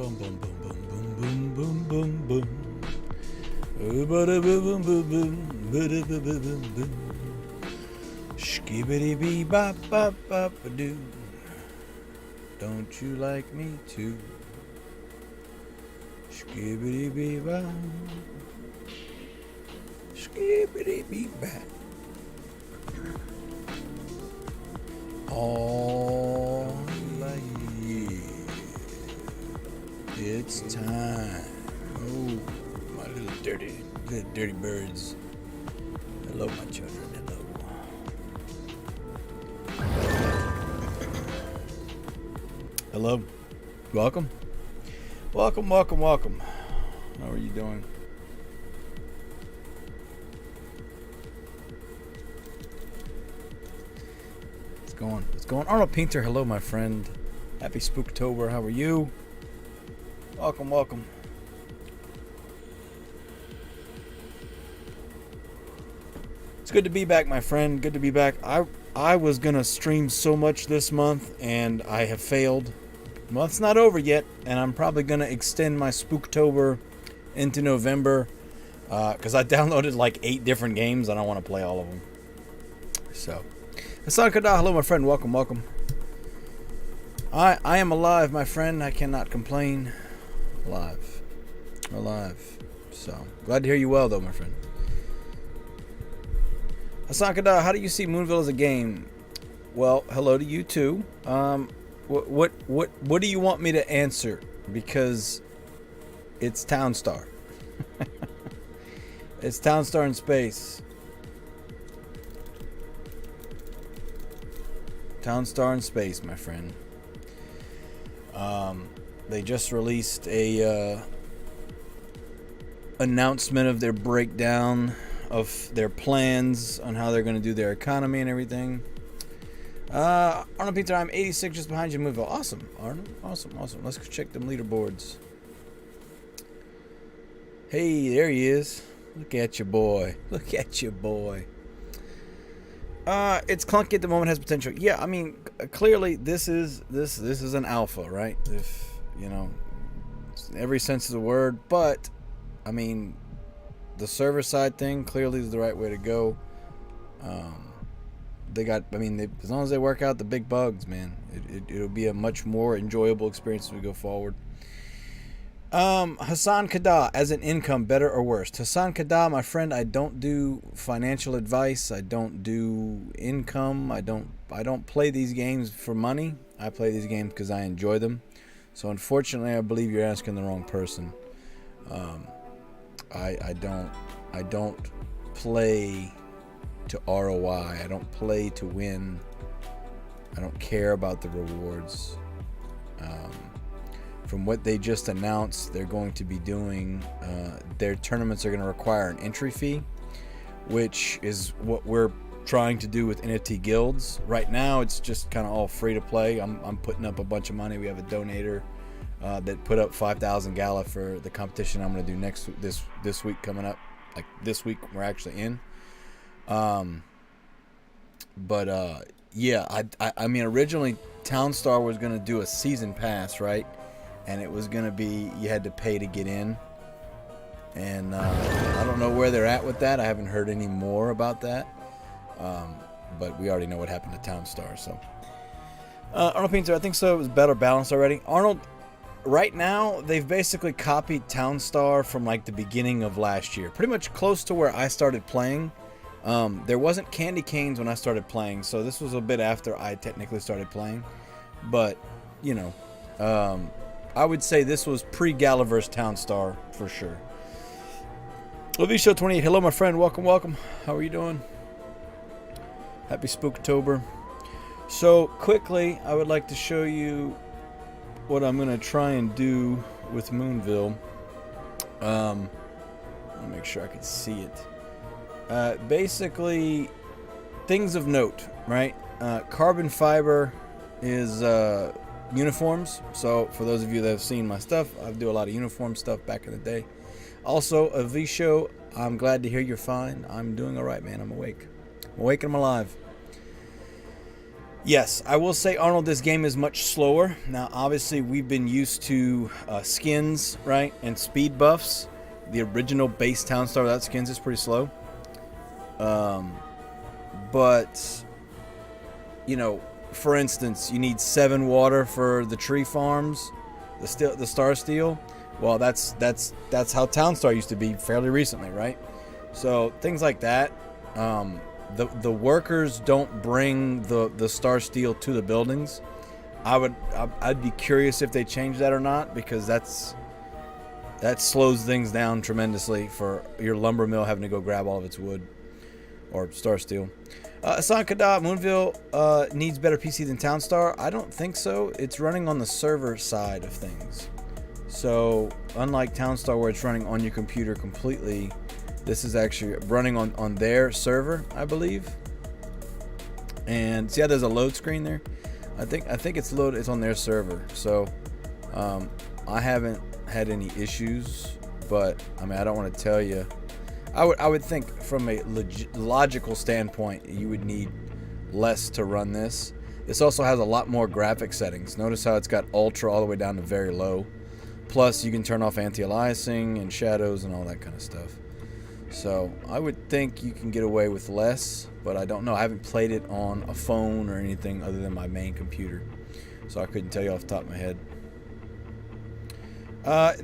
boom, boom, boom, boom, boom, boom, boom, boom. Boom, boom, boom, boom, boom, boom. Skibbity bee bop bop bop a doo. Don't you like me too? Skibbity bee bop. Skibbity bee bop. Oh yeah, it's time. Oh, my little dirty birds. Hello, my children. Hello. Welcome. Welcome. How are you doing? What's going on? Arnold Painter, hello, my friend. Happy Spooktober. How are you? Welcome. It's good to be back, my friend. Good to be back. I was going to stream so much this month, and I have failed. The month's not over yet, and I'm probably going to extend my Spooktober into November, because I downloaded like 8 different games, and I want to play all of them. So, Hassan Kada, hello, my friend. Welcome. I am alive, my friend. I cannot complain. Alive. So, glad to hear you well, though, my friend. Hassan Kada, how do you see Moonville as a game? Well, hello to you too. What do you want me to answer? Because it's Townstar. It's Townstar in space. Townstar in space, my friend. They just released a announcement of their breakdown of their plans on how they're going to do their economy and everything. Arnold Peter, I'm 86 just behind you, Moonville. Awesome, Arnold. Awesome. Let's go check them leaderboards. Hey, there he is. Look at you, boy. It's clunky at the moment, has potential. Yeah, I mean, clearly this is an alpha, right? If you know, in every sense of the word. But I mean, the server side thing clearly is the right way to go. As long as they work out the big bugs, man, it'll be a much more enjoyable experience as we go forward. Hassan Kada, as an income, better or worse? Hassan Kada, my friend, I don't do financial advice. I don't do income. I don't play these games for money. I play these games because I enjoy them. So unfortunately, I believe you're asking the wrong person. I don't play to ROI. I don't play to win. I don't care about the rewards. From what they just announced, they're going to be doing, their tournaments are going to require an entry fee, which is what we're trying to do with NFT guilds. Right now, it's just kind of all free to play. I'm putting up a bunch of money. We have a donator that put up 5,000 gala for the competition I'm going to do this week coming up. Like this week, we're actually in. Yeah, I mean, originally Townstar was going to do a season pass, right? And it was going to be, you had to pay to get in. And I don't know where they're at with that. I haven't heard any more about that. But we already know what happened to Townstar. So, Arnold Pinter, I think so. It was better balanced already. Arnold, right now, they've basically copied Townstar from like the beginning of last year. Pretty much close to where I started playing. There wasn't candy canes when I started playing. So this was a bit after I technically started playing. But, you know, I would say this was pre-Galaverse Townstar for sure. Lovey Show 28. Hello, my friend. Welcome. How are you doing? Happy Spooktober. So quickly, I would like to show you what I'm going to try and do with Moonville. Let me make sure I can see it. Basically, things of note, right? Carbon fiber is uniforms. So for those of you that have seen my stuff, I do a lot of uniform stuff back in the day. Also, Avisho, I'm glad to hear you're fine. I'm doing all right, man. I'm awake and I'm alive. Yes, I will say, Arnold, this game is much slower. Now, obviously, we've been used to skins, right, and speed buffs. The original base Town Star without skins is pretty slow. But, you know, for instance, you need 7 water for the tree farms, the Star Steel. Well, that's how Town Star used to be fairly recently, right? So things like that. The workers don't bring the Star Steel to the buildings. I'd be curious if they change that or not, because that slows things down tremendously for your lumber mill having to go grab all of its wood or Star Steel. Hassan Kada, Moonville needs better PC than Town Star. I don't think so. It's running on the server side of things. So unlike Town Star where it's running on your computer completely, this is actually running on their server, I believe. And see how there's a load screen there? I think it's loaded. It's on their server. So I haven't had any issues, but I mean, I don't want to tell you. I would think from a logical standpoint, you would need less to run this. This also has a lot more graphic settings. Notice how it's got ultra all the way down to very low. Plus, you can turn off anti-aliasing and shadows and all that kind of stuff. So I would think you can get away with less, but I don't know. I haven't played it on a phone or anything other than my main computer, so I couldn't tell you off the top of my head.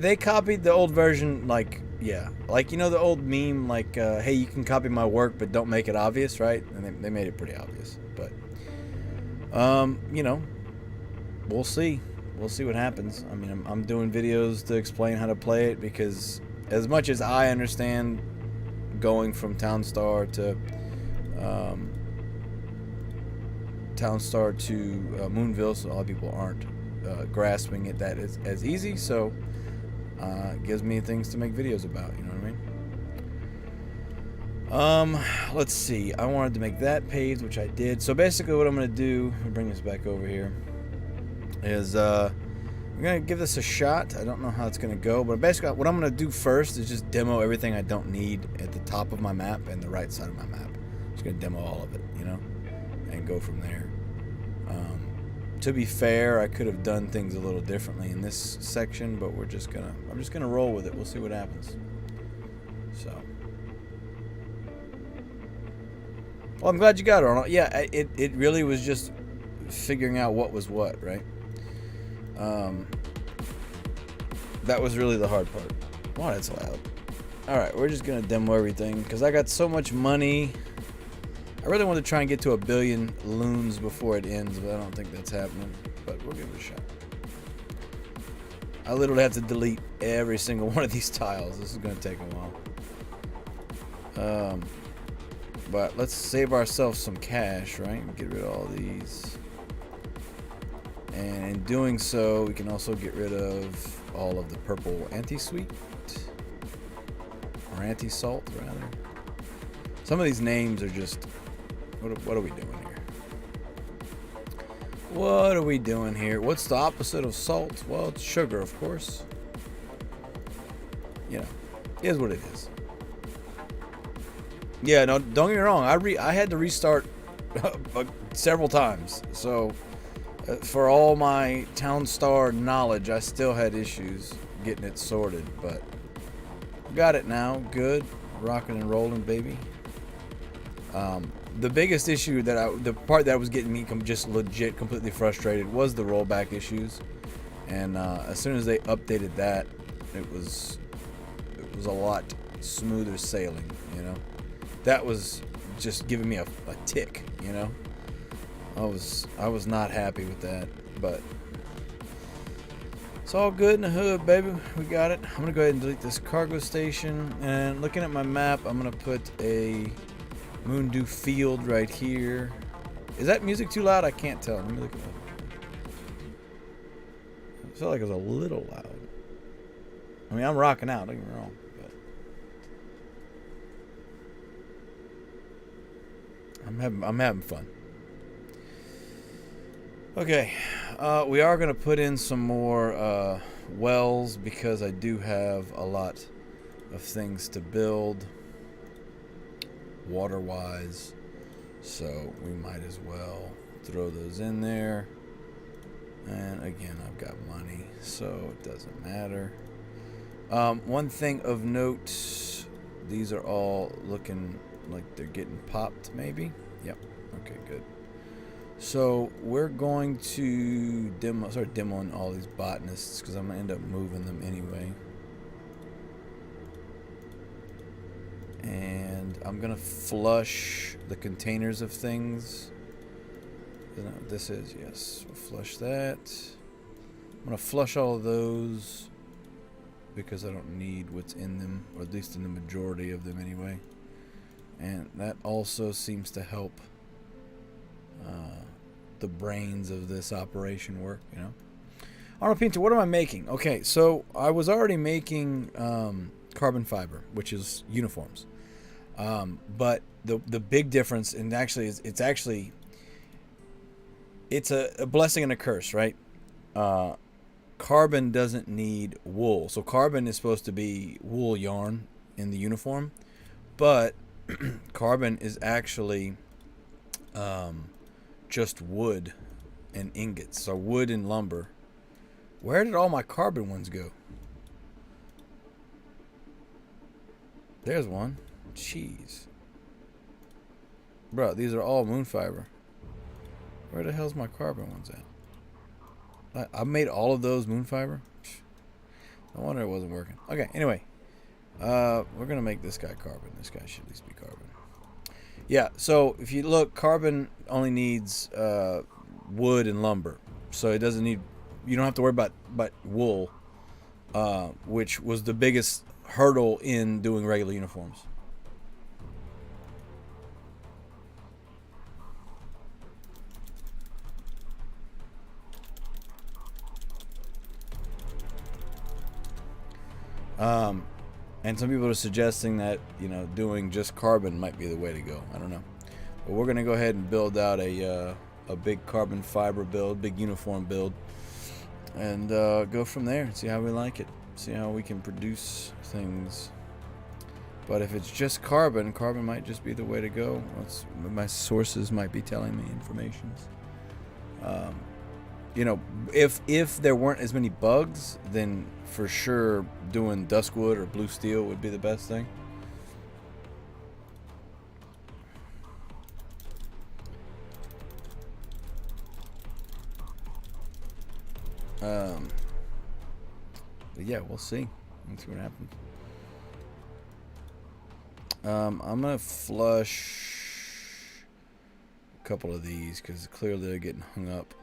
They copied the old version, like, yeah, like, you know, the old meme, like, hey, you can copy my work, but don't make it obvious, right? And they made it pretty obvious, but, you know, we'll see. We'll see what happens. I mean, I'm doing videos to explain how to play it, because as much as I understand going from Town Star to Moonville, so a lot of people aren't grasping it that is as easy, so it gives me things to make videos about, you know what I mean? Let's see, I wanted to make that page, which I did. So basically what I'm going to do, let me bring this back over here, is I'm going to give this a shot. I don't know how it's going to go, but basically what I'm going to do first is just demo everything I don't need at the top of my map and the right side of my map. I'm just going to demo all of it, you know, and go from there. To be fair, I could have done things a little differently in this section, but I'm just gonna roll with it. We'll see what happens. So, well, I'm glad you got it, Arnold. Yeah, it really was just figuring out what was what, right? That was really the hard part. Wow, that's loud. All right, we're just gonna demo everything because I got so much money. I really want to try and get to 1 billion loons before it ends, but I don't think that's happening. But we'll give it a shot. I literally have to delete every single one of these tiles. This is going to take a while. But let's save ourselves some cash, right? Get rid of all these. And in doing so, we can also get rid of all of the purple anti-sweet. Or anti-salt, rather. Some of these names are just... What are we doing here? What are we doing here? What's the opposite of salt? Well, it's sugar, of course. You know, it is what it is. Yeah, no, don't get me wrong. I had to restart several times. So, for all my Town Star knowledge, I still had issues getting it sorted. But, got it now. Good. Rocking and rolling, baby. The biggest issue the part that was getting me just legit completely frustrated was the rollback issues, and as soon as they updated that, it was a lot smoother sailing. You know, that was just giving me a tick. You know, I was not happy with that, but it's all good in the hood, baby. We got it. I'm gonna go ahead and delete this cargo station, and looking at my map, I'm gonna put a Moondew Field right here. Is that music too loud? I can't tell. Let me look at that. I felt like it was a little loud. I mean, I'm rocking out, don't get me wrong. But I'm having fun. Okay. We are going to put in some more wells because I do have a lot of things to build. Water wise, so we might as well throw those in there. And again, I've got money, so it doesn't matter. One thing of note, these are all looking like they're getting popped, maybe? Yep. Okay, good. So we're going to start demoing all these botanists because I'm going to end up moving them anyway. And I'm going to flush the containers of things. Isn't that what this is? Yes. We'll flush that. I'm going to flush all of those because I don't need what's in them, or at least in the majority of them anyway. And that also seems to help the brains of this operation work, you know. Alright, Pinto, what am I making? Okay, so I was already making carbon fiber, which is uniforms. But the big difference, and actually, it's a blessing and a curse, right? Carbon doesn't need wool. So carbon is supposed to be wool yarn in the uniform, but carbon is actually just wood and ingots. So wood and lumber. Where did all my carbon ones go? There's one. Jeez. Bro, these are all moon fiber. Where the hell's my carbon ones at? I made all of those moon fiber? No wonder it wasn't working. Okay, anyway. We're going to make this guy carbon. This guy should at least be carbon. Yeah, so if you look, carbon only needs wood and lumber. So it doesn't need... You don't have to worry about wool, which was the biggest hurdle in doing regular uniforms. And some people are suggesting that, you know, doing just carbon might be the way to go. I don't know. But we're going to go ahead and build out a big carbon fiber build, big uniform build, and go from there and see how we like it. See how we can produce things. But if it's just carbon might just be the way to go. My sources might be telling me information. You know, if there weren't as many bugs, then for sure doing duskwood or blue steel would be the best thing. But yeah, we'll see. Let's see what happens. I'm gonna flush a couple of these because clearly they're getting hung up.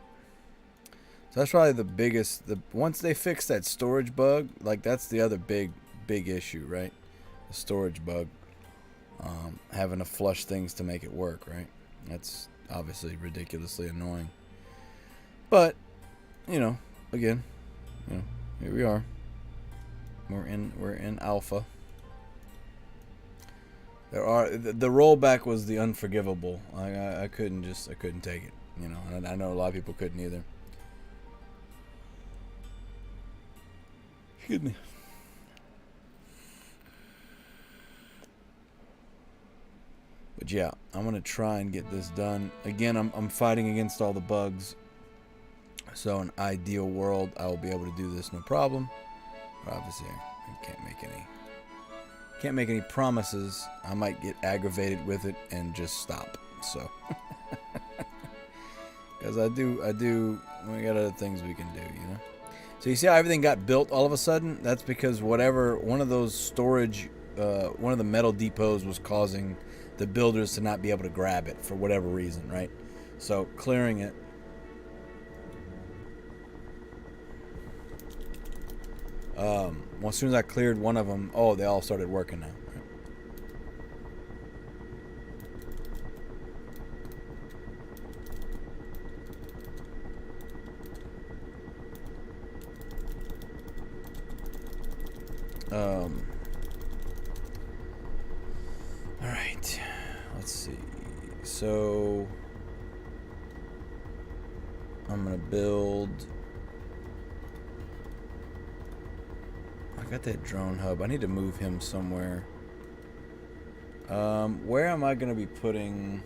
So that's probably the biggest. Once they fix that storage bug, like that's the other big issue, right? The storage bug. Having to flush things to make it work, right? That's obviously ridiculously annoying. But you know, again, you know, here we are. We're in alpha. The rollback was the unforgivable. I couldn't take it, you know. And I know a lot of people couldn't either. Excuse me. But yeah, I'm gonna try and get this done. Again, I'm fighting against all the bugs. So in ideal world, I will be able to do this no problem. But obviously, I can't make any promises. I might get aggravated with it and just stop. So, because we got other things we can do, you know. So you see how everything got built all of a sudden? That's because one of those storage, one of the metal depots was causing the builders to not be able to grab it for whatever reason, right? So clearing it. Well, as soon as I cleared one of them, they all started working now. All right, let's see. So I'm gonna build. I got that drone hub. I need to move him somewhere. Where am I gonna be putting?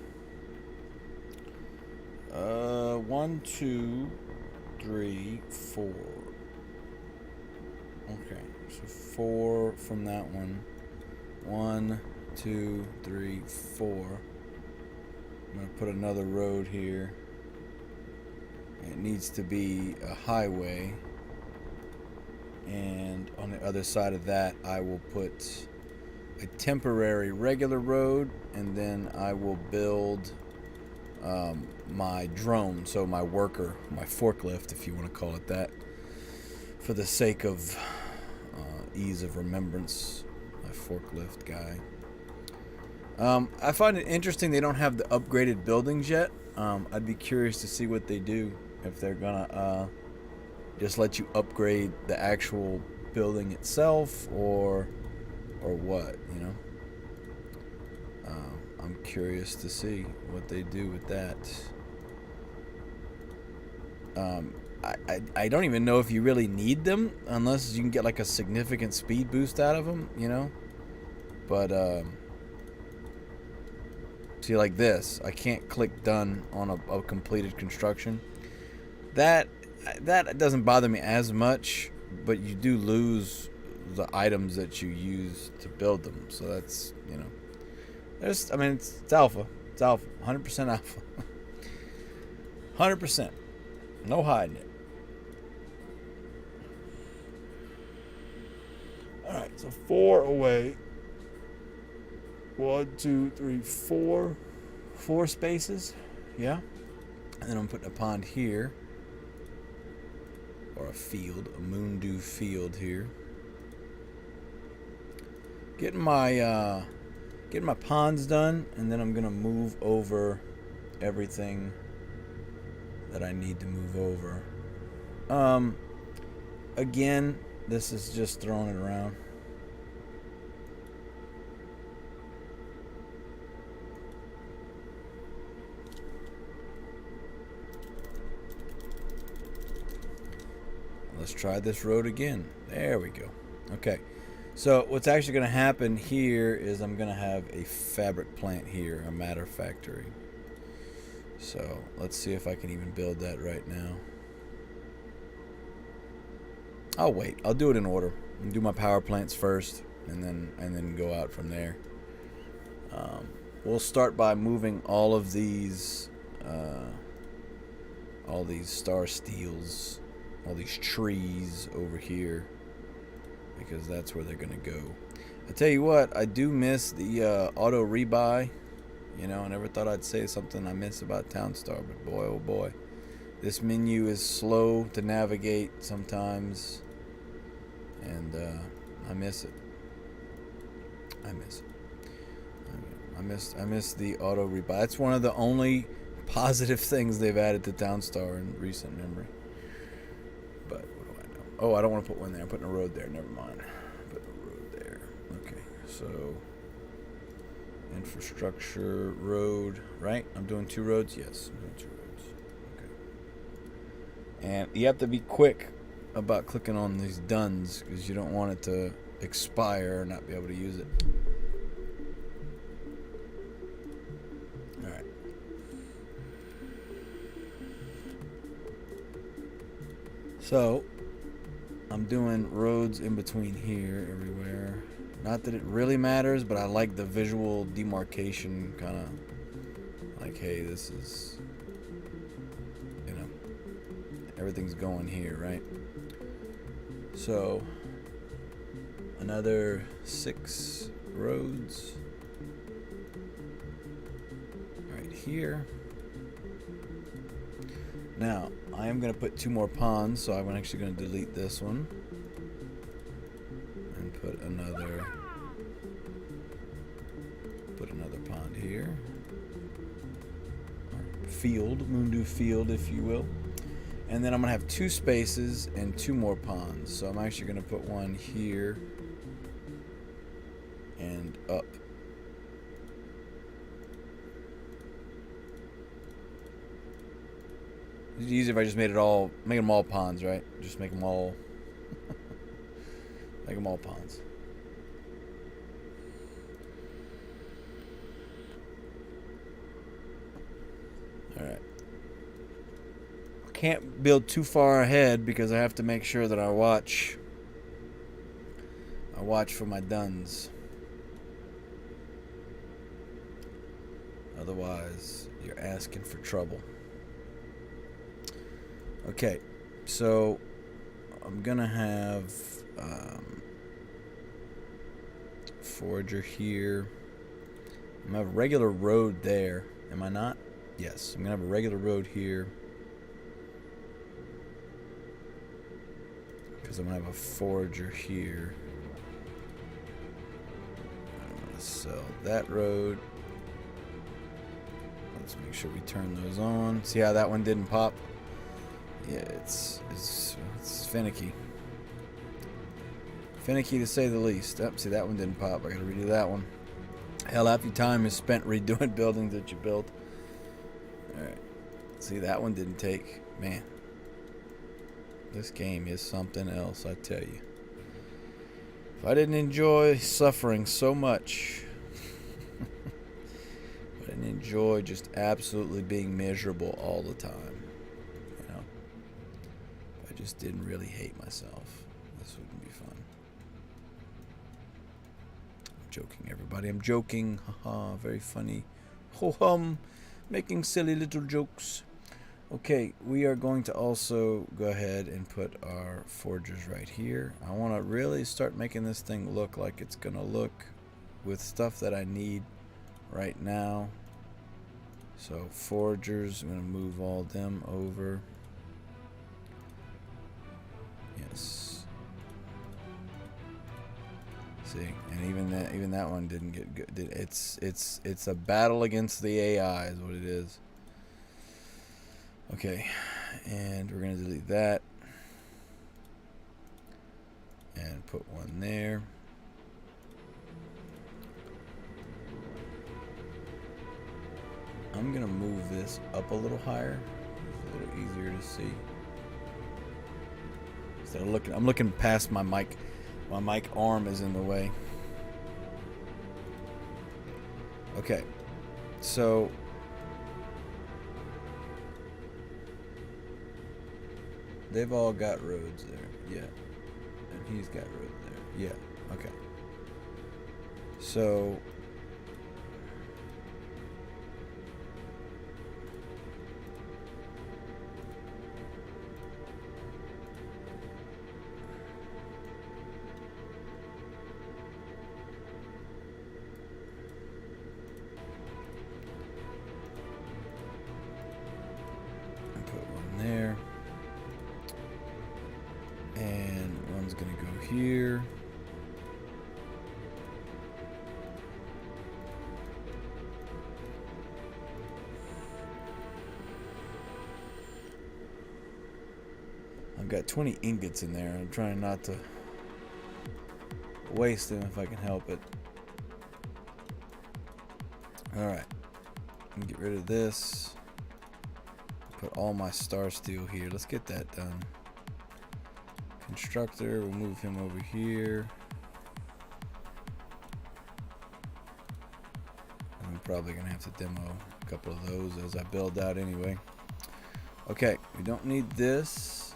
1, 2, 3, 4. Okay, so 4 from that one. 1, 2, 3, 4. I'm going to put another road here. It needs to be a highway. And on the other side of that, I will put a temporary regular road, and then I will build my drone, so my worker, my forklift, if you want to call it that, for the sake of ease of remembrance. My forklift guy. I find it interesting they don't have the upgraded buildings yet. I'd be curious to see what they do, if they're gonna just let you upgrade the actual building itself, or what, you know. I'm curious to see what they do with that. I don't even know if you really need them, unless you can get like a significant speed boost out of them, you know. But see, like this, I can't click done on a completed construction. That doesn't bother me as much, but you do lose the items that you use to build them. So that's, you know, I mean, it's alpha. It's alpha. 100% alpha. 100%. No hiding it. Alright, so 4 away. 1, 2, 3, 4. 4 spaces. Yeah. And then I'm putting a pond here. Or a field. A Moonville field here. Getting my ponds done, and then I'm gonna move over everything that I need to move over. Again, this is just throwing it around. Let's try this road again. There we go. Okay. So what's actually going to happen here is I'm going to have a fabric plant here, a matter factory. So let's see if I can even build that right now. I'll wait. I'll do it in order. I'll do my power plants first, and then go out from there. We'll start by moving all these star steels, all these trees over here, because that's where they're gonna go. I tell you what, I do miss the auto rebuy. You know, I never thought I'd say something I miss about Townstar, but boy, oh boy, this menu is slow to navigate sometimes, and I miss it. I miss the auto rebuy. That's one of the only positive things they've added to Townstar in recent memory. But what do I know? Oh, I don't want to put one there. I'm putting a road there. Never mind. Putting a road there. Okay, so infrastructure, road, right? I'm doing 2 roads? Yes, I'm doing 2 roads. Okay. And you have to be quick about clicking on these dones, because you don't want it to expire or not be able to use it. Alright. So I'm doing roads in between here everywhere. Not that it really matters, but I like the visual demarcation, kind of like, hey, this is, you know, everything's going here, right? So another 6 roads right here. Now I am going to put 2 more ponds, so I'm actually going to delete this one and put another pond here. Field, Moonville field, if you will. And then I'm going to have 2 spaces and 2 more ponds. So I'm actually going to put one here and up. It'd be easier if I just make them all ponds, right? Just make them all, make them all ponds. All right. can't build too far ahead because I have to make sure that I watch for my duns. Otherwise, you're asking for trouble. Okay, so I'm gonna have forager here. I'm gonna have a regular road there. Am I not? Yes, I'm gonna have a regular road here. Because I'm gonna have a forager here. I'm gonna sell that road. Let's make sure we turn those on. See how that one didn't pop? Yeah, it's finicky. Finicky to say the least. Oh, see, that one didn't pop. I gotta redo that one. Hell, half your time is spent redoing buildings that you built. Alright. See, that one didn't take. Man. This game is something else, I tell you. If I didn't enjoy suffering so much, I didn't enjoy just absolutely being miserable all the time. You know? I just didn't really hate myself. This wouldn't be fun. I'm joking, everybody. I'm joking. Haha, very funny. Ho-hum. Making silly little jokes. Okay, we are going to also go ahead and put our forgers right here. I want to really start making this thing look like it's going to look with stuff that I need right now. So forgers, I'm going to move all them over. Yes. See, and even that one didn't get good. It's a battle against the AI is what it is. Okay, and we're going to delete that and put one there. I'm going to move this up a little higher. It's a little easier to see. Instead of looking, I'm looking past my mic. My mic arm is in the way. Okay, so they've all got roads there, yeah. And he's got roads there, yeah. Okay. So put one there. And one's gonna go here. I've got 20 ingots in there. I'm trying not to waste them if I can help it. Alright. Get rid of this. Put all my star steel here. Let's get that done. Constructor, we'll move him over here. I'm probably gonna have to demo a couple of those as I build out anyway. Okay, we don't need this,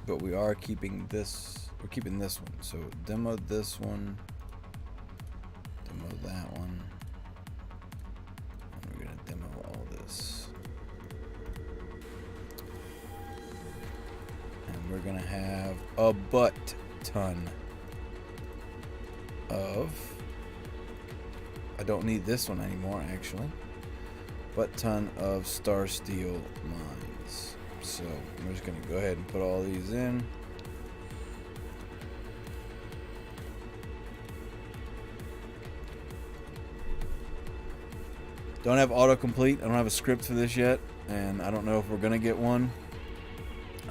but we are keeping this. We're keeping this one. So demo this one, demo that one, and we're gonna demo all this. We're gonna have a butt ton of, I don't need this one anymore actually, butt ton of star steel mines. So I'm just gonna go ahead and put all these in. Don't have autocomplete. I don't have a script for this yet, and I don't know if we're gonna get one.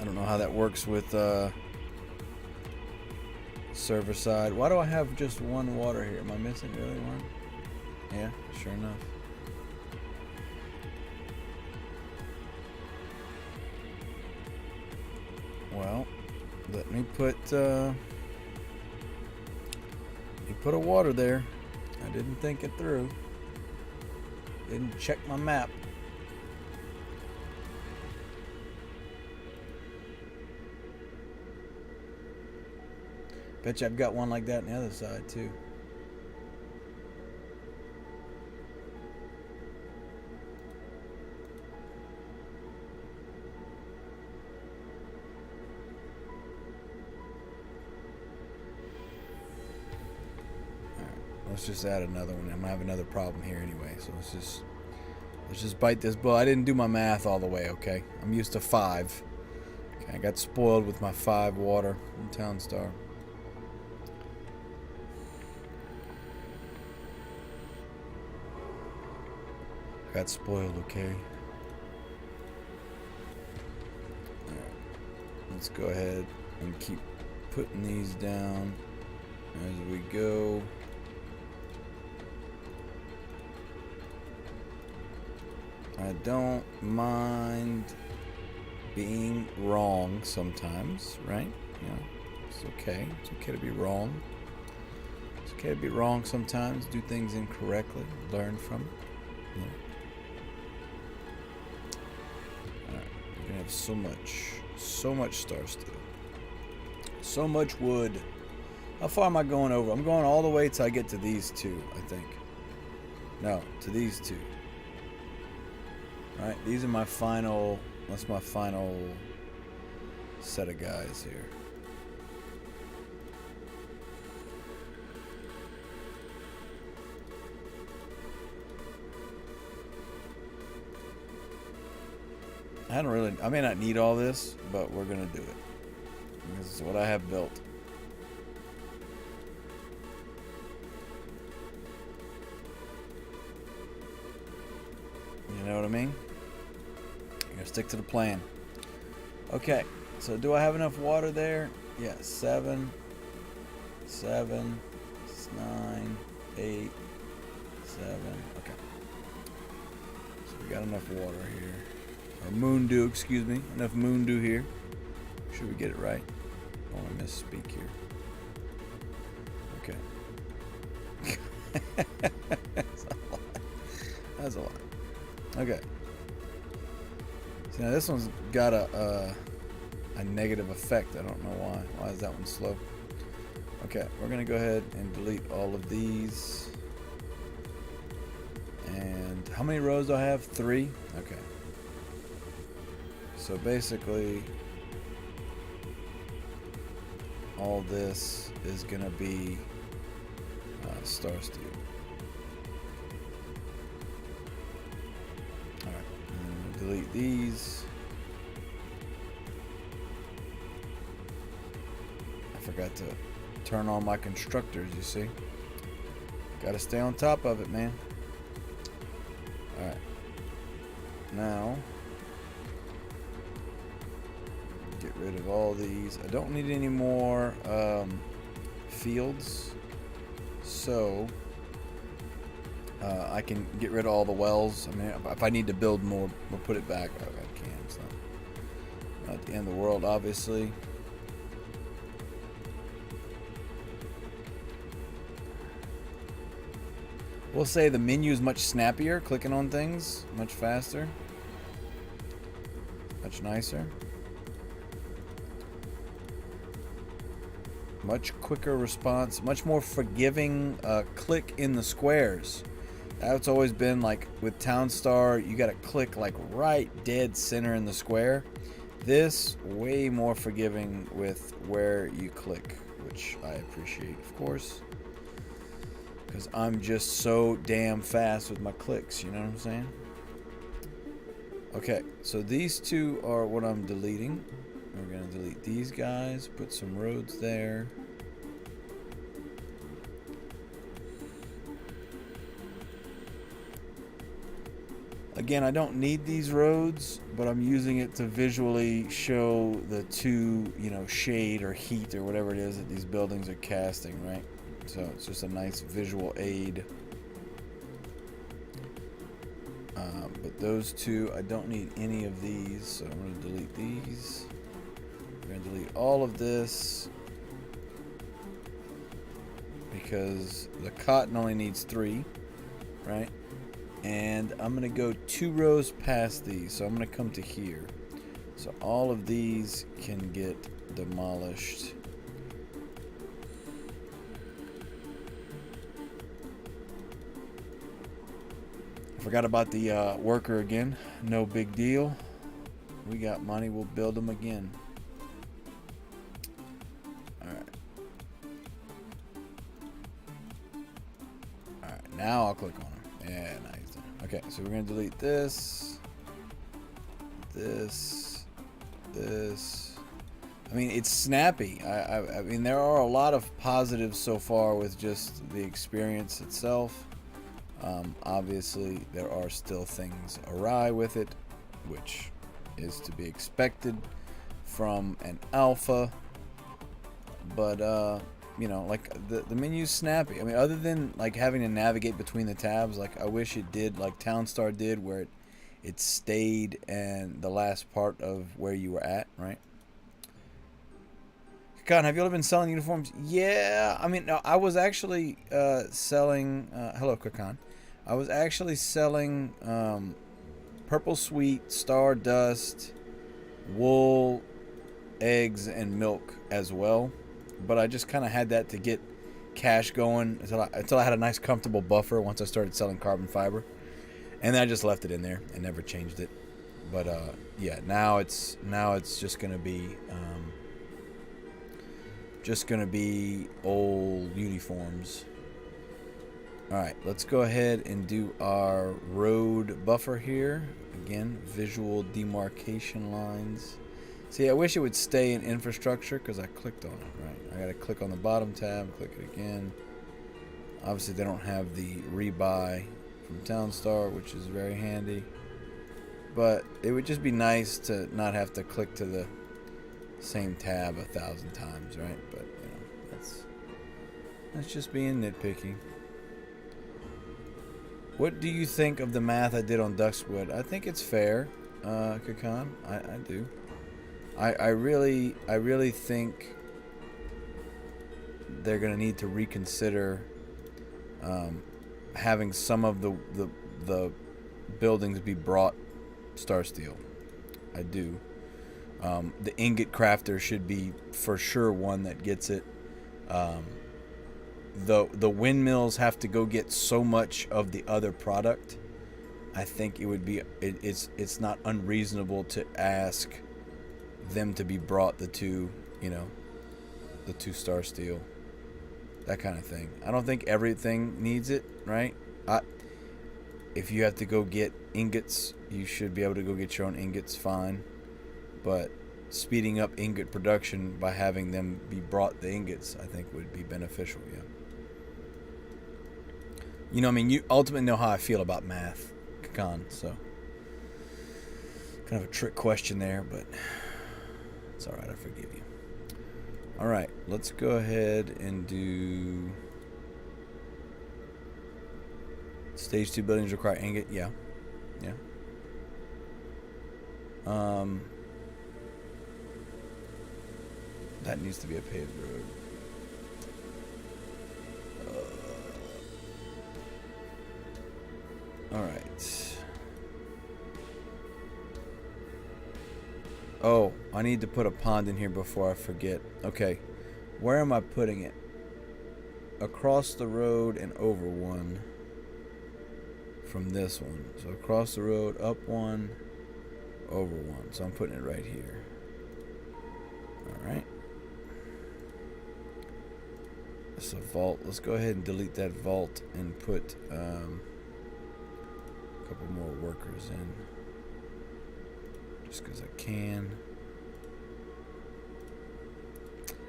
I don't know how that works with server side. Why do I have just one water here? Am I missing really one? Yeah, sure enough. Well, let me put a water there. I didn't think it through. Didn't check my map. Bet you I've got one like that on the other side too. Let's just add another one. I'm gonna have another problem here anyway, so let's just bite this bullet. I didn't do my math all the way, okay? I'm used to 5. Okay, I got spoiled with my 5 water in Town Star. Got spoiled, okay? Alright, let's go ahead and keep putting these down as we go. I don't mind being wrong sometimes, right? You know, it's okay. It's okay to be wrong. It's okay to be wrong sometimes, do things incorrectly, learn from it. You know. Alright, we're gonna have so much star steel. So much wood. How far am I going over? I'm going all the way till I get to these 2, I think. No, to these 2. Alright, these are my final, that's my final set of guys here. I may not need all this, but we're gonna do it. This is what I have built. You know what I mean? You're gonna stick to the plan. Okay, so do I have enough water there? Yeah, 7, 7, 9, 8, 7. Okay. So we got enough water here. Or moon dew, excuse me. Enough moon dew here. Should we get it right? I don't want to misspeak here. Okay. That's a lot. That's a lot. Okay. See, now this one's got a negative effect. I don't know why. Why is that one slow? Okay, we're gonna go ahead and delete all of these. And how many rows do I have? 3? Okay. So basically, all this is gonna be star steel. Alright, delete these. I forgot to turn on my constructors, you see. Gotta stay on top of it, man. Alright. Now, get rid of all these. I don't need any more fields, so I can get rid of all the wells. I mean, if I need to build more, we'll put it back. I can. It's not the end of the world, obviously. We'll say the menu is much snappier, clicking on things much faster, much nicer. Much quicker response, much more forgiving click in the squares. That's always been like with Townstar, you gotta click like right dead center in the square. This, way more forgiving with where you click, which I appreciate, of course. Because I'm just so damn fast with my clicks, you know what I'm saying? Okay, so these 2 are what I'm deleting. We're going to delete these guys, put some roads there. Again, I don't need these roads, but I'm using it to visually show the 2, you know, shade or heat or whatever it is that these buildings are casting, right? So it's just a nice visual aid. But those 2, I don't need any of these, so I'm going to delete these. We're going to delete all of this because the cotton only needs 3, right? And I'm going to go 2 rows past these, so I'm going to come to here. So all of these can get demolished. Forgot about the worker again. No big deal. We got money. We'll build them again. Alright. Alright, now I'll click on them. Yeah, nice. Okay, so we're going to delete this. This. I mean, it's snappy. I mean, there are a lot of positives so far with just the experience itself. Obviously, there are still things awry with it, which is to be expected from an alpha. But, you know, like, the menu's snappy. I mean, other than, like, having to navigate between the tabs, like, I wish it did, like Townstar did, where it stayed in the last part of where you were at, right? Kakan, have you ever been selling uniforms? Yeah, I mean, no, I was actually selling... hello, Kakan. I was actually selling Purple Sweet, Stardust, wool, eggs, and milk as well. But I just kind of had that to get cash going until I had a nice, comfortable buffer once I started selling carbon fiber. And then I just left it in there and never changed it. But yeah, now it's just gonna be old uniforms. All right, let's go ahead and do our road buffer here. Again, visual demarcation lines. See, I wish it would stay in infrastructure because I clicked on it, right? I gotta click on the bottom tab, click it again. Obviously, they don't have the rebuy from Townstar, which is very handy. But it would just be nice to not have to click to the same tab 1,000 times, right? But you know, that's just being nitpicky. What do you think of the math I did on Duxwood? I think it's fair, Kakan. I do. I really think they're gonna need to reconsider having some of the buildings be brought Star Steel. I do. The ingot crafter should be for sure one that gets it. The windmills have to go get so much of the other product. I think it would be it's not unreasonable to ask them to be brought the two Star Steel, that kind of thing. I don't think everything needs it, right? If you have to go get ingots, you should be able to go get your own ingots, fine. But speeding up ingot production by having them be brought the ingots, I think would be beneficial, yeah. You know, I mean, you ultimately know how I feel about math, Kakan, so kind of a trick question there, but it's all right, I forgive you. All right, let's go ahead and do stage 2 buildings require ingot. Yeah. That needs to be a paved road. All right. Oh, I need to put a pond in here before I forget. Okay, where am I putting it? Across the road and over one from this one. So across the road, up one, over one. So I'm putting it right here. All right. That's a vault. Let's go ahead and delete that vault and put a couple more workers in. Just because I can.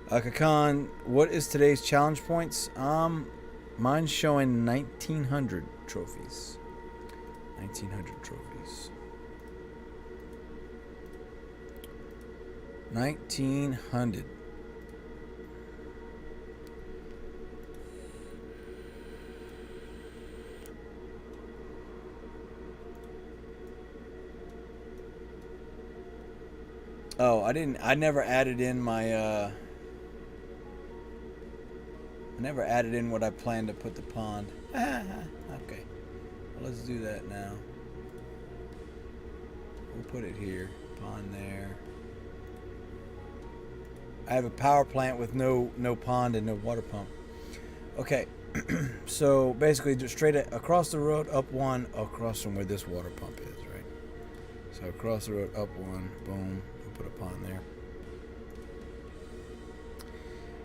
Kakan, what is today's challenge points? Mine's showing 1,900 trophies. 1,900 trophies. 1,900. Oh, I never added in my, I never added in what I planned to put the pond. Okay. Well, let's do that now. We'll put it here. Pond there. I have a power plant with no pond and no water pump. Okay. So basically, just straight across the road, up one, across from where this water pump is, right? So across the road, up one, boom, we'll put a pond there.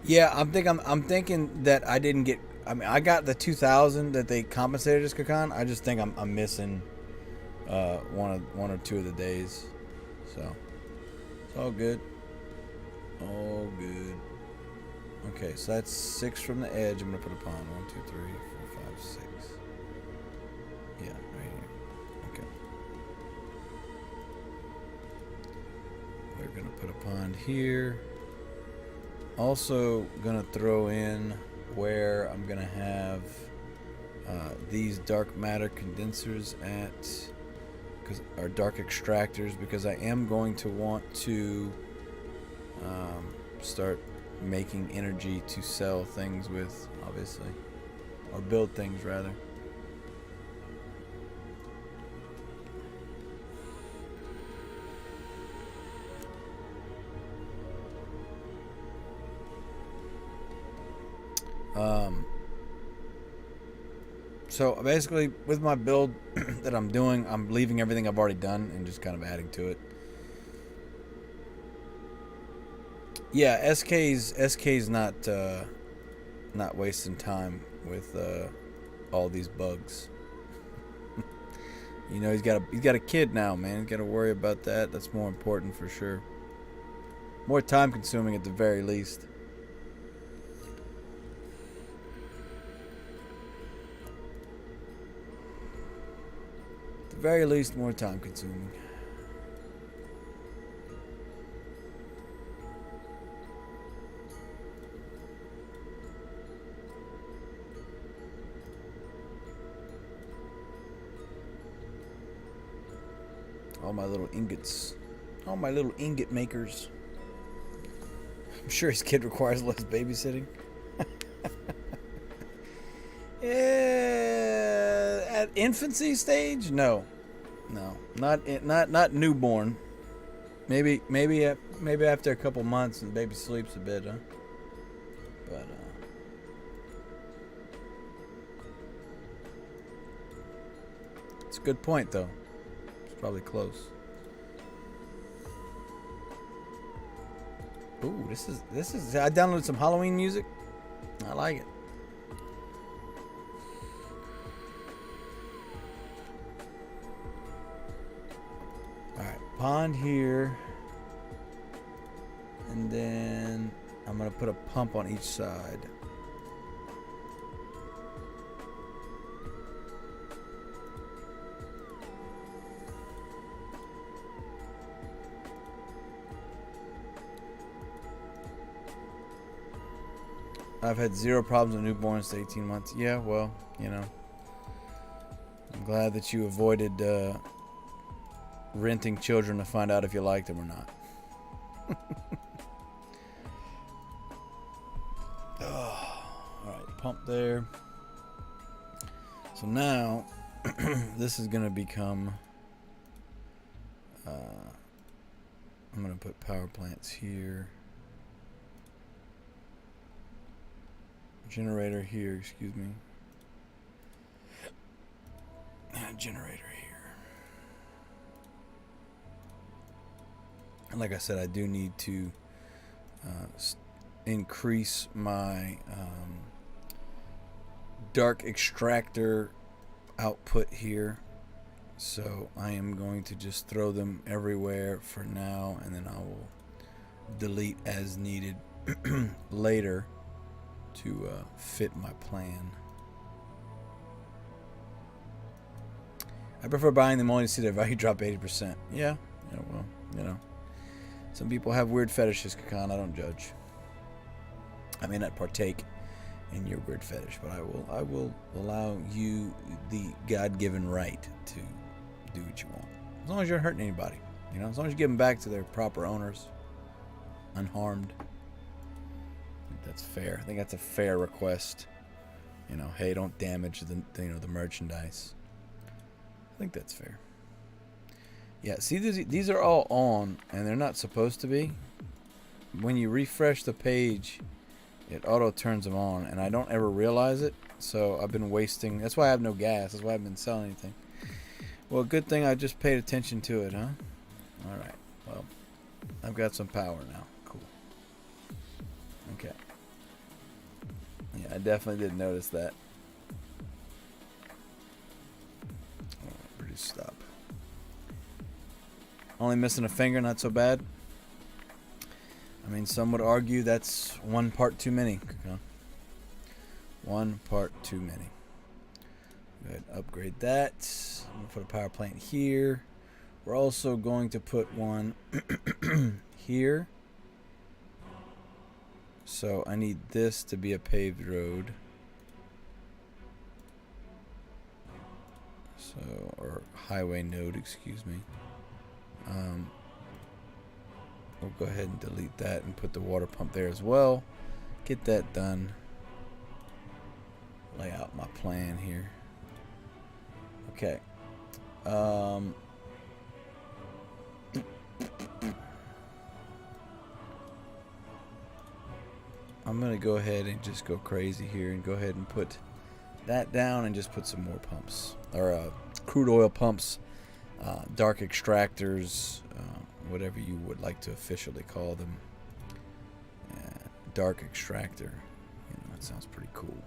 Yeah, I'm thinking that I didn't get. I mean, I got the 2,000 that they compensated us, Kakan. I just think I'm missing one or two of the days. So it's all good. All good. Okay, so that's 6 from the edge. I'm gonna put a pond. 1, 2, 3, 4, 5, 6. Yeah, right here. Okay. We're gonna put a pond here. Also gonna throw in where I'm gonna have these dark matter condensers at, or dark extractors, because I am going to want to start making energy to sell things with, obviously, or build things rather. So basically, with my build that I'm doing, I'm leaving everything I've already done and just kind of adding to it. Yeah, SK's not wasting time with all these bugs. You know, he's got a kid now, man. He's got to worry about that. That's more important for sure. More time consuming at the very least. At the very least, more time consuming. All my little ingots. All my little ingot makers. I'm sure his kid requires less babysitting. Yeah, at infancy stage? No. Not newborn. Maybe after a couple months and baby sleeps a bit, huh? But it's a good point though. Probably close. Ooh, this is. I downloaded some Halloween music. I like it. All right, pond here, and then I'm gonna put a pump on each side. I've had 0 problems with newborns to 18 months. Yeah, well, you know, I'm glad that you avoided renting children to find out if you liked them or not. Oh, all right, pump there. So now this is going to become, I'm going to put power plants here. Generator here, excuse me. Generator here. And like I said, I do need to increase my dark extractor output here. So I am going to just throw them everywhere for now, and then I will delete as needed later to fit my plan. I prefer buying them only to see their value drop 80%. Yeah, well, you know. Some people have weird fetishes, Kakan. I don't judge. I may not partake in your weird fetish, but I will allow you the God-given right to do what you want. As long as you're not hurting anybody. You know, as long as you give them back to their proper owners, unharmed. That's fair. I think that's a fair request. You know, hey, don't damage the merchandise. I think that's fair. Yeah, see, these are all on, and they're not supposed to be. When you refresh the page, it auto turns them on, and I don't ever realize it So I've been wasting. That's why I have no gas. That's why I haven't been selling anything. Well, good thing I just paid attention to it, huh? Alright. Well, I've got some power now. Cool. Okay. Yeah, I definitely did notice that. Reduce stop. Only missing a finger, not so bad. I mean, some would argue that's one part too many. One part too many. Go ahead and upgrade that. I'm going to put a power plant here. We're also going to put one here. So I need this to be a paved road. So, or highway node, excuse me. We'll go ahead and delete that and put the water pump there as well. Get that done. Lay out my plan here. Okay. I'm going to go ahead and just go crazy here and go ahead and put that down and just put some more pumps. Or crude oil pumps, dark extractors, whatever you would like to officially call them. Dark extractor. You know, that sounds pretty cool.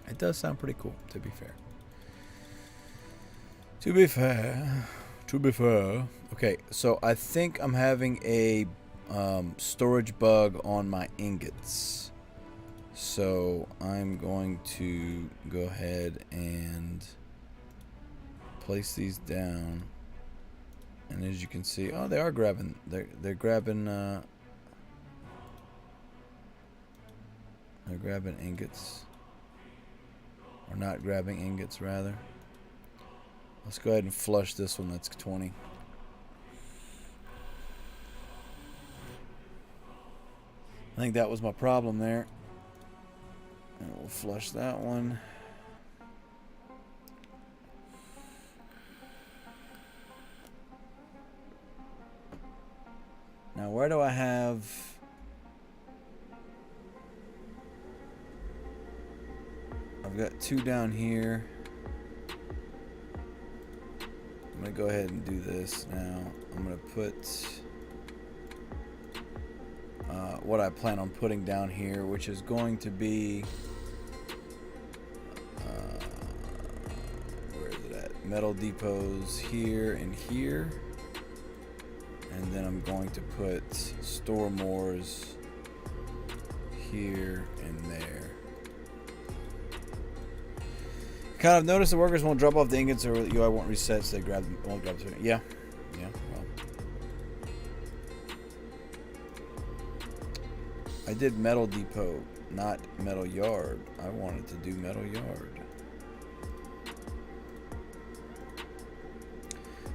It does sound pretty cool, to be fair. To be fair. Okay, so I think I'm having a storage bug on my ingots. So I'm going to go ahead and place these down. And as you can see, oh, they are grabbing. They're grabbing. They're grabbing ingots, or not grabbing ingots, rather. Let's go ahead and flush this one. That's 20. I think that was my problem there. And we'll flush that one. Now, where do I have... I've got 2 down here. I'm going to go ahead and do this now. I'm going to put what I plan on putting down here, which is going to be... where is it at? Metal depots here and here. And then I'm going to put store mores here and there. Kind of notice the workers won't drop off the ingots, or the UI won't reset, so they grab them, won't grab them. Yeah, well. I did metal depot, not metal yard. I wanted to do metal yard.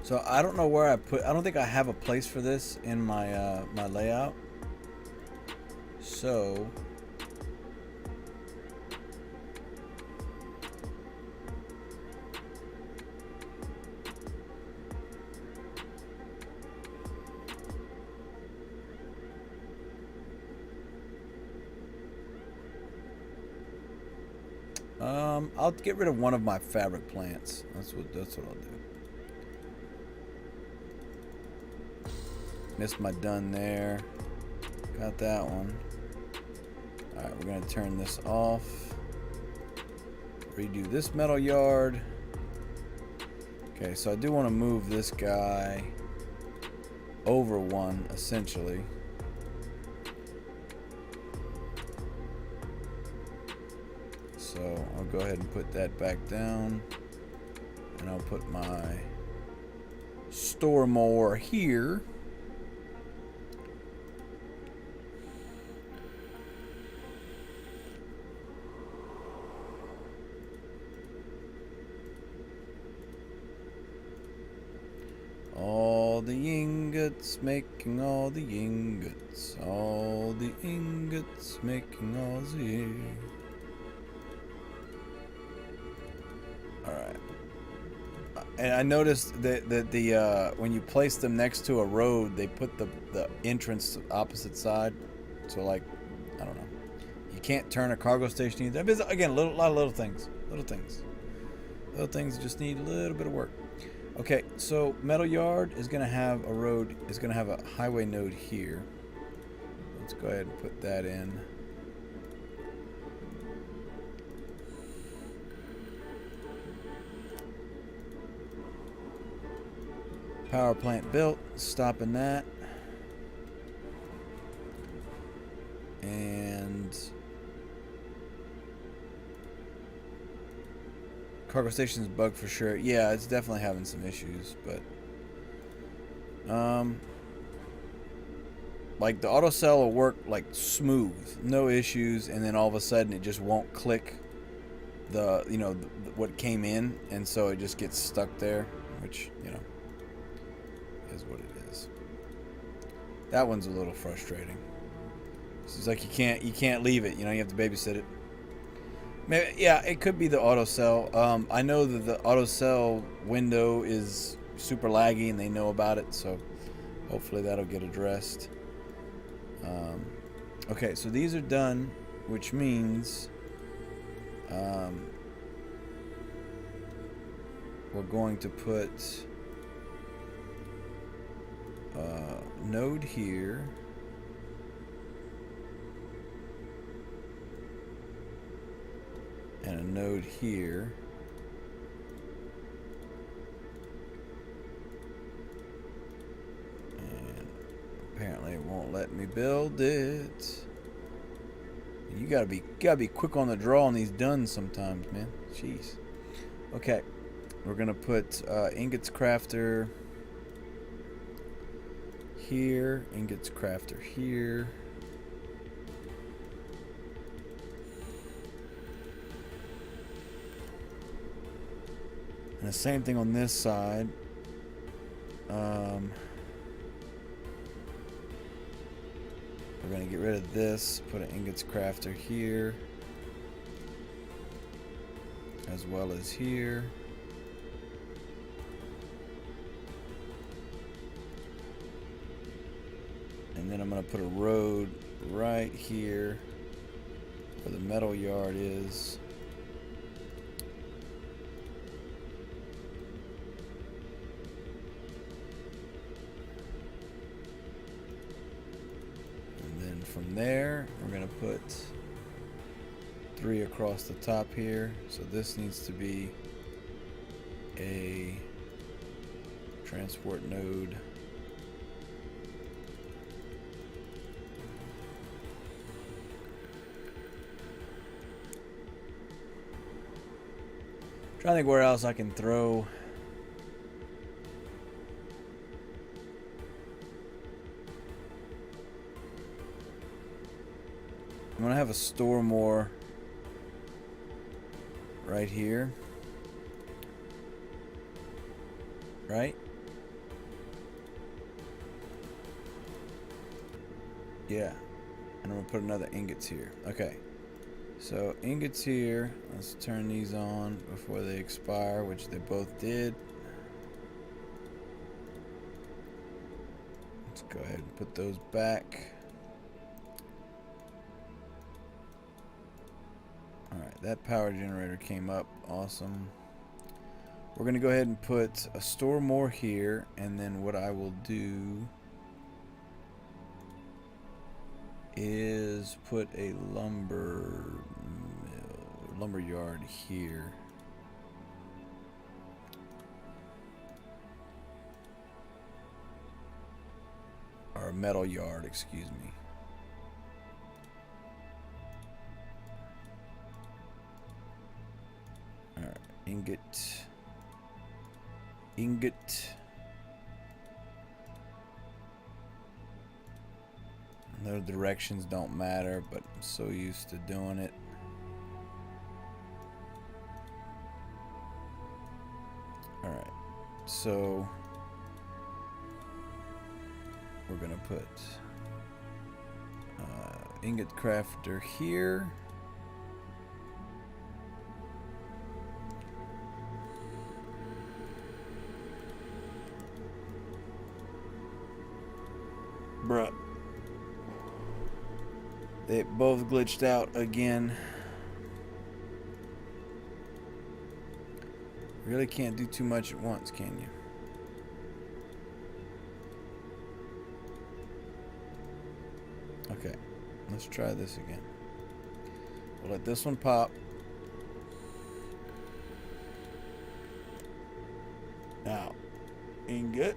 So I don't know where I don't think I have a place for this in my my layout. So I'll get rid of one of my fabric plants. That's what I'll do. Missed my done there. Got that one. Alright, we're going to turn this off. Redo this metal yard. Okay, so I do want to move this guy over one, essentially. So I'll go ahead and put that back down. And I'll put my store more here. All the ingots making all the ingots. All the ingots making all the... Alright. And I noticed that the when you place them next to a road, they put the entrance to the opposite side. So, like, I don't know. You can't turn a cargo station either. But again, a lot of little things. Little things that just need a little bit of work. Okay, so Metal Yard is going to have a road, is going to have a highway node here. Let's go ahead and put that in. Power plant built, stopping that. And cargo station's bugged for sure. Yeah, it's definitely having some issues, but like the auto cell will work like smooth, no issues, and then all of a sudden it just won't click the, you know, what came in, and so it just gets stuck there, which, you know, is what it is. That one's a little frustrating. It's like you can't leave it, you know, you have to babysit it. Maybe, yeah, it could be the auto cell. I know that the auto cell window is super laggy and they know about it, so hopefully that'll get addressed. Okay, so these are done, which means we're going to put a node here. And a node here. And apparently it won't let me build it. You gotta be quick on the draw on these duns sometimes, man. Jeez. Okay. We're gonna put ingots crafter here, ingots crafter here. And the same thing on this side. We're going to get rid of this, put an ingots crafter here, as well as here. And then I'm going to put a road right here where the metal yard is. From there, we're going to put 3 across the top here. So this needs to be a transport node. Trying to think where else I can throw. I'm gonna have a store more right here, right? Yeah, and I'm gonna put another ingots here. Okay, so ingots here. Let's turn these on before they expire, which they both did. Let's go ahead and put those back. Alright, that power generator came up. Awesome. We're going to go ahead and put a store more here, and then what I will do is put a lumber yard here. Or a metal yard, excuse me. Alright, ingot. No directions don't matter, but I'm so used to doing it. Alright, so we're gonna put ingot crafter here. Bruh. They both glitched out again. Really can't do too much at once, can you? Okay, let's try this again. We'll let this one pop. Now, ingot.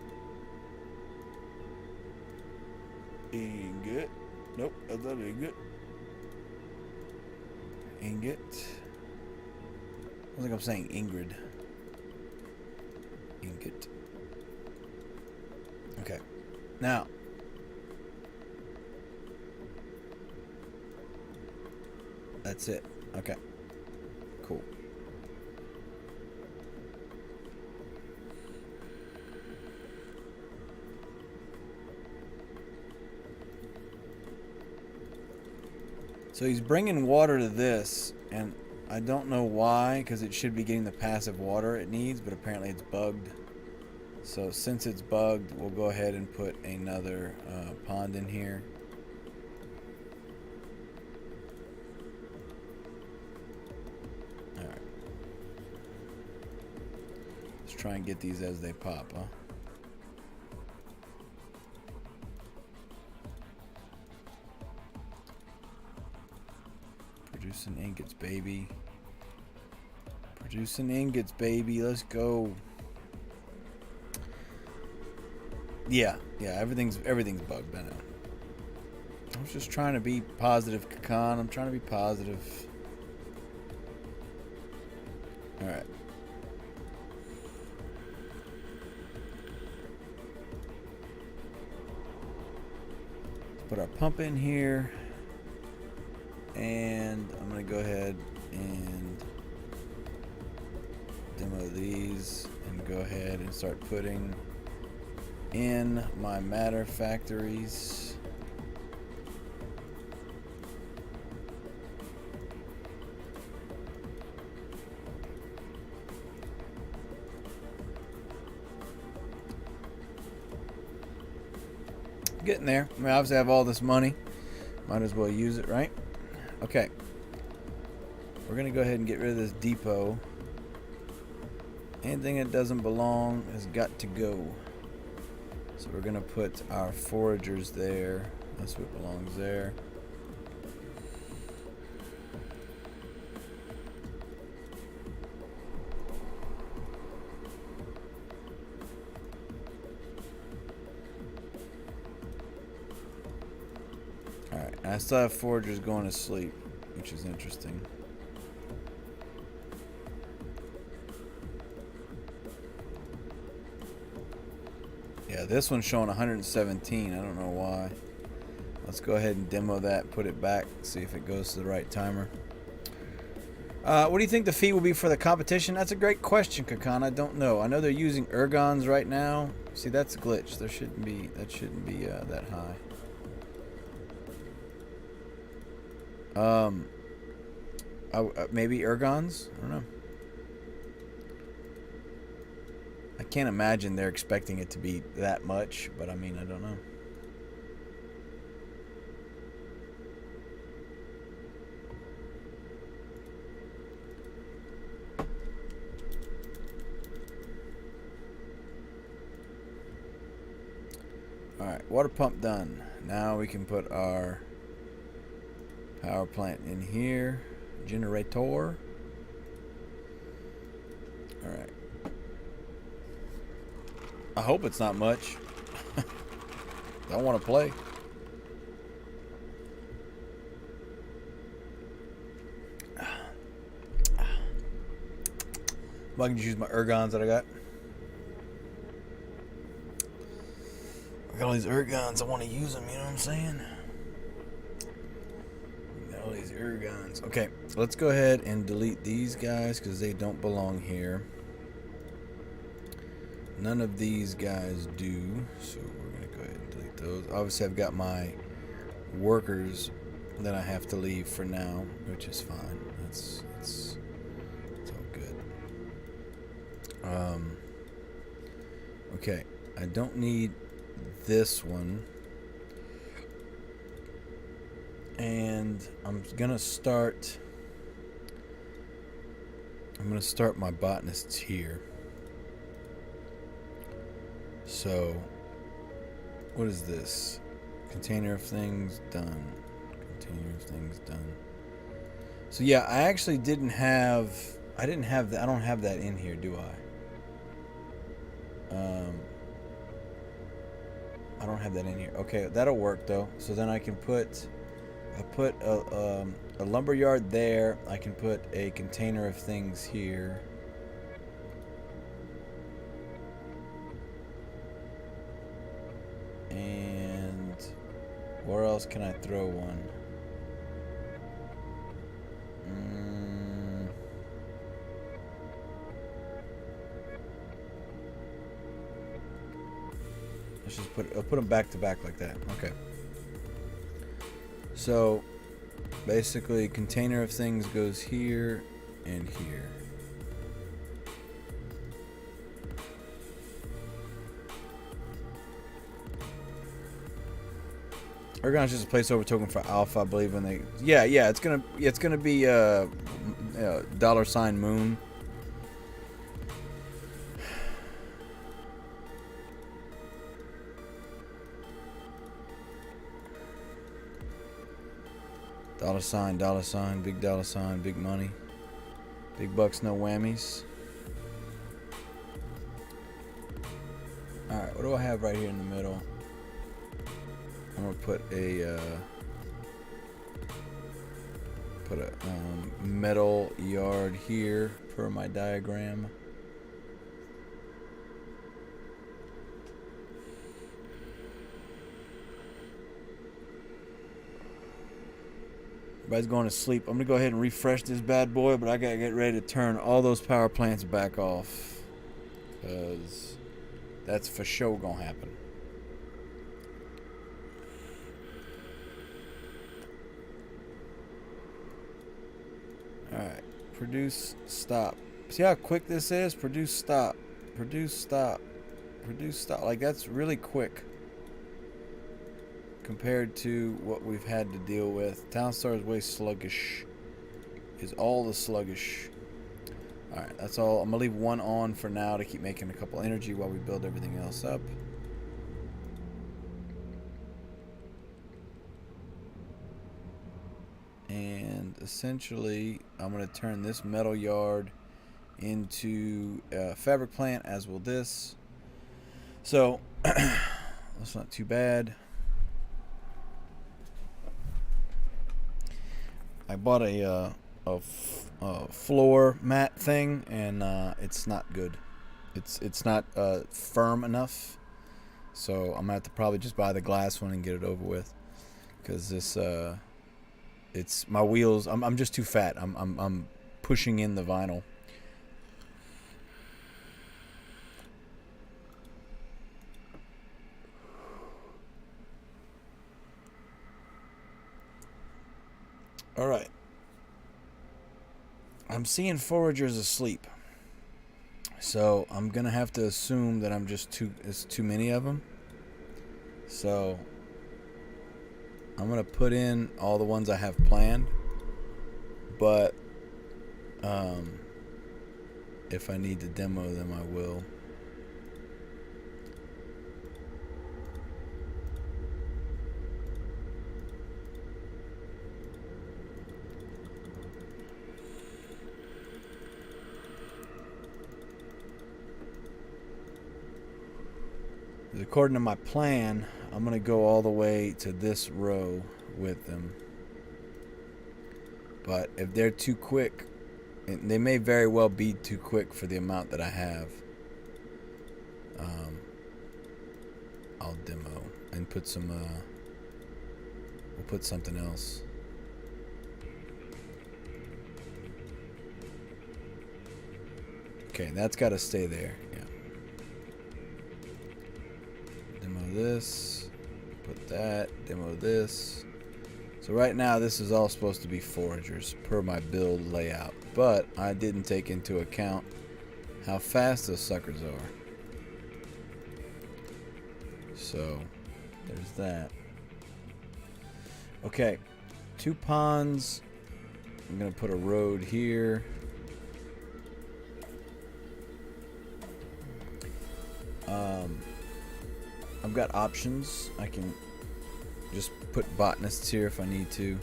Ingot. Nope, that's not ingot. Ingot. I think I'm saying Ingrid. Ingot. Okay. Now. That's it. Okay. Cool. So he's bringing water to this, and I don't know why, because it should be getting the passive water it needs, but apparently it's bugged. So since it's bugged, we'll go ahead and put another pond in here. Alright. Let's try and get these as they pop, huh? Producing ingots, baby. Producing ingots, baby. Let's go. Yeah, everything's bugged by now. I was just trying to be positive, Kakan. I'm trying to be positive. Alright. Put our pump in here. And I'm going to go ahead and demo these and go ahead and start putting in my matter factories. Getting there. I mean, obviously I have all this money. Might as well use it, right? Okay, we're going to go ahead and get rid of this depot. Anything that doesn't belong has got to go. So we're going to put our foragers there. That's what belongs there. Alright, I still have foragers going to sleep, which is interesting. Yeah, this one's showing 117. I don't know why. Let's go ahead and demo that, put it back, see if it goes to the right timer. What do you think the fee will be for the competition? That's a great question, Kakan. I don't know. I know they're using ergons right now. See, that's a glitch. That shouldn't be that high. Maybe ergons? I don't know. I can't imagine they're expecting it to be that much, but I mean, I don't know. Alright, water pump done. Now we can put our power plant in here. Generator. Alright. I hope it's not much. Don't want to play. I can just use my ergons that I got. I got all these ergons. I want to use them, you know what I'm saying? Got all these ergons. Okay, let's go ahead and delete these guys because they don't belong here. None of these guys do, so we're going to go ahead and delete those. Obviously, I've got my workers that I have to leave for now, which is fine. It's all good. Okay, I don't need this one. And I'm gonna start my botanists here. So what is this? Container of things done. Container of things done. So yeah, I actually didn't have that. I don't have that in here, do I? I don't have that in here. Okay, that'll work though. So then I put a lumber yard there. I can put a container of things here. And where else can I throw one? Let's just I'll put them back to back like that. Okay. So basically, container of things goes here and here. Ergon's just a placeholder token for alpha, I believe. When they, yeah, it's gonna be $ moon. $, big $, big money, big bucks, no whammies. All right, what do I have right here in the middle? I'm gonna put a metal yard here per my diagram. Everybody's going to sleep. I'm gonna go ahead and refresh this bad boy, but I gotta get ready to turn all those power plants back off, because that's for sure gonna happen. Alright, produce, stop. See how quick this is? Produce, stop. Produce, stop. Produce, stop. Like, that's really quick compared to what we've had to deal with. Townstar is way sluggish. Is all the sluggish. Alright, that's all. I'm going to leave one on for now to keep making a couple energy while we build everything else up. And essentially, I'm going to turn this metal yard into a fabric plant, as will this. So, that's not too bad. I bought a floor mat thing, and it's not good. It's not firm enough. So I'm gonna have to probably just buy the glass one and get it over with, because this it's my wheels. I'm just too fat. I'm pushing in the vinyl. All right. I'm seeing foragers asleep, so I'm gonna have to assume that it's too many of them. So I'm gonna put in all the ones I have planned, but if I need to demo them, I will. According to my plan, I'm going to go all the way to this row with them. But if they're too quick, and they may very well be too quick for the amount that I have, I'll demo and put some, we'll put something else. Okay, that's got to stay there. Yeah. Demo this, put that, demo this. So right now this is all supposed to be foragers per my build layout, but I didn't take into account how fast those suckers are. So there's that. Okay, 2 ponds. I'm gonna put a road here. I've got options. I can just put botanists here if I need to.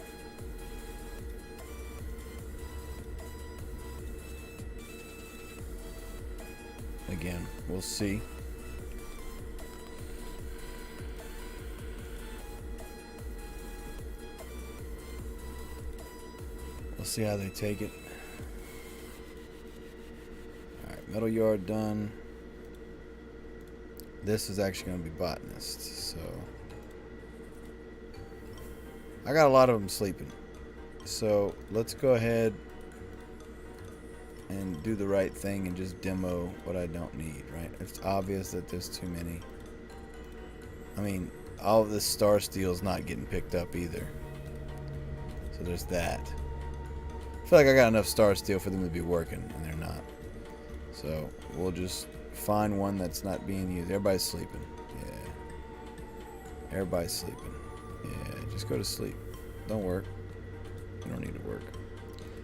Again, we'll see. We'll see how they take it. Alright, metal yard done. This is actually going to be botanists, so I got a lot of them sleeping. So let's go ahead and do the right thing and just demo what I don't need, right? It's obvious that there's too many. I mean, all of this star steel is not getting picked up either. So there's that. I feel like I got enough star steel for them to be working, and they're not. So we'll just find one that's not being used. Everybody's sleeping. Yeah. Everybody's sleeping. Yeah, just go to sleep. Don't work. You don't need to work.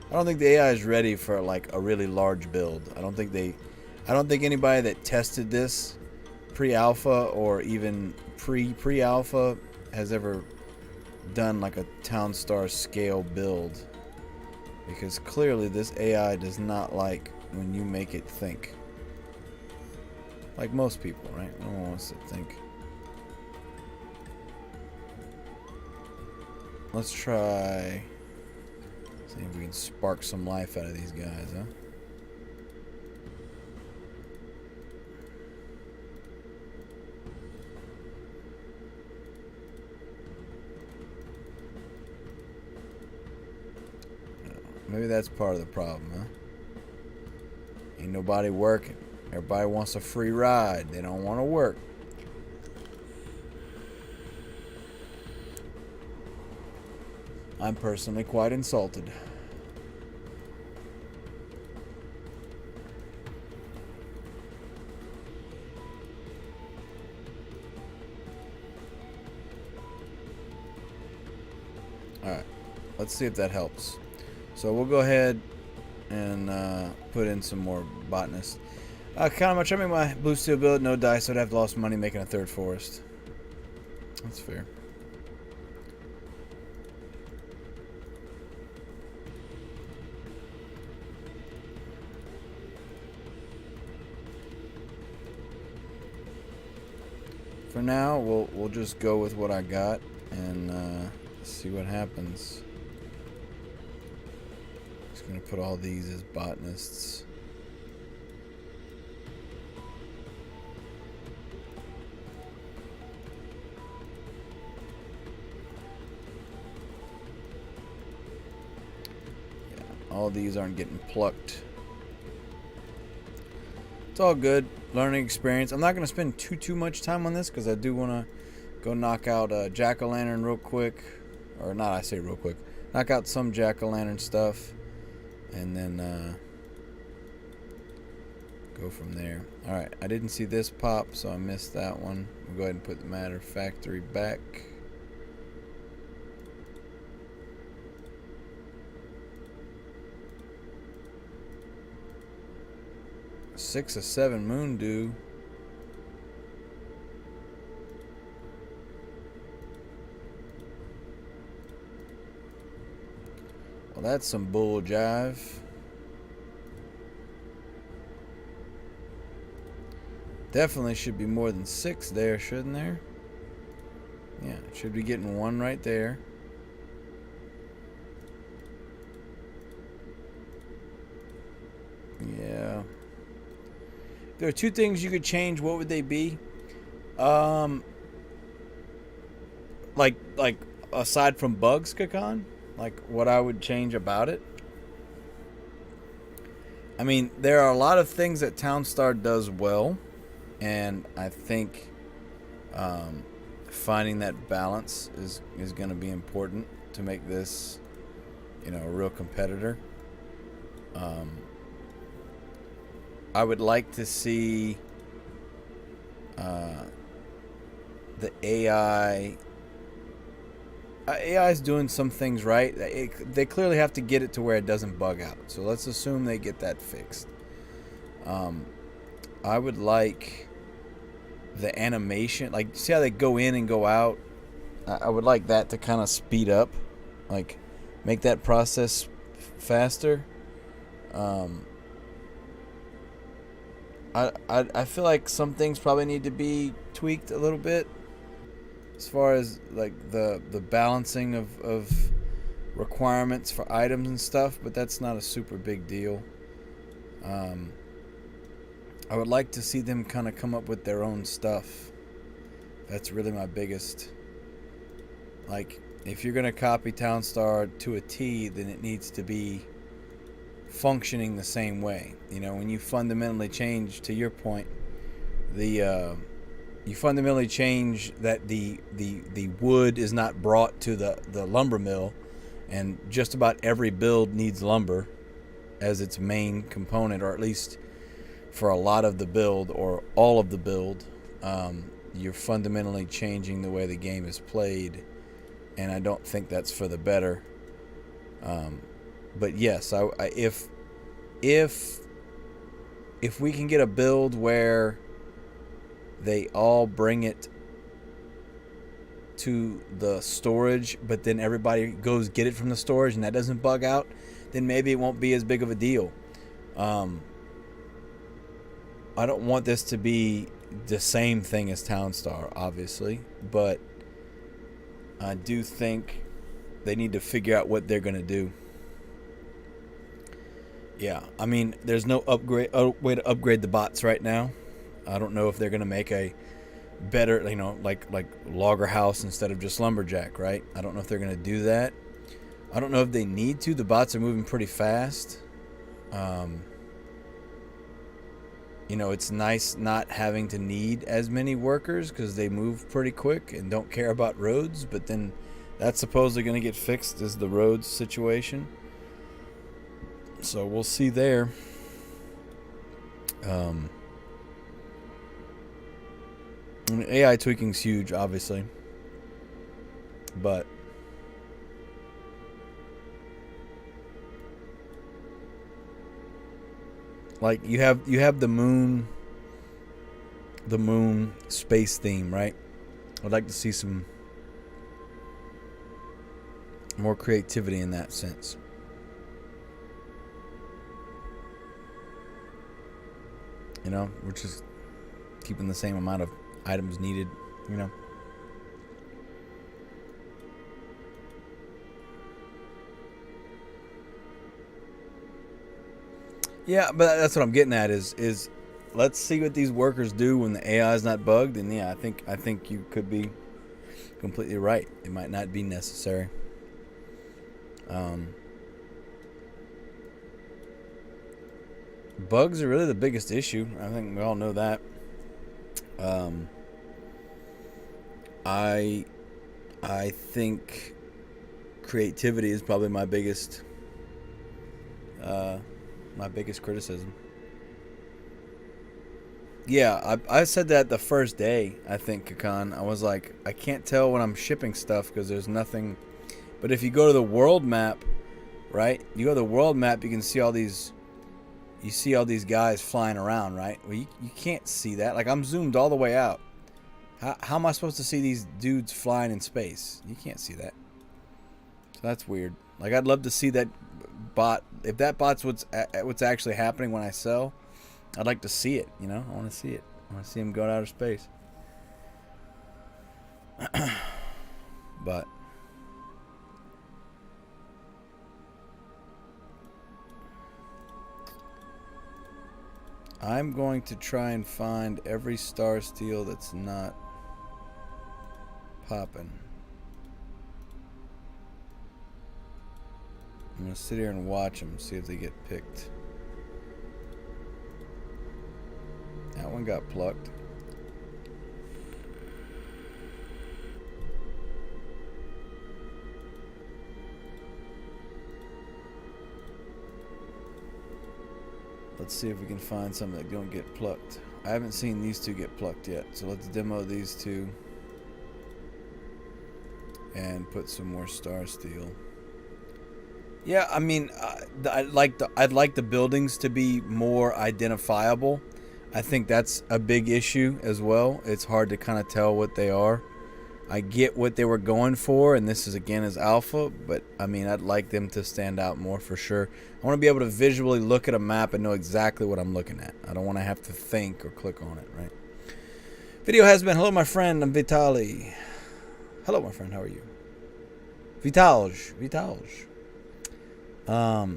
I don't think the AI is ready for like a really large build. I don't think anybody that tested this pre-alpha or even pre-alpha has ever done like a Town Star scale build, because clearly this AI does not like when you make it think. Like most people, right? No one wants to think. Let's try. See if we can spark some life out of these guys, huh? Maybe that's part of the problem, huh? Ain't nobody working. Everybody wants a free ride. They don't want to work. I'm personally quite insulted. Alright, let's see if that helps. So we'll go ahead and put in some more botanists. Kind of much. I make my blue steel build, no dice, so I'd have lost money making a third forest. That's fair. For now, we'll just go with what I got and see what happens. Just gonna put all these as botanists. Yeah, all these aren't getting plucked. It's all good. Learning experience. I'm not going to spend too much time on this because I do want to go knock out jack-o'-lantern real quick. Or not, I say real quick. Knock out some jack-o'-lantern stuff. And then go from there. Alright, I didn't see this pop, so I missed that one. We'll go ahead and put the matter factory back. Six or seven moon dew. Well, that's some bull jive. Definitely should be more than 6 there, shouldn't there? Yeah, it should be getting 1 right there. Yeah. There are 2 things you could change. What would they be? Like aside from bugs, Kakan? Like what I would change about it? I mean, there are a lot of things that Townstar does well, and I think finding that balance is going to be important to make this, you know, a real competitor. I would like to see the AI. AI is doing some things right. They clearly have to get it to where it doesn't bug out. So let's assume they get that fixed. I would like the animation, like see how they go in and go out. I would like that to kind of speed up, like make that process faster. I feel like some things probably need to be tweaked a little bit as far as like the balancing of requirements for items and stuff, but that's not a super big deal. I would like to see them kind of come up with their own stuff. That's really my biggest. Like, if you're going to copy Townstar to a T, then it needs to be functioning the same way. You know, when you fundamentally change, to your point, you fundamentally change that the wood is not brought to the lumber mill, and just about every build needs lumber as its main component, or at least for a lot of the build or all of the build. You're fundamentally changing the way the game is played, and I don't think that's for the better. But yes, if we can get a build where they all bring it to the storage, but then everybody goes get it from the storage and that doesn't bug out, then maybe it won't be as big of a deal. I don't want this to be the same thing as Townstar, obviously, but I do think they need to figure out what they're going to do. Yeah, I mean, there's no way to upgrade the bots right now. I don't know if they're going to make a better, you know, like logger house instead of just lumberjack, right? I don't know if they're going to do that. I don't know if they need to. The bots are moving pretty fast. You know, it's nice not having to need as many workers because they move pretty quick and don't care about roads, but then that's supposedly going to get fixed as the roads situation. So we'll see there. AI tweaking's huge, obviously, but like you have the moon space theme, right? I'd like to see some more creativity in that sense. You know, we're just keeping the same amount of items needed, you know. Yeah, but that's what I'm getting at is let's see what these workers do when the AI is not bugged, and yeah, I think you could be completely right. It might not be necessary. Bugs are really the biggest issue. I think we all know that. I think creativity is probably my biggest criticism. Yeah, I said that the first day, I think, Kakan. I was like, I can't tell when I'm shipping stuff because there's nothing. But if you go to the world map, right? You go to the world map, you can see all these. You see all these guys flying around, right? Well, you can't see that. Like, I'm zoomed all the way out. How am I supposed to see these dudes flying in space? You can't see that. So that's weird. Like, I'd love to see that bot. If that bot's what's actually happening when I sell, I'd like to see it, you know? I want to see it. I want to see him go to outer space. But I'm going to try and find every star steel that's not popping. I'm going to sit here and watch them, see if they get picked. That one got plucked. Let's see if we can find some that don't get plucked. I haven't seen these two get plucked yet, so let's demo these two. and put some more star steel. Yeah, I mean, I'd like the buildings to be more identifiable. I think that's a big issue as well. It's hard to kind of tell what they are. I get what they were going for, and this is again as alpha, but I mean, I'd like them to stand out more for sure. I want to be able to visually look at a map and know exactly what I'm looking at. I don't want to have to think or click on it, right? Video has been. Hello, my friend. I'm Vitali. Hello, my friend. How are you? Vitalj. How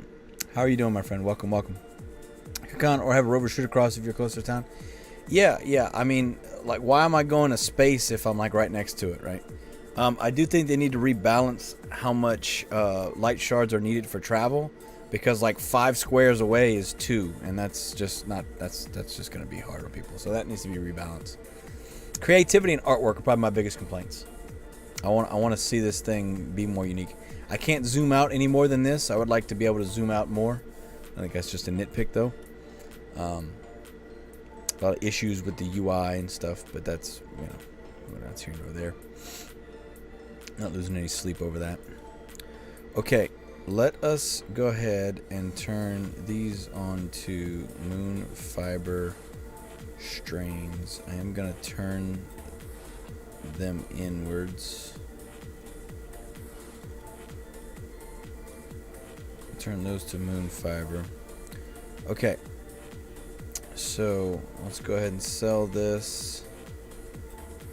are you doing, my friend? Welcome. Kakan, or have a rover shoot across if you're closer to town. Yeah. I mean, like, why am I going to space if I'm like right next to it, right? I do think they need to rebalance how much light shards are needed for travel, because like 5 squares away is 2, and that's just not that's just going to be hard on people. So that needs to be rebalanced. Creativity and artwork are probably my biggest complaints. I want to see this thing be more unique. I can't zoom out any more than this. I would like to be able to zoom out more. I think that's just a nitpick though. A lot of issues with the UI and stuff, but that's, you know, that's here nor there. Not losing any sleep over that. Okay, let us go ahead and turn these onto moon fiber strains. I am going to turn them inwards. Turn those to moon fiber. Okay. So let's go ahead and sell this.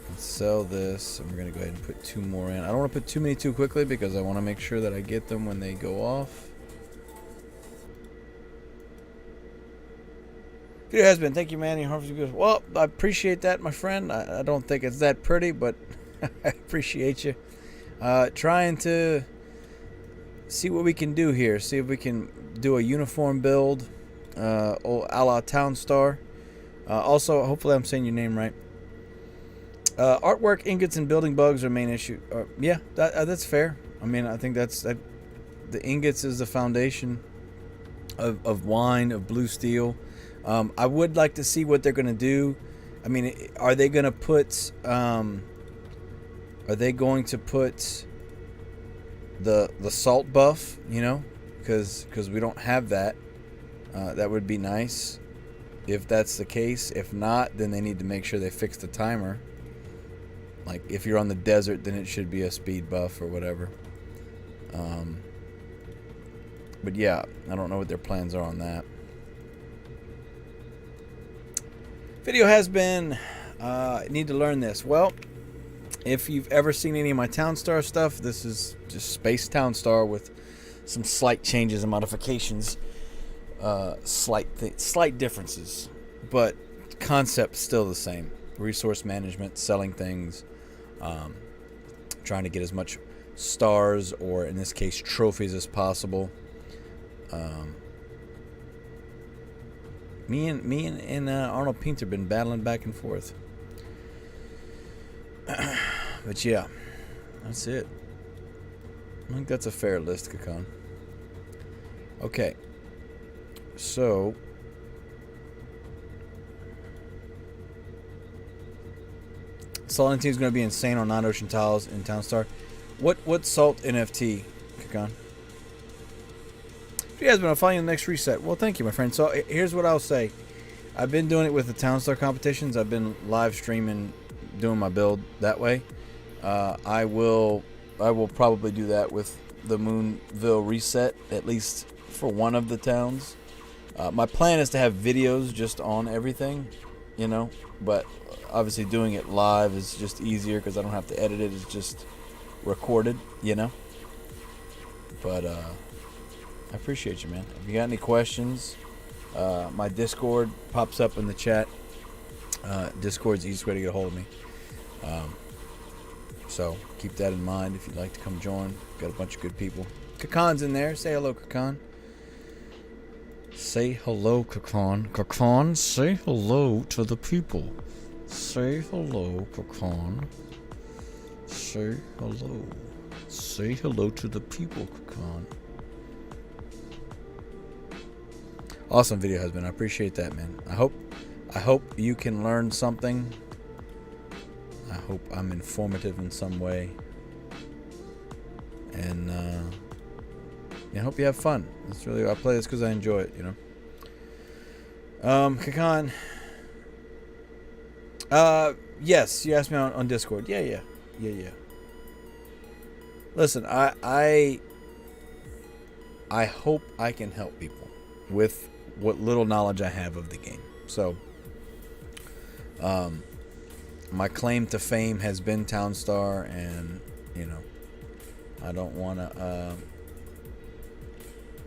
Let's sell this. And we're going to go ahead and put 2 more in. I don't want to put too many too quickly because I want to make sure that I get them when they go off. Video has been. Thank you, man. Well, I appreciate that, my friend. I don't think it's that pretty, but I appreciate you. Trying to see what we can do here. See if we can do a uniform build, a la Townstar. Also, hopefully I'm saying your name right. Artwork, ingots, and building bugs are main issue. Yeah, that's fair. I mean, I think that the ingots is the foundation of wine, of blue steel. I would like to see what they're going to do. I mean, are they going to put the salt buff, you know, because we don't have that. That would be nice if that's the case. If not, then they need to make sure they fix the timer. Like if you're on the desert, then it should be a speed buff or whatever. But yeah, I don't know what their plans are on that. Video has been, need to learn this. Well, if you've ever seen any of my Townstar stuff, this is just Space Townstar with some slight changes and modifications. Slight differences, but concept still the same. Resource management, selling things, trying to get as much stars, or in this case trophies, as possible. Me and Arnold Painter been battling back and forth. But yeah, that's it. I think that's a fair list, Kakan. Okay. So Salt NFT is going to be insane on non-ocean tiles in Townstar. What salt NFT, Kakan? If you guys been, I'll follow you in the next reset. Well, thank you, my friend. So here's what I'll say. I've been doing it with the Townstar competitions. I've been live streaming, doing my build that way. I will probably do that with the Moonville reset, at least for one of the towns. My plan is to have videos just on everything, you know, but obviously doing it live is just easier because I don't have to edit it. It's just recorded, you know. But I appreciate you, man. If you got any questions, my Discord pops up in the chat. Discord's the easiest way to get a hold of me. So keep that in mind if you'd like to come join. Got a bunch of good people. Kakan's in there. Say hello, Kakan. Say hello, Kakan. Kakan, say hello to the people. Say hello, Kakan. Say hello. Say hello to the people, Kakan. Awesome video, husband. I appreciate that, man. I hope you can learn something. I hope I'm informative in some way. And I hope you have fun. It's really, I play this because I enjoy it, you know. Kakan. Yes, you asked me on Discord. Yeah. Listen, I hope I can help people with what little knowledge I have of the game. So, my claim to fame has been Townstar, and you know, I don't want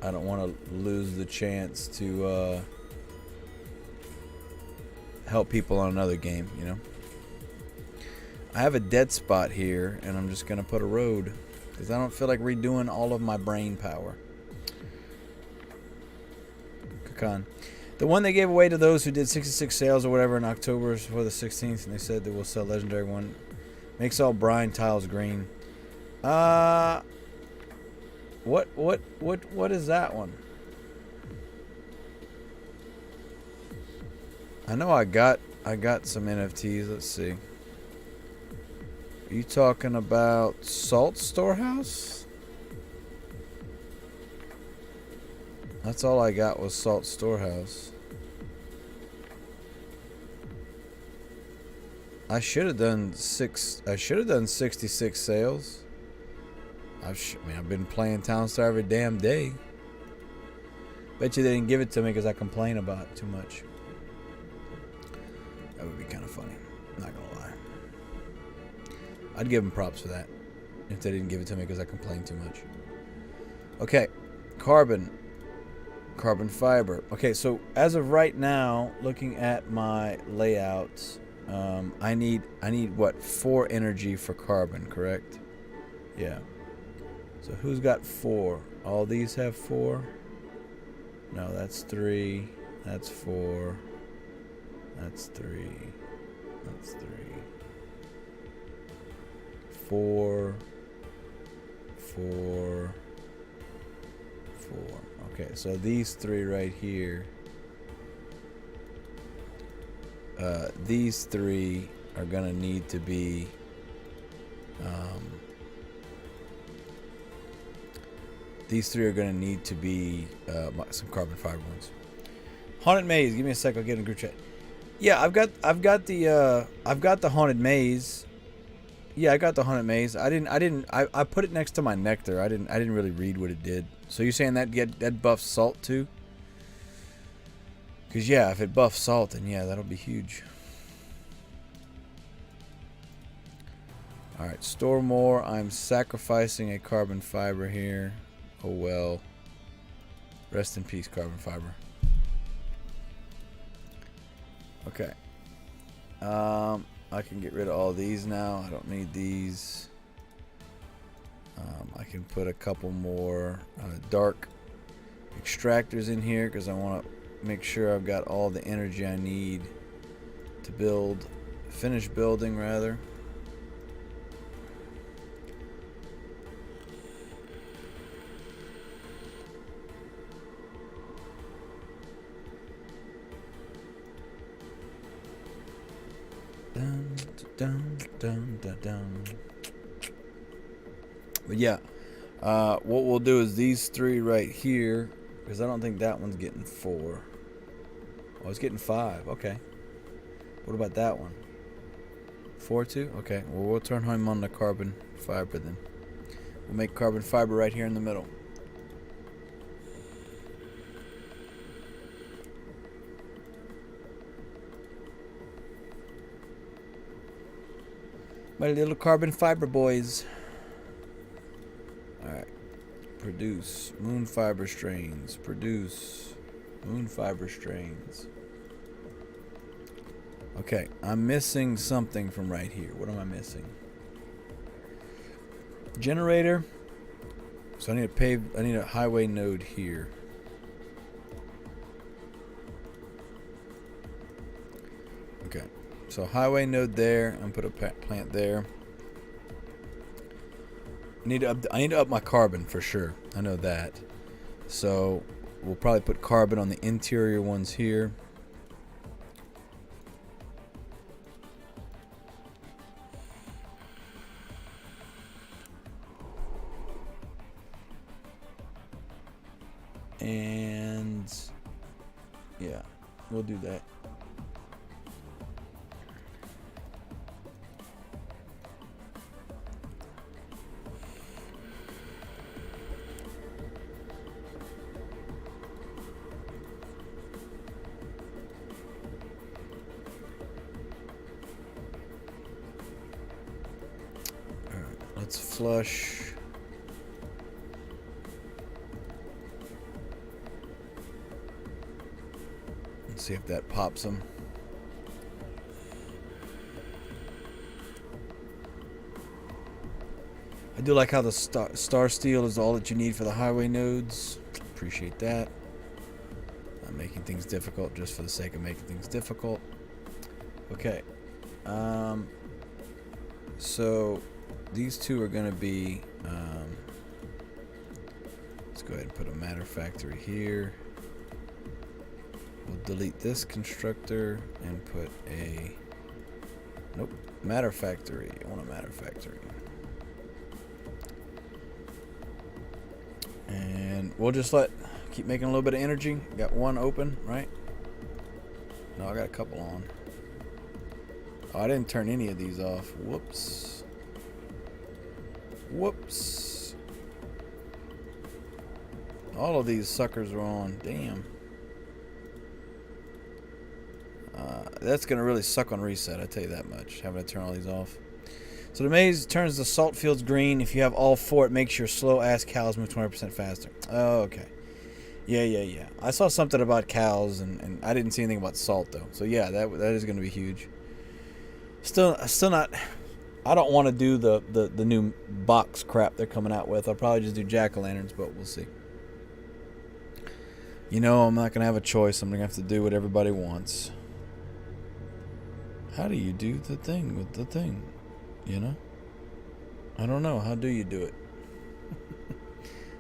to lose the chance to help people on another game, you know. I have a dead spot here, and I'm just gonna put a road because I don't feel like redoing all of my brain power. Kakan. The one they gave away to those who did 66 sales or whatever in October for the 16th, and they said they will sell legendary one. Makes all brine tiles green. What is that one? I know I got some NFTs. Let's see. Are you talking about Salt Storehouse? That's all I got was Salt Storehouse. I should have done 66 sales. I've been playing Townstar every damn day. Bet you they didn't give it to me because I complain about it too much. That would be kind of funny. Not gonna lie. I'd give them props for that if they didn't give it to me because I complain too much. Okay, carbon fiber. Okay, so as of right now, looking at my layouts, I need what, 4 energy for carbon, correct? Yeah. So who's got 4? All these have 4? No, that's 3. That's 4. That's 3. That's 3. 4. 4. 4. Okay, so these 3 right here. These 3 are gonna need to be some carbon fiber ones. Haunted Maze, give me a sec, I'll get in a group chat. Yeah, I've got the Haunted Maze. Yeah, I got the Haunted Maze. I put it next to my Nectar. I didn't really read what it did. So you're saying that buffs salt too? Cause yeah, if it buffs salt, then yeah, that'll be huge. All right, store more. I'm sacrificing a carbon fiber here. Oh well. Rest in peace, carbon fiber. Okay. I can get rid of all these now. I don't need these. I can put a couple more dark extractors in here because I want to make sure I've got all the energy I need to finish building rather. Dun. But yeah, what we'll do is these 3 right here, because I don't think that one's getting 4. Oh, it's getting 5. Okay. What about that one? 4 too? Okay. Well, we'll turn him on the carbon fiber then. We'll make carbon fiber right here in the middle. My little carbon fiber boys. Alright. Produce moon fiber strains. Produce moon fiber strains. Okay, I'm missing something from right here. What am I missing? Generator. So I need a highway node here. Okay. So highway node there. I'm gonna put a plant there. I need to up my carbon for sure. I know that. So we'll probably put carbon on the interior ones here. And yeah, we'll do that. All right, let's flush. See if that pops them. I do like how the star steel is all that you need for the highway nodes. Appreciate that. Not making things difficult just for the sake of making things difficult. Okay. So these two are going to be. Let's go ahead and put a matter factory here. We'll delete this constructor and put a matter factory. I want a matter factory. And we'll just keep making a little bit of energy. Got one open, right? No, I got a couple on. Oh, I didn't turn any of these off. Whoops. Whoops. All of these suckers are on. Damn. That's going to really suck on reset, I tell you that much, having to turn all these off. So the maze turns the salt fields green. If you have all four, it makes your slow-ass cows move 20% faster. Oh, okay. Yeah. I saw something about cows, and I didn't see anything about salt, though. So, yeah, that is going to be huge. Still not... I don't want to do the new box crap they're coming out with. I'll probably just do jack-o'-lanterns, but we'll see. You know, I'm not going to have a choice. I'm going to have to do what everybody wants. How do you do the thing with the thing? You know? I don't know. How do you do it?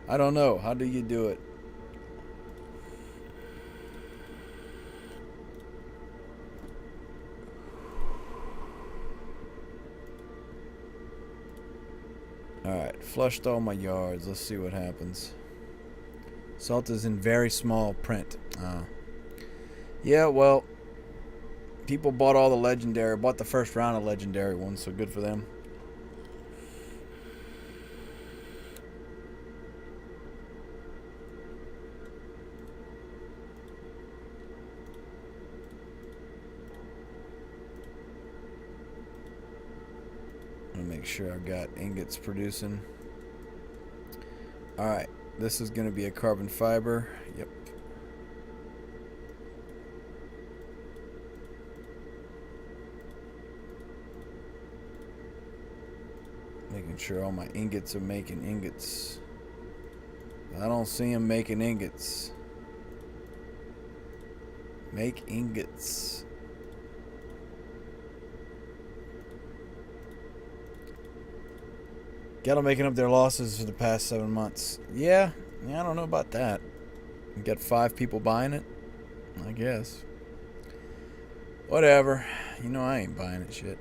I don't know. How do you do it? Alright, flushed all my yards. Let's see what happens. Salt is in very small print. Yeah, well, people bought all the legendary, bought the first round of legendary ones, so good for them. Make sure I've got ingots producing. Alright, this is going to be a carbon fiber. Yep. Making sure all my ingots are making ingots. I don't see them making ingots. Make ingots. Got them making up their losses for the past 7 months. Yeah, I don't know about that. You got 5 people buying it? I guess. Whatever. You know I ain't buying it, shit.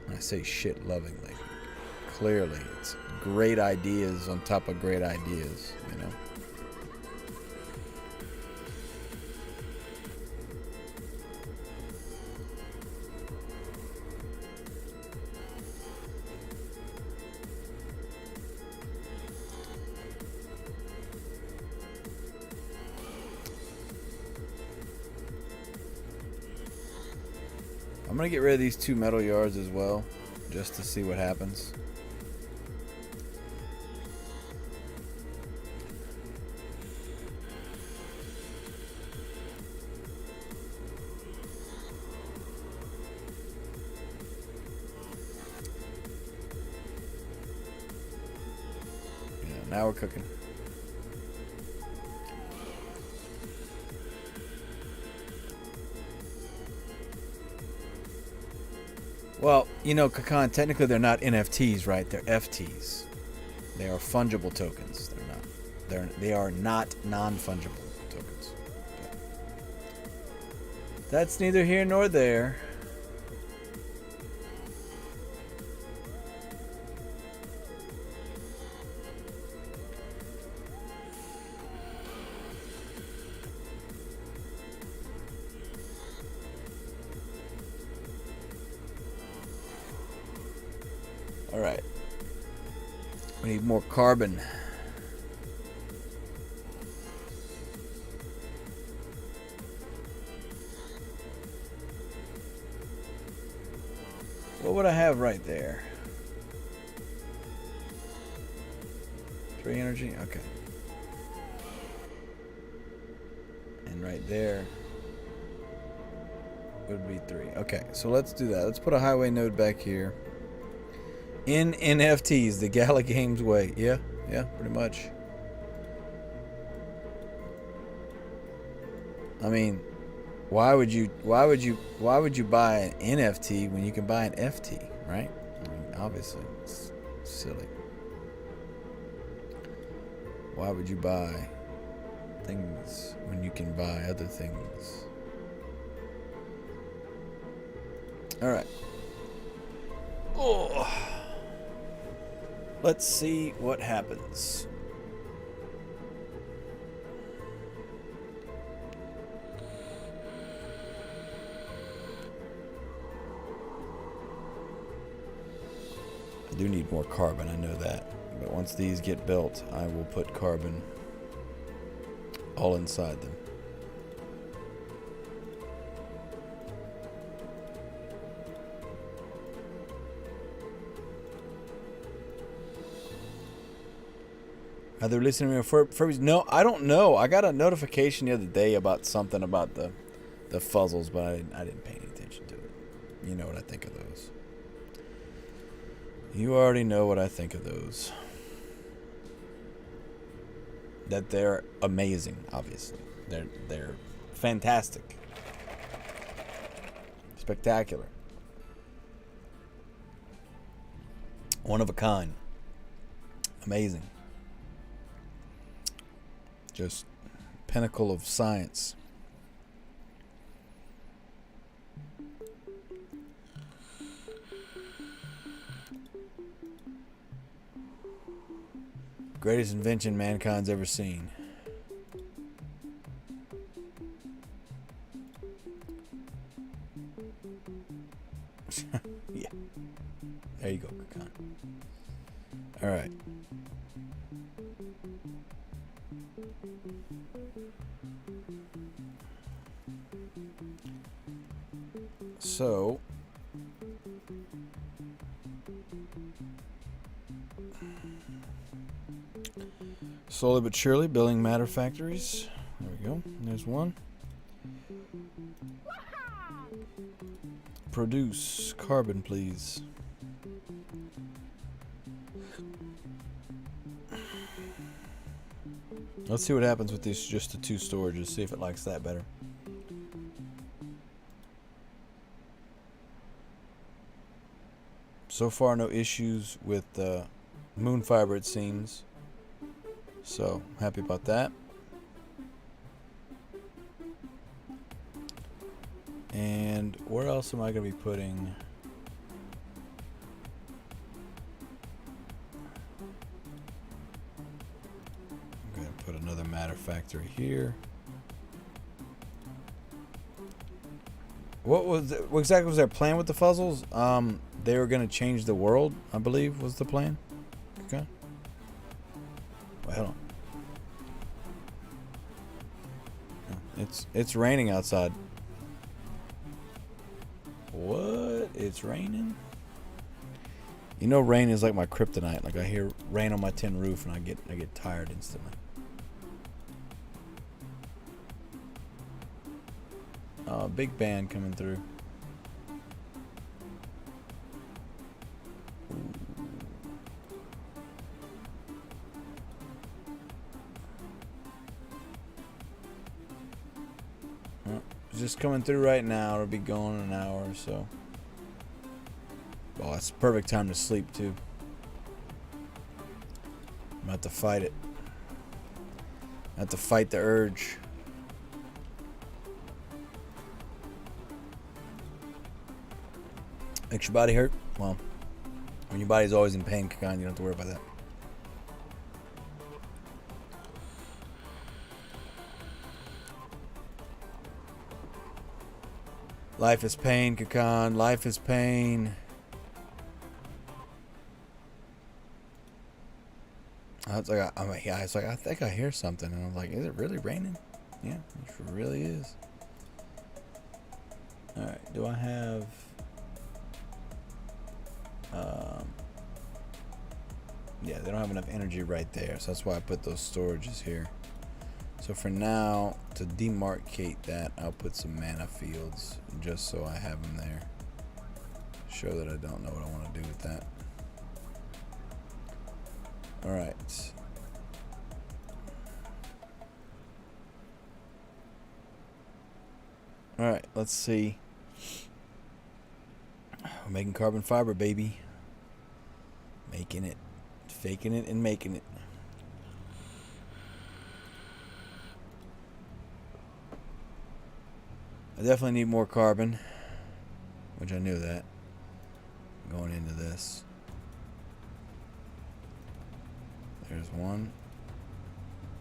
I say shit lovingly. Clearly, it's great ideas on top of great ideas, you know? I'm going to get rid of these 2 metal yards as well, just to see what happens. Yeah, now we're cooking. Well, you know, Kakan, technically they're not NFTs, right? They're FTs. They are fungible tokens. They are not non-fungible tokens. But that's neither here nor there. All right. We need more carbon. What would I have right there? 3 energy? Okay. And right there would be 3. Okay, so let's do that. Let's put a highway node back here. In NFTs, the Gala Games way. Yeah, pretty much. I mean, why would you buy an NFT when you can buy an FT, right? I mean, obviously, it's silly. Why would you buy things when you can buy other things? All right. Oh. Let's see what happens. I do need more carbon, I know that. But once these get built, I will put carbon all inside them. Are they listening to me for Furbies? No, I don't know. I got a notification the other day about something about the fuzzles, but I didn't pay any attention to it. You know what I think of those. You already know what I think of those. That they're amazing, obviously. They're fantastic. Spectacular. One of a kind. Amazing. Just pinnacle of science. Greatest invention mankind's ever seen. Yeah. There you go, Kakan. All right. So, slowly but surely building matter factories. There we go. There's one. Produce carbon, please. Let's see what happens with these just the 2 storages. See if it likes that better. So far, no issues with moon fiber, it seems. So, happy about that. And where else am I going to be putting? I'm going to put another matter factory here. What exactly was their plan with the fuzzles? They were going to change the world, I believe, was the plan. Okay. Wait, hold on. It's raining outside. What? It's raining? You know, rain is like my kryptonite. Like I hear rain on my tin roof and I get tired instantly. Big band coming through. Just coming through right now. It'll be going in an hour or so. Oh, it's the perfect time to sleep too. I'm about to fight it. I have to fight the urge. Makes your body hurt? Well, when your body's always in pain, Kakan, you don't have to worry about that. Life is pain, Kakan. Life is pain. I was like, I think I hear something, and I was like, is it really raining? Yeah, it really is. All right, do I have? Yeah, they don't have enough energy right there, so that's why I put those storages here. So for now, to demarcate that, I'll put some mana fields just so I have them there. Show that I don't know what I want to do with that. All right. All right, let's see. We're making carbon fiber, baby. Making it. Faking it and making it. I definitely need more carbon, which I knew that going into this. There's one.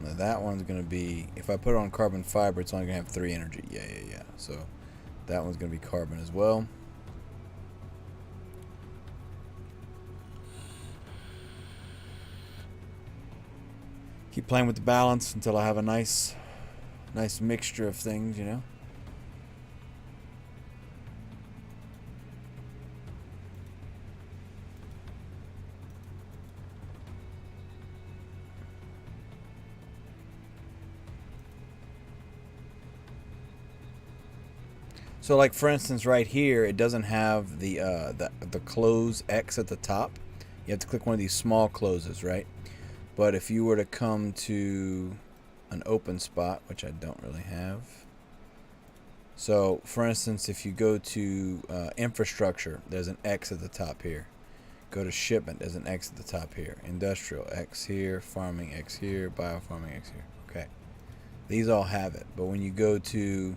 Now that one's going to be, if I put it on carbon fiber, it's only going to have 3 energy. Yeah. So that one's going to be carbon as well. Keep playing with the balance until I have a nice mixture of things, you know. So like for instance right here, it doesn't have the close X at the top. You have to click one of these small closes, right? But if you were to come to an open spot, which I don't really have. So for instance, if you go to infrastructure, there's an X at the top here. Go to shipment, there's an X at the top here. Industrial, X here. Farming, X here. Biofarming, X here. Okay. These all have it. But when you go to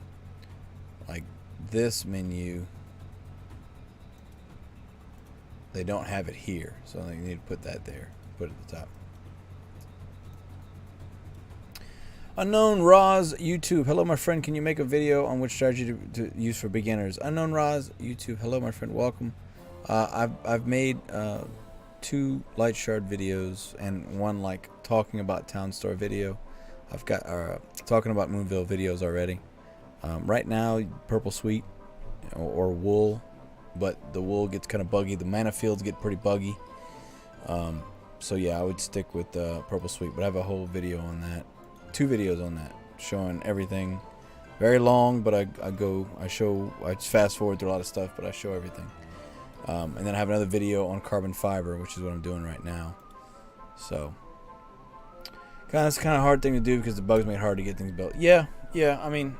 like this menu, they don't have it here. So you need to put that there. Put it at the top. Unknown Roz YouTube. Hello, my friend. Can you make a video on which strategy to use for beginners? Unknown Roz YouTube. Hello, my friend. Welcome. I've made 2 light shard videos and 1 like talking about Town Store video. I've got talking about Moonville videos already. Right now, purple sweet or wool, but the wool gets kind of buggy. The mana fields get pretty buggy. So yeah, I would stick with purple sweet, but I have a whole video on that. 2 videos on that showing everything. Very long, but I just fast forward through a lot of stuff, but I show everything. And then I have another video on carbon fiber, which is what I'm doing right now. So it's kind of a hard thing to do because the bugs make it hard to get things built. Yeah. I mean,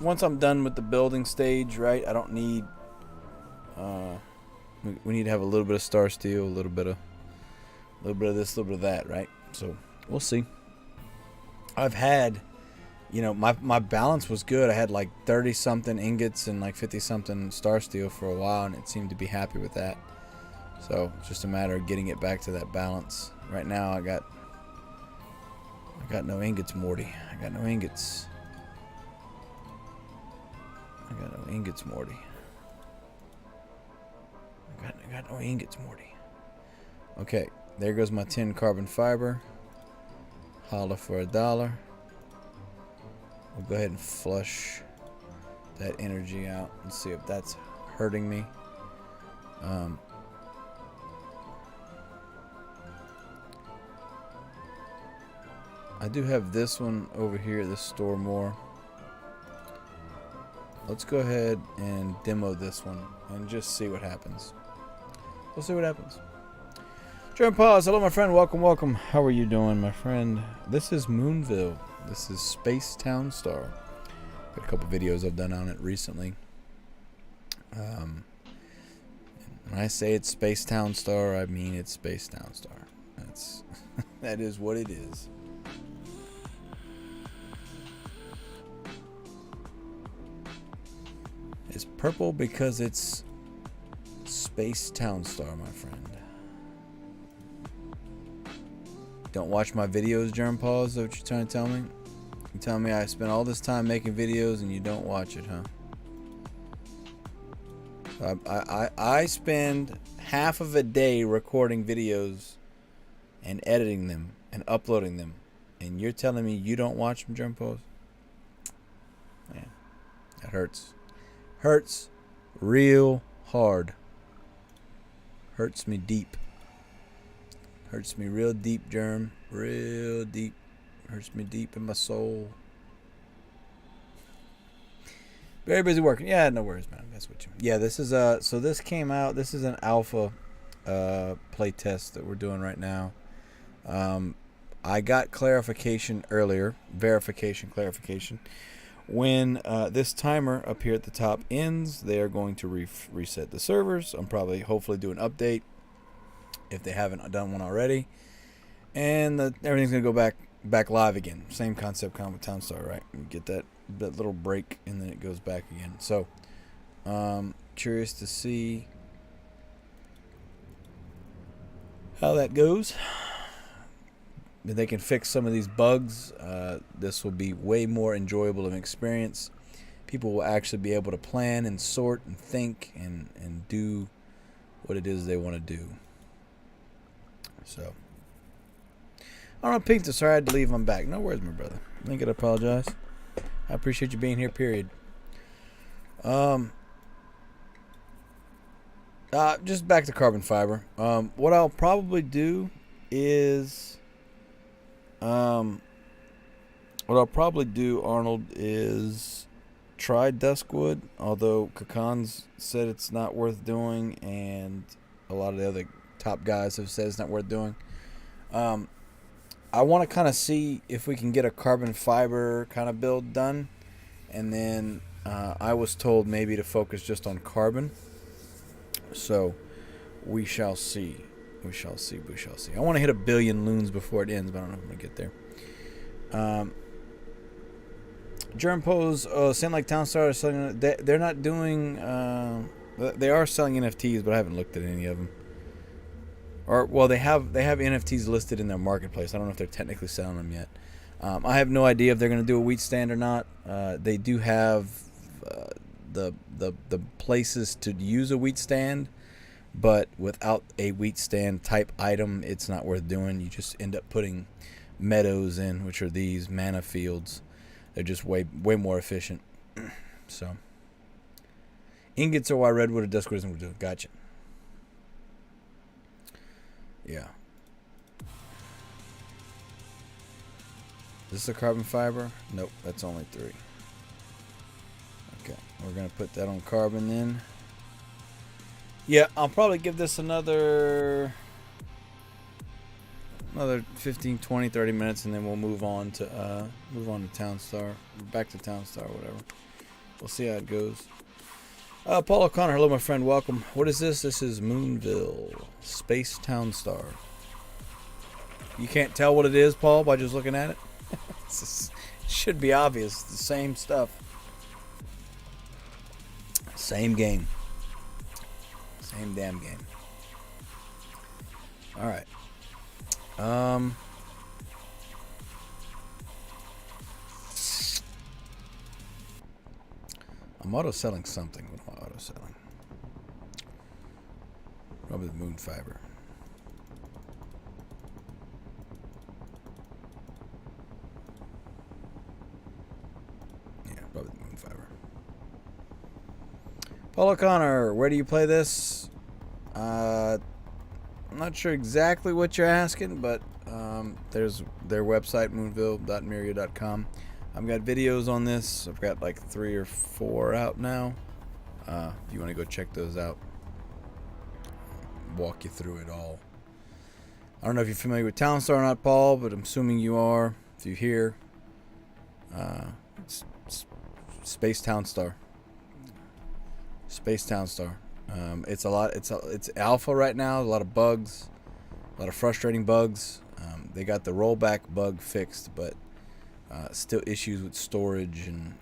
once I'm done with the building stage, right? I don't need. We need to have a little bit of star steel, a little bit of this, a little bit of that, right? So we'll see. I've had, my balance was good. I had like 30 something ingots and like 50 something star steel for a while, and it seemed to be happy with that. So it's just a matter of getting it back to that balance. Right now I got no ingots, Morty. I got no ingots. I got no ingots, Morty. Okay, there goes my 10 carbon fiber. Holla for $1. We'll go ahead and flush that energy out and see if that's hurting me. I do have this one over here, this store more. Let's go ahead and demo this one and just see what happens. We'll see what happens. German Pause, hello my friend, welcome. How are you doing, my friend? This is Moonville. This is Space Town Star. Got a couple videos I've done on it recently. When I say it's Space Town Star, I mean it's Space Town Star. That is what it is. It's purple because it's Space Town Star, my friend. Don't watch my videos, Germ Paul, is that what you're trying to tell me? You telling me I spent all this time making videos and you don't watch it, huh? I spend half of a day recording videos and editing them, and uploading them. And you're telling me you don't watch them, Germ Pose? Man, that hurts. Hurts real hard. Hurts me deep. Hurts me real deep, Germ. Real deep. Hurts me deep in my soul. Very busy working. Yeah, no worries, man. That's what you mean. Yeah, this is so this came out. This is an alpha play test that we're doing right now. I got clarification earlier, clarification. When this timer up here at the top ends, they are going to reset the servers. I'm probably, hopefully, do an update if they haven't done one already, and everything's gonna go back live again. Same concept, kind of with Townstar, right? You get that little break, and then it goes back again. So, curious to see how that goes. If they can fix some of these bugs, this will be way more enjoyable of an experience. People will actually be able to plan and sort and think and do what it is they want to do. So, I don't know, Pink, sorry I had to leave. I'm back. No worries, my brother. I ain't gonna apologize. I appreciate you being here, period. Just back to carbon fiber. What I'll probably do is... Arnold, is try Duskwood, although Kakan's said it's not worth doing, and a lot of the other top guys have said it's not worth doing. I want to kind of see if we can get a carbon fiber kind of build done, and then I was told maybe to focus just on carbon. So we shall see. We shall see. I want to hit 1 billion loons before it ends, but I don't know if I'm going to get there. Germ Pose, Sand Lake Townstar is selling. They're not doing. They are selling NFTs, but I haven't looked at any of them. Or well, they have NFTs listed in their marketplace. I don't know if they're technically selling them yet. I have no idea if they're going to do a wheat stand or not. They do have the places to use a wheat stand, but without a wheat stand type item, it's not worth doing. You just end up putting meadows in, which are these mana fields. They're just way more efficient. So, ingots are why redwood or duskwood isn't worth doing. Gotcha. Yeah. Is this a carbon fiber? Nope, that's only 3. Okay, we're going to put that on carbon then. Yeah, I'll probably give this another 15, 20, 30 minutes, and then we'll move on to Townstar. Back to Townstar, whatever. We'll see how it goes. Paul O'Connor, hello my friend, welcome. What is this? This is Moonville, Space Townstar. You can't tell what it is, Paul, by just looking at it? It should be obvious. It's the same stuff. Same game. Same damn game. Alright. I'm auto-selling something. What am I auto-selling? Probably the moon fiber. Yeah, probably the moon fiber. Paul O'Connor, where do you play this? I'm not sure exactly what you're asking, but there's their website, moonville.myria.com. I've got videos on this. I've got like 3 or 4 out now. If you want to go check those out, walk you through it all. I don't know if you're familiar with Townstar or not, Paul, but I'm assuming you are. If you're here, it's Space Townstar. Space Townstar. It's a lot. It's alpha right now. A lot of bugs, a lot of frustrating bugs. They got the rollback bug fixed, but still issues with storage, and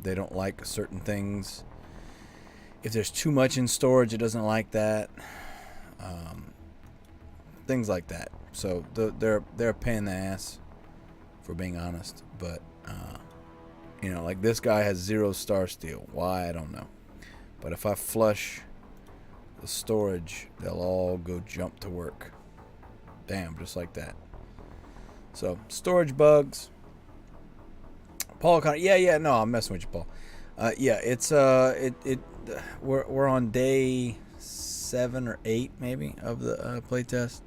they don't like certain things. If there's too much in storage, it doesn't like that. Things like that. So they're a pain in the ass, for being honest. But like this guy has 0 star steel. Why, I don't know. But if I flush the storage, they'll all go jump to work. Bam, just like that. So storage bugs. Paul, no, I'm messing with you, Paul. Yeah, it's we're on day 7 or 8 maybe of the playtest.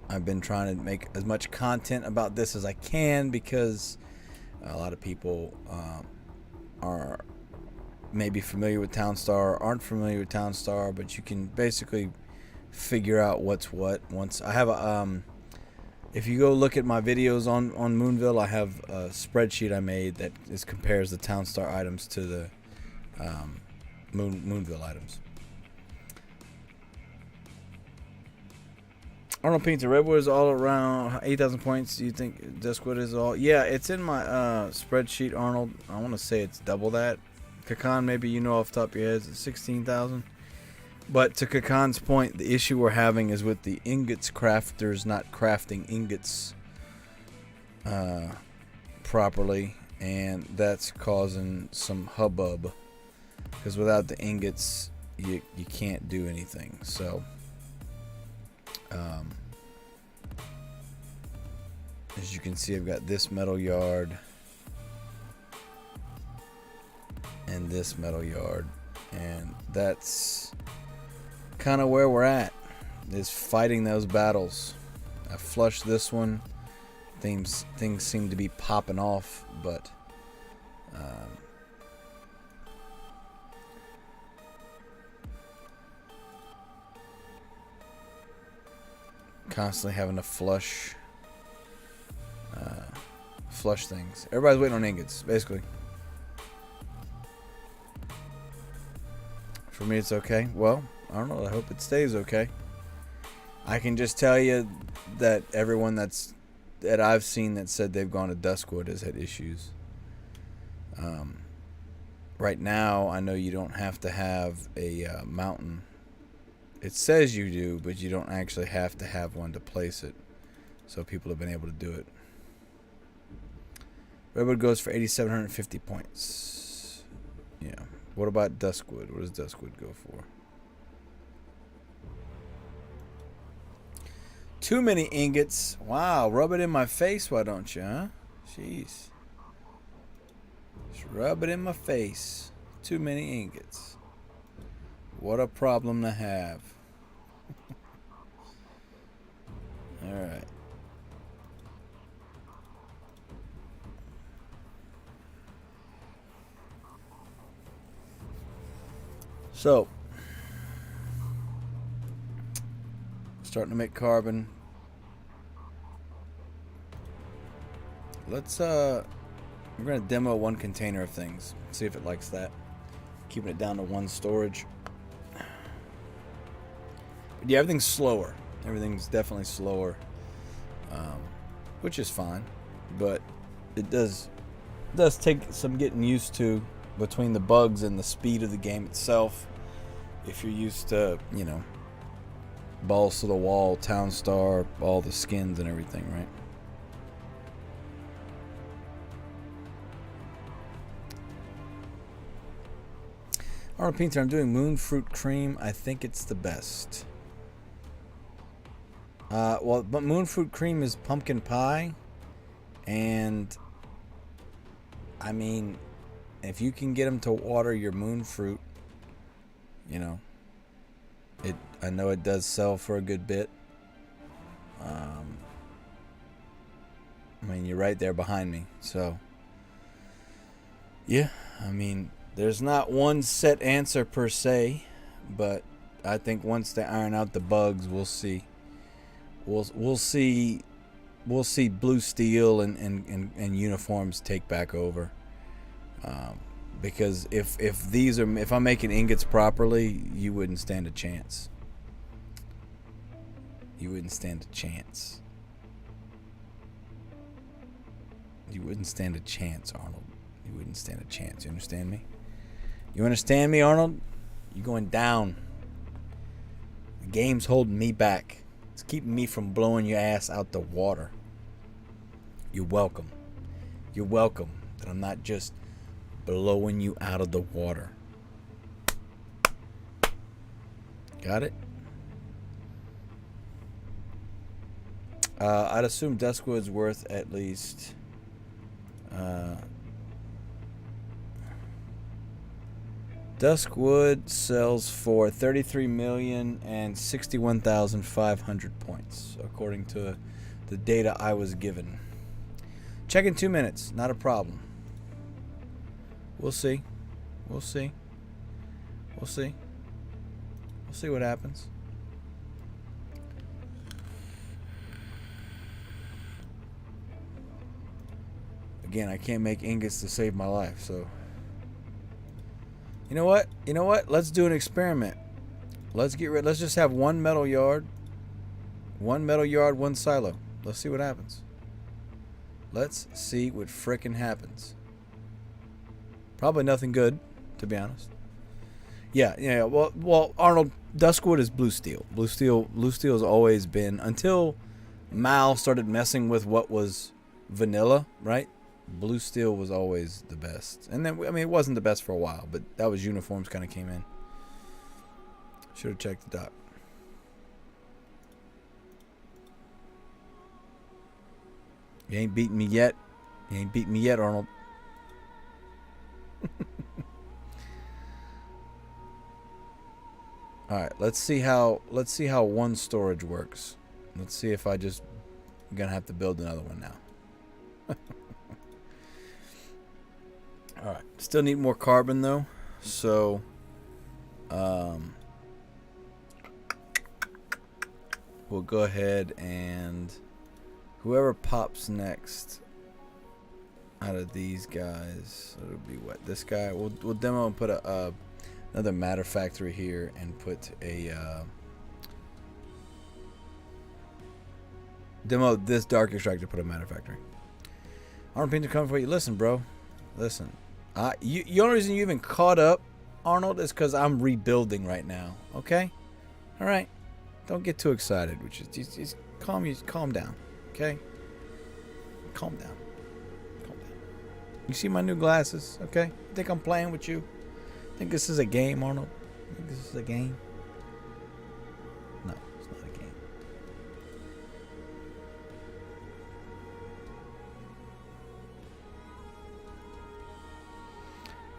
I've been trying to make as much content about this as I can because a lot of people are maybe familiar with Townstar or aren't familiar with Townstar, but you can basically figure out what's what. Once I have a if you go look at my videos on Moonville, I have a spreadsheet I made that compares the Townstar items to the Moonville items. Arnold Painter Redwood is all around 8,000 points. Do you think Duskwood is all? Yeah, it's in my spreadsheet, Arnold. I want to say it's double that. Kakan, maybe you know off the top of your head, it's 16,000. But to Kakan's point, the issue we're having is with the ingots crafters not crafting ingots properly, and that's causing some hubbub. Because without the ingots, you can't do anything. So, as you can see, I've got this metal yard and this metal yard, and that's kind of where we're at, is fighting those battles. I flushed this one. Things seem to be popping off, but constantly having to flush things. Everybody's waiting on ingots, basically. For me, it's okay. Well, I don't know. I hope it stays okay. I can just tell you that everyone that I've seen that said they've gone to Duskwood has had issues. Right now, I know you don't have to have a mountain. It says you do, but you don't actually have to have one to place it. So people have been able to do it. Redwood goes for 8,750 points. Yeah. What about Duskwood? What does Duskwood go for? Too many ingots. Wow, rub it in my face, why don't you, huh? Jeez. Just rub it in my face. Too many ingots. What a problem to have. Alright. So, starting to make carbon. Let's we're gonna demo one container of things, see if it likes that. Keeping it down to one storage. But yeah, everything's slower. Everything's definitely slower, which is fine. But it does take some getting used to between the bugs and the speed of the game itself. If you're used to, you know, balls to the wall, Townstar, all the skins and everything, right? Arnold Painter, I'm doing moon fruit cream. I think it's the best. Well, but moon fruit cream is pumpkin pie, and I mean, if you can get them to water your moon fruit, you know, I know it does sell for a good bit. I mean, you're right there behind me, so yeah. I mean, there's not one set answer per se, but I think once they iron out the bugs, we'll see. We'll see blue steel and uniforms take back over. Because if I'm making ingots properly, you wouldn't stand a chance. You wouldn't stand a chance. You wouldn't stand a chance, Arnold. You wouldn't stand a chance. You understand me? You understand me, Arnold? You're going down. The game's holding me back. It's keeping me from blowing your ass out the water. You're welcome. You're welcome that I'm not just blowing you out of the water. Got it? I'd assume Duskwood's worth at least. Duskwood sells for 33,061,500 points, according to the data I was given. Check in 2 minutes, not a problem. We'll see. We'll see. We'll see. We'll see what happens. Again, I can't make ingots to save my life, so. You know what? You know what? Let's do an experiment. Let's just have one metal yard. One metal yard, one silo. Let's see what happens. Let's see what frickin' happens. Probably nothing good, to be honest. Yeah. Well, Arnold, Duskwood is blue steel. Blue steel has always been, until Mal started messing with what was vanilla, right? Blue steel was always the best. And then, I mean, it wasn't the best for a while, but that was uniforms kind of came in. Should have checked the doc. You ain't beating me yet. You ain't beating me yet, Arnold. All right, let's see how one storage works. Let's see if I'm gonna have to build another one now. All right, still need more carbon though, so we'll go ahead and whoever pops next out of these guys, it'll be what, this guy. We'll demo and put another matter factory here and put a demo this dark extractor, put a matter factory. Arnold Pinto coming for you. Listen, bro. Listen. The only reason you even caught up, Arnold, is because I'm rebuilding right now. Okay? All right. Don't get too excited. Which is just calm down. Okay? Calm down. Calm down. You see my new glasses? Okay? Think I'm playing with you? Think this is a game, Arnold? Think this is a game? No, it's not a game.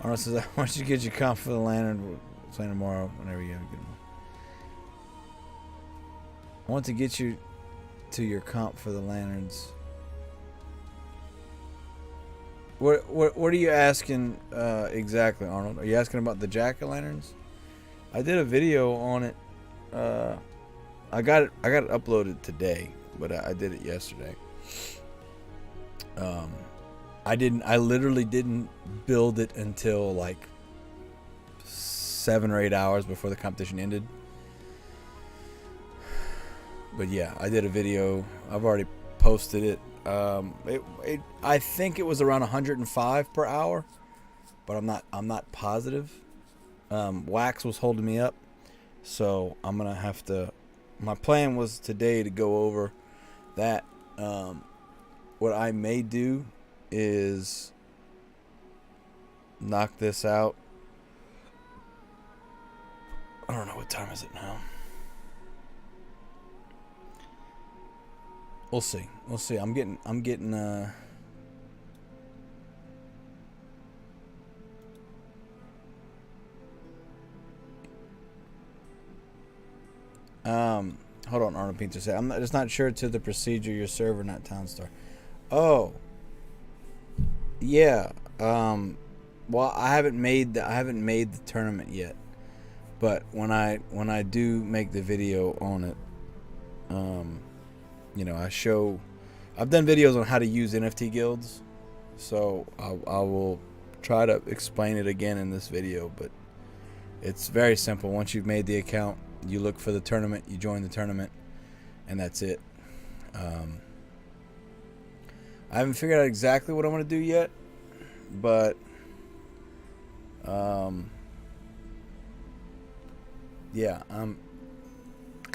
Arnold says, I want you to get your comp for the lantern. We'll play tomorrow whenever you have a good one. I want to get you to your comp for the lanterns. What are you asking exactly, Arnold? Are you asking about the jack-o'-lanterns? I did a video on it. I got it uploaded today, but I did it yesterday. I literally didn't build it until like 7 or 8 hours before the competition ended. But yeah, I did a video. I've already posted it. I think it was around 105 per hour, but I'm not positive. Wax was holding me up, so I'm gonna have to. My plan was today to go over that. What I may do is knock this out. I don't know, what time is it now. We'll see. We'll see. I'm getting hold on, Arnold Pinto said, I'm just not sure to the procedure, your server, not Townstar. Oh. Yeah. Well, I haven't made the tournament yet. But when I do make the video on it, I've done videos on how to use NFT guilds, so I will try to explain it again in this video, but it's very simple. Once you've made the account, you look for the tournament, you join the tournament, and that's it. I haven't figured out exactly what I'm going to do yet, but yeah,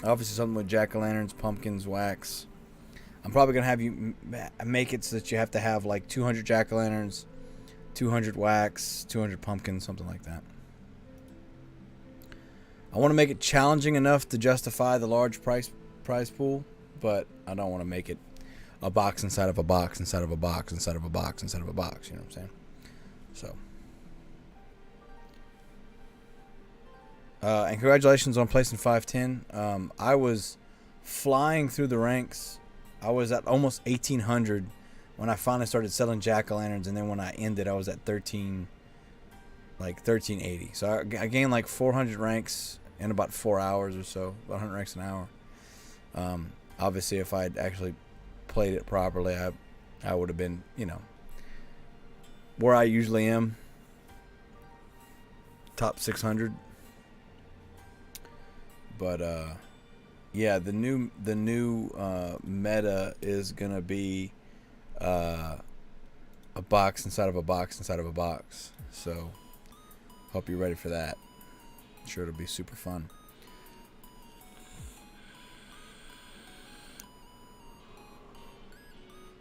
obviously something with jack-o'-lanterns, pumpkins, wax. I'm probably going to have you make it so that you have to have like 200 jack-o'-lanterns, 200 wax, 200 pumpkins, something like that. I want to make it challenging enough to justify the large prize pool, but I don't want to make it a box inside of a box inside of a box inside of a box inside of a box. You know what I'm saying? So. And congratulations on placing 510. I was flying through the ranks. I was at almost 1,800 when I finally started selling jack-o'-lanterns, and then when I ended, I was at 1380. So I gained like 400 ranks in about 4 hours or so, about 100 ranks an hour. Obviously, if I'd actually played it properly, I would have been, you know, where I usually am, top 600. But yeah, the new meta is gonna be a box inside of a box inside of a box. So hope you're ready for that. I'm sure it'll be super fun.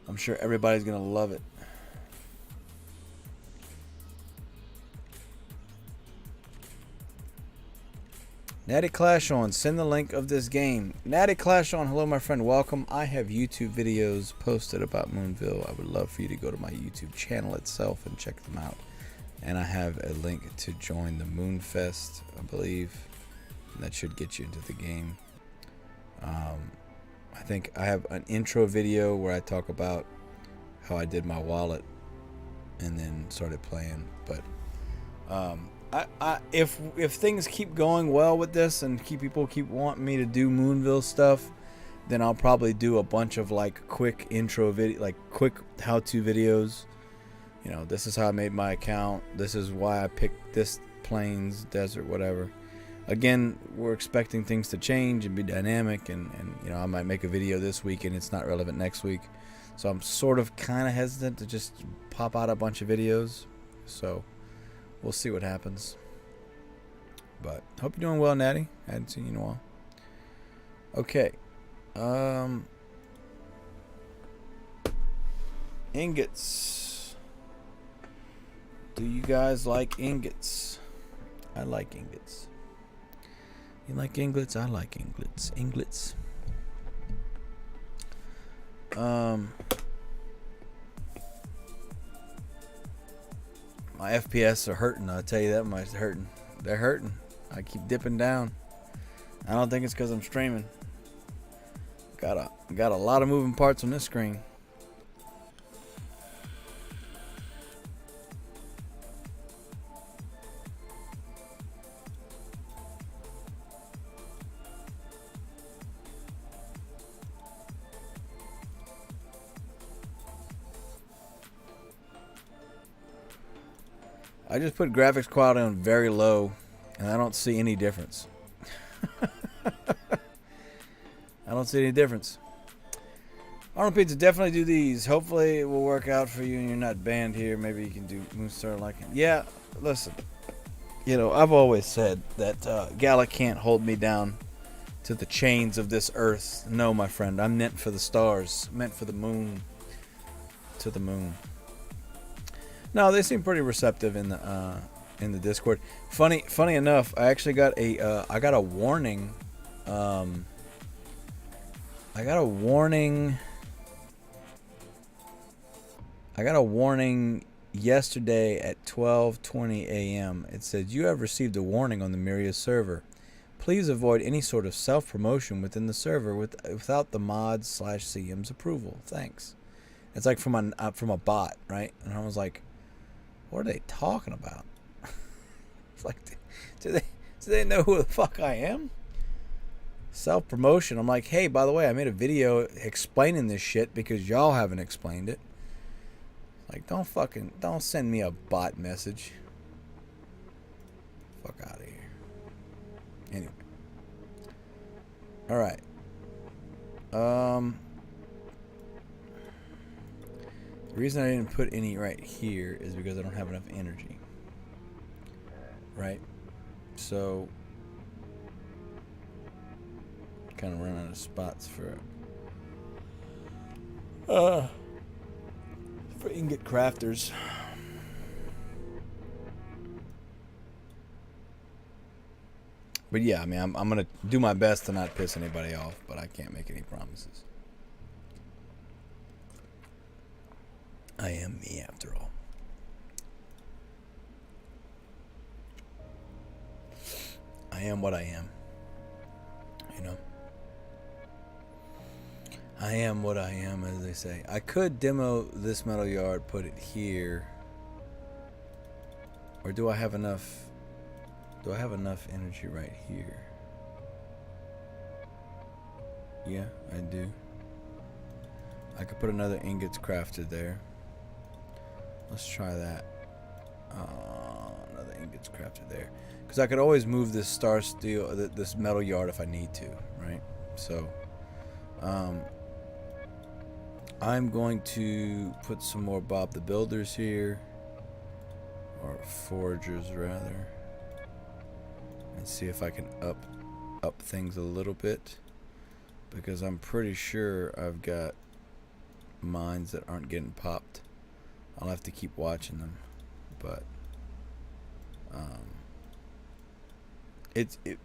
I'm sure everybody's gonna love it. Natty Clash On, send the link of this game. Natty Clash On, hello my friend, welcome. I have YouTube videos posted about Moonville. I would love for you to go to my YouTube channel itself and check them out. And I have a link to join the Moonfest, I believe. And that should get you into the game. I think I have an intro video where I talk about how I did my wallet and then started playing. But if things keep going well with this and people keep wanting me to do Moonville stuff, then I'll probably do a bunch of like quick intro video, like quick how-to videos. You know, this is how I made my account. This is why I picked this plains, desert, whatever. Again, we're expecting things to change and be dynamic, and you know, I might make a video this week and it's not relevant next week. So I'm sort of kind of hesitant to just pop out a bunch of videos. So we'll see what happens. But hope you're doing well, Natty. I hadn't seen you in a while. Okay. Ingots. Do you guys like ingots? I like ingots. You like ingots? I like ingots. Ingots. My FPS are hurting. I'll tell you that much. They're hurting. They're hurting. I keep dipping down. I don't think it's because I'm streaming. Got a lot of moving parts on this screen. I just put graphics quality on very low, and I don't see any difference. I don't see any difference. Arnold Pizza, definitely do these. Hopefully it will work out for you and you're not banned here. Maybe you can do Moonstar like it. Yeah, listen. You know, I've always said that Gala can't hold me down to the chains of this earth. No, my friend. I'm meant for the stars. Meant for the moon. To the moon. No, they seem pretty receptive in the Discord. Funny enough, I actually got a warning. I got a warning yesterday at 12:20 a.m. It said, "You have received a warning on the Myria server. Please avoid any sort of self-promotion within the server without the mods/CM's approval. Thanks." It's like from a bot, right? And I was like, what are they talking about? It's like, do they know who the fuck I am? Self-promotion. I'm like, hey, by the way, I made a video explaining this shit because y'all haven't explained it. Like, don't send me a bot message. Fuck out of here. Anyway. Alright. The reason I didn't put any right here is because I don't have enough energy. Right? So, kind of run out of spots for ingot crafters. But yeah, I mean, I'm gonna do my best to not piss anybody off, but I can't make any promises. I am me after all. I am what I am. You know? I am what I am, as they say. I could demo this metal yard, put it here. Or do I have enough? Do I have enough energy right here? Yeah, I do. I could put another ingots crafted there. Let's try that. Another ingots crafted there. Because I could always move this star steel, this metal yard if I need to, right? So, I'm going to put some more Bob the Builders here. Or foragers, rather. And see if I can up things a little bit. Because I'm pretty sure I've got mines that aren't getting popped. I'll have to keep watching them. But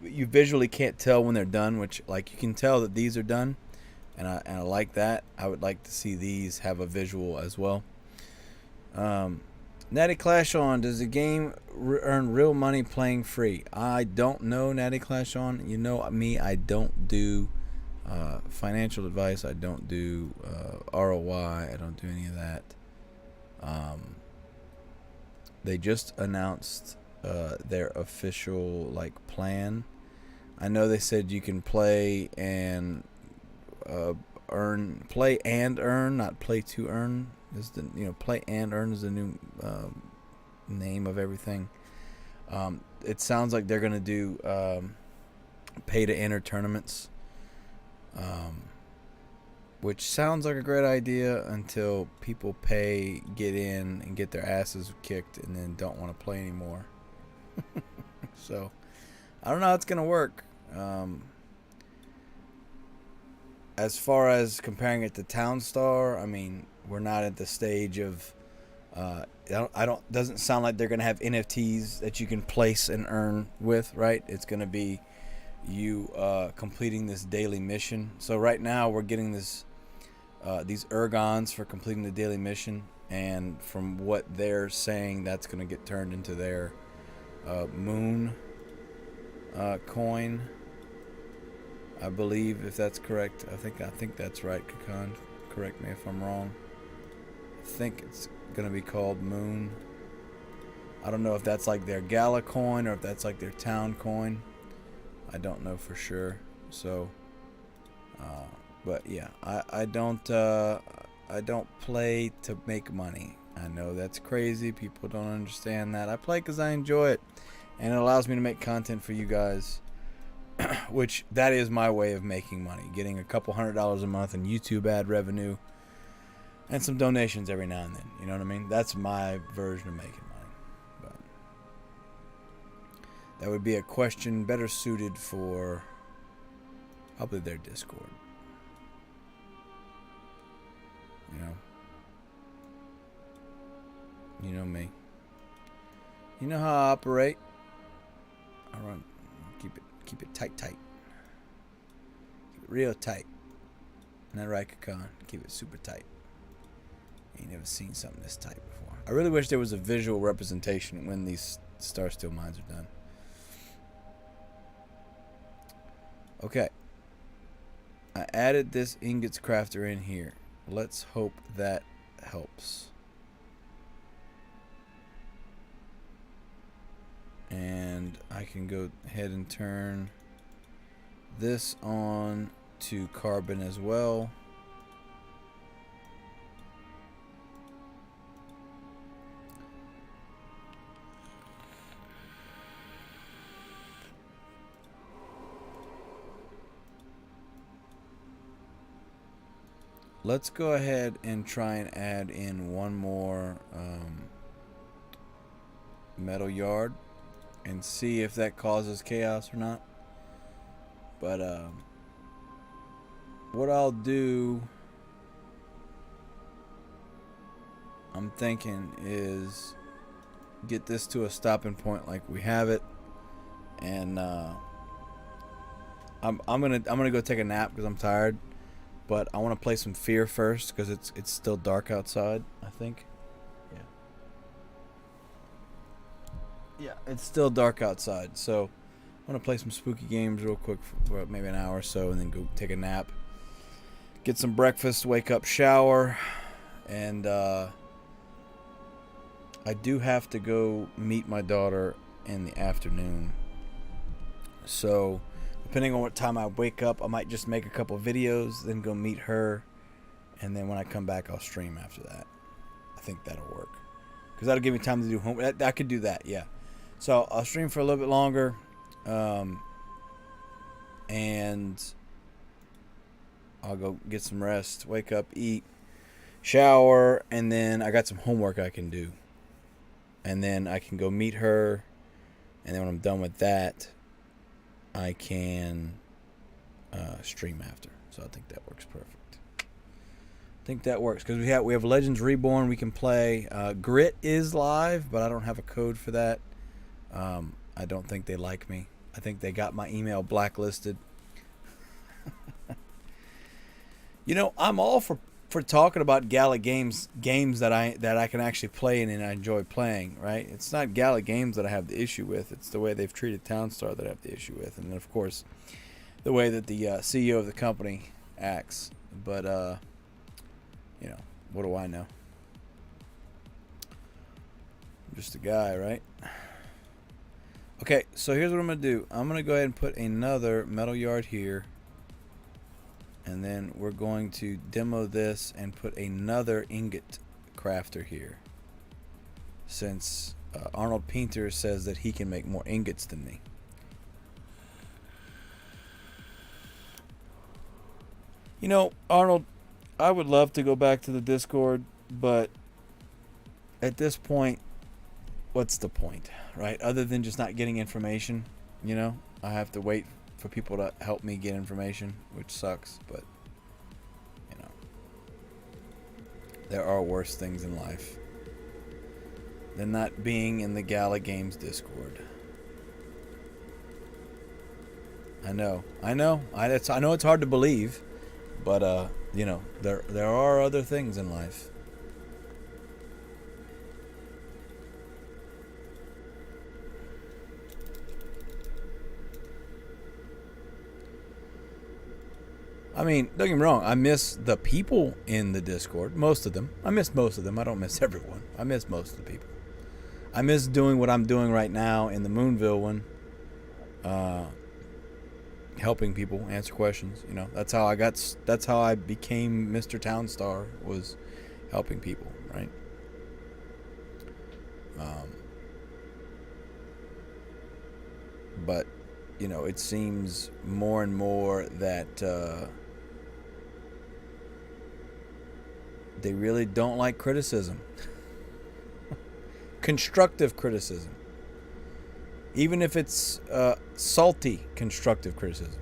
you visually can't tell when they're done, which, like, you can tell that these are done, and I like that. I would like to see these have a visual as well. Natty Clash On, does the game earn real money playing free? I don't know, Natty Clash On. You know me, I don't do financial advice. I don't do ROI. I don't do any of that. They just announced their official plan. I know they said you can play and play and earn, not play to earn. Is the play and earn is the new name of everything. It sounds like they're gonna do pay to enter tournaments, which sounds like a great idea until people pay, get in, and get their asses kicked, and then don't want to play anymore. So I don't know how it's gonna work. As far as comparing it to Townstar, I mean, we're not at the stage of doesn't sound like they're gonna have NFTs that you can place and earn with, right? It's gonna be you completing this daily mission. So right now we're getting these ergons for completing the daily mission, and from what they're saying, that's gonna get turned into their moon coin, I believe, if that's correct. I think that's right, Kakan. Correct me if I'm wrong. I think it's gonna be called Moon. I don't know if that's like their gala coin or if that's like their town coin. I don't know for sure. So, but yeah, I don't play to make money. I know that's crazy. People don't understand that. I play because I enjoy it, and it allows me to make content for you guys. Which that is my way of making money, getting a couple $100 a month in YouTube ad revenue and some donations every now and then. You know what I mean? That's my version of making money. But that would be a question better suited for probably their Discord. You know me. You know how I operate. I run. Keep it tight. Keep it real tight. Isn't that right, Kakan? Keep it super tight. Ain't never seen something this tight before. I really wish there was a visual representation when these Star Steel mines are done. Okay. I added this ingots crafter in here. Let's hope that helps. And I can go ahead and turn this on to carbon as well. Let's go ahead and try and add in one more metal yard and see if that causes chaos or not. But what I'll do, I'm thinking, is get this to a stopping point like we have it, and I'm gonna go take a nap because I'm tired. But I want to play some F.E.A.R first because it's still dark outside, I think. Yeah. Yeah, it's still dark outside, so I'm gonna play some spooky games real quick for maybe an hour or so, and then go take a nap, get some breakfast, wake up, shower, and I do have to go meet my daughter in the afternoon. So, depending on what time I wake up, I might just make a couple videos, then go meet her, and then when I come back, I'll stream after that. I think that'll work, because that'll give me time to do homework. I could do that, yeah. So I'll stream for a little bit longer, and I'll go get some rest, wake up, eat, shower, and then I got some homework I can do. And then I can go meet her, and then when I'm done with that, I can stream after. So I think that works perfect. I think that works because we have Legends Reborn we can play. Grit is live, but I don't have a code for that. I don't think they like me. I think they got my email blacklisted. I'm all for talking about Gala games that I can actually play and I enjoy playing, right? It's not Gala games that I have the issue with. It's the way they've treated Townstar that I have the issue with. And then, of course, the way that the CEO of the company acts. But, what do I know? I'm just a guy, right? Okay, so here's what I'm going to do. I'm going to go ahead and put another metal yard here. And then we're going to demo this and put another ingot crafter here. Since Arnold Painter says that he can make more ingots than me. Arnold, I would love to go back to the Discord, but at this point, what's the point, right? Other than just not getting information, I have to wait for people to help me get information, which sucks, but there are worse things in life than not being in the Gala Games Discord. I know it's hard to believe, but there are other things in life. I mean, don't get me wrong. I miss the people in the Discord. Most of them. I miss most of them. I don't miss everyone. I miss most of the people. I miss doing what I'm doing right now in the Moonville one. Helping people answer questions. That's how I became Mr. Townstar, was helping people, right? But, it seems more and more that they really don't like criticism. Constructive criticism. Even if it's salty constructive criticism.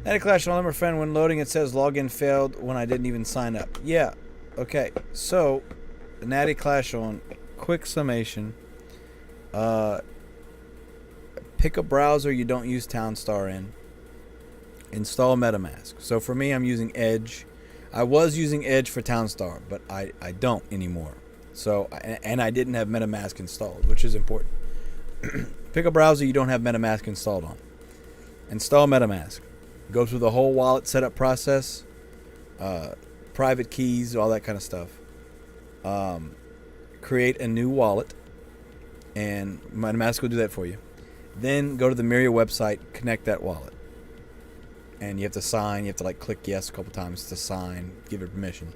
Natty Clash, my friend, when loading it says login failed when I didn't even sign up. Yeah. Okay. So, Natty Clash on quick summation. Pick a browser you don't use Townstar in. Install MetaMask. So for me, I'm using Edge. I was using Edge for Townstar, but I don't anymore. So, and I didn't have MetaMask installed, which is important. Pick a browser you don't have MetaMask installed on. Install MetaMask. Go through the whole wallet setup process, private keys, all that kind of stuff. Create a new wallet, and MetaMask will do that for you. Then go to the Myria website, connect that wallet. And you have to sign. You have to click yes a couple times to sign, give it permission.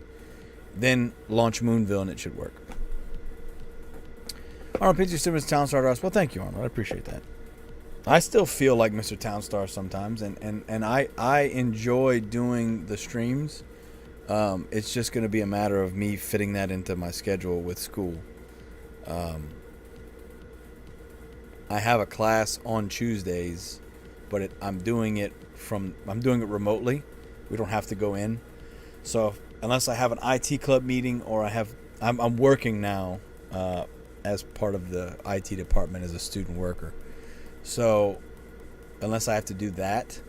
Then launch Moonville and it should work. Arnold Pinch, Simmons, Townstar to us. Well, thank you, Arnold. I appreciate that. I still feel like Mr. Townstar sometimes, and I enjoy doing the streams. It's just going to be a matter of me fitting that into my schedule with school. I have a class on Tuesdays, but I'm doing it remotely. We don't have to go in. So unless I have an IT club meeting or I'm working now as part of the IT department as a student worker. So unless I have to do that,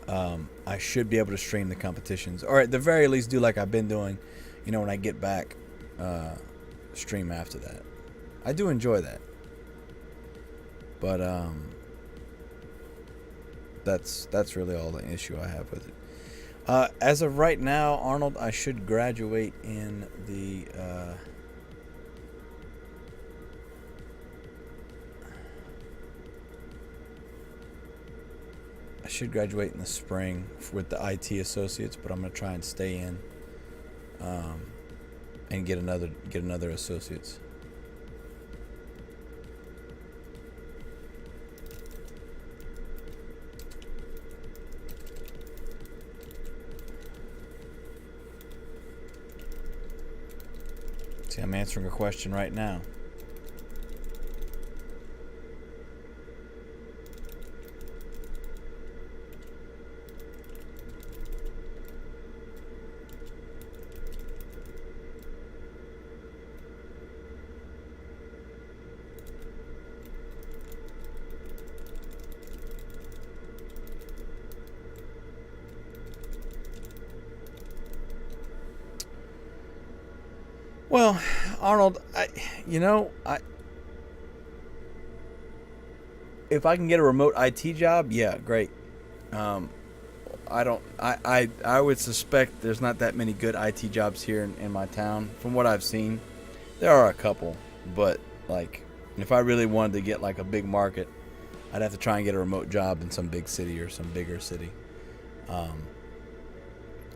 I should be able to stream the competitions, or at the very least do like I've been doing, when I get back, stream after that. I do enjoy that, but that's really all the issue I have with it. As of right now, Arnold, I should graduate in the spring with the IT associates, but I'm gonna try and stay in and get another associates. See, I'm answering a question right now. Well, Arnold, if I can get a remote IT job, yeah, great. I would suspect there's not that many good IT jobs here in my town. From what I've seen, there are a couple, but like, if I really wanted to get like a big market, I'd have to try and get a remote job in some big city or some bigger city.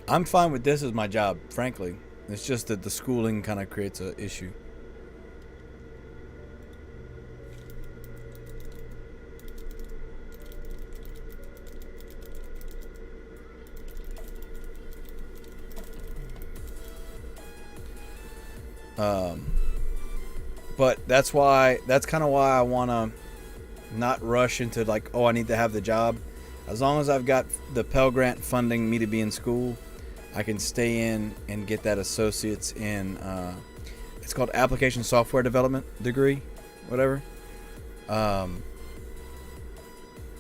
I'm fine with this as my job, frankly. It's just that the schooling kind of creates an issue. But that's kind of why I want to not rush into like, oh, I need to have the job. As long as I've got the Pell Grant funding me to be in school, I can stay in and get that associate's in, it's called application software development degree, whatever.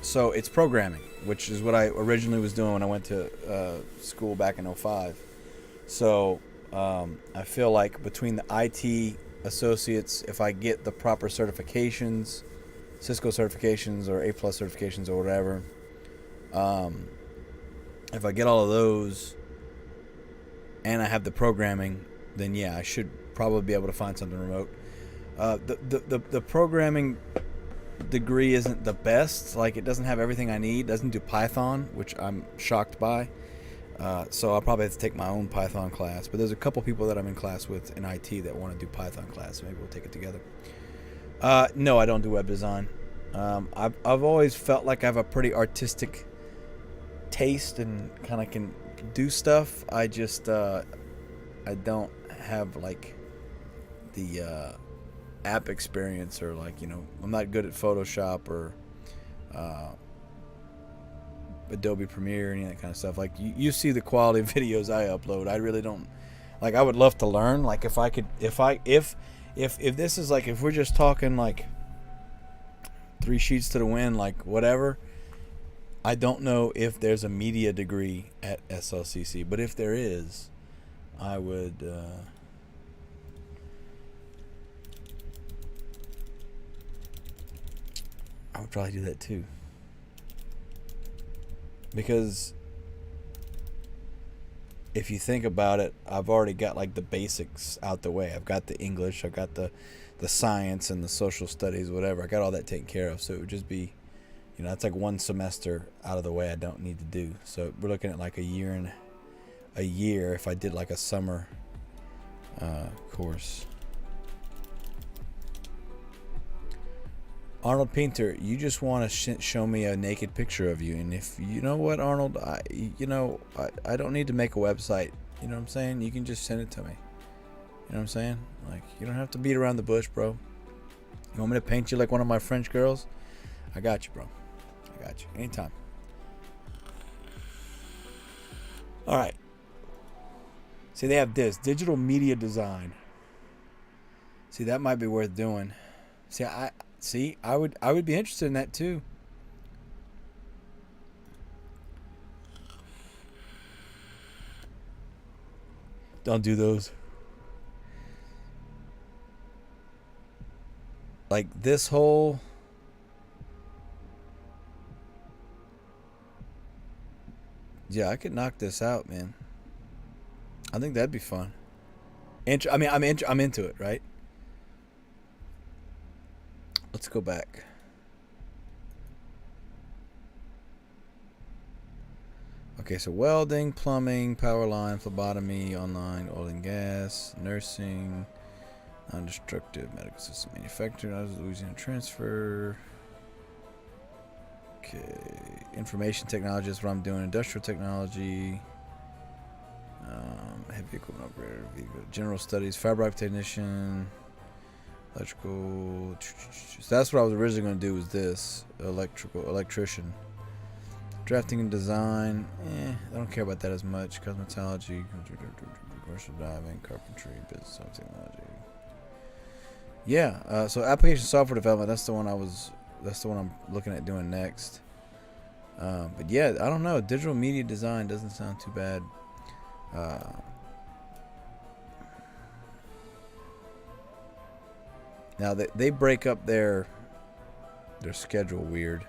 So it's programming, which is what I originally was doing when I went to school back in 2005. So I feel like between the IT associates, if I get the proper certifications, Cisco certifications or A+ certifications or whatever, if I get all of those and I have the programming, then yeah, I should probably be able to find something remote. The programming degree isn't the best. Like, it doesn't have everything I need. It doesn't do Python, which I'm shocked by. So I'll probably have to take my own Python class. But there's a couple people that I'm in class with in IT that want to do Python class. So maybe we'll take it together. No, I don't do web design. I've always felt like I have a pretty artistic taste and kind of can do stuff. I just I don't have like the app experience, or like, I'm not good at Photoshop or Adobe Premiere, any of that kind of stuff. Like, you see the quality of videos I upload. I really don't, like, I would love to learn. Like, if this is like, if we're just talking like 3 sheets to the wind, like whatever, I don't know if there's a media degree at SLCC, but if there is, I would probably do that too. Because if you think about it, I've already got like the basics out the way. I've got the English, I've got the science and the social studies, whatever. I got all that taken care of. So it would just be, it's like 1 semester out of the way I don't need to do. So we're looking at like a year if I did like a summer course. Arnold Painter, you just want to show me a naked picture of you, and if you know what, Arnold, I don't need to make a website. You know what I'm saying? You can just send it to me. You know what I'm saying? Like, you don't have to beat around the bush, bro. You want me to paint you like one of my French girls? I got you, bro. I got you. Anytime. All right. See, they have this digital media design. See, that might be worth doing. See, I would be interested in that too. Don't do those. Like this whole... Yeah, I could knock this out, man. I think that'd be fun. I mean, I'm into it, right? Let's go back. Okay, so welding, plumbing, power line, phlebotomy, online, oil and gas, nursing, non-destructive medical system manufacturing, Louisiana transfer. Okay, information technology is what I'm doing. Industrial technology, heavy equipment operator, general studies, fiber optic technician, electrical. So that's what I was originally going to do. Was this electrician? Drafting and design, I don't care about that as much. Cosmetology, commercial diving, carpentry, business technology. Yeah, so application software development. That's the one I'm looking at doing next. But yeah, I don't know. Digital media design doesn't sound too bad. Now they break up their schedule weird.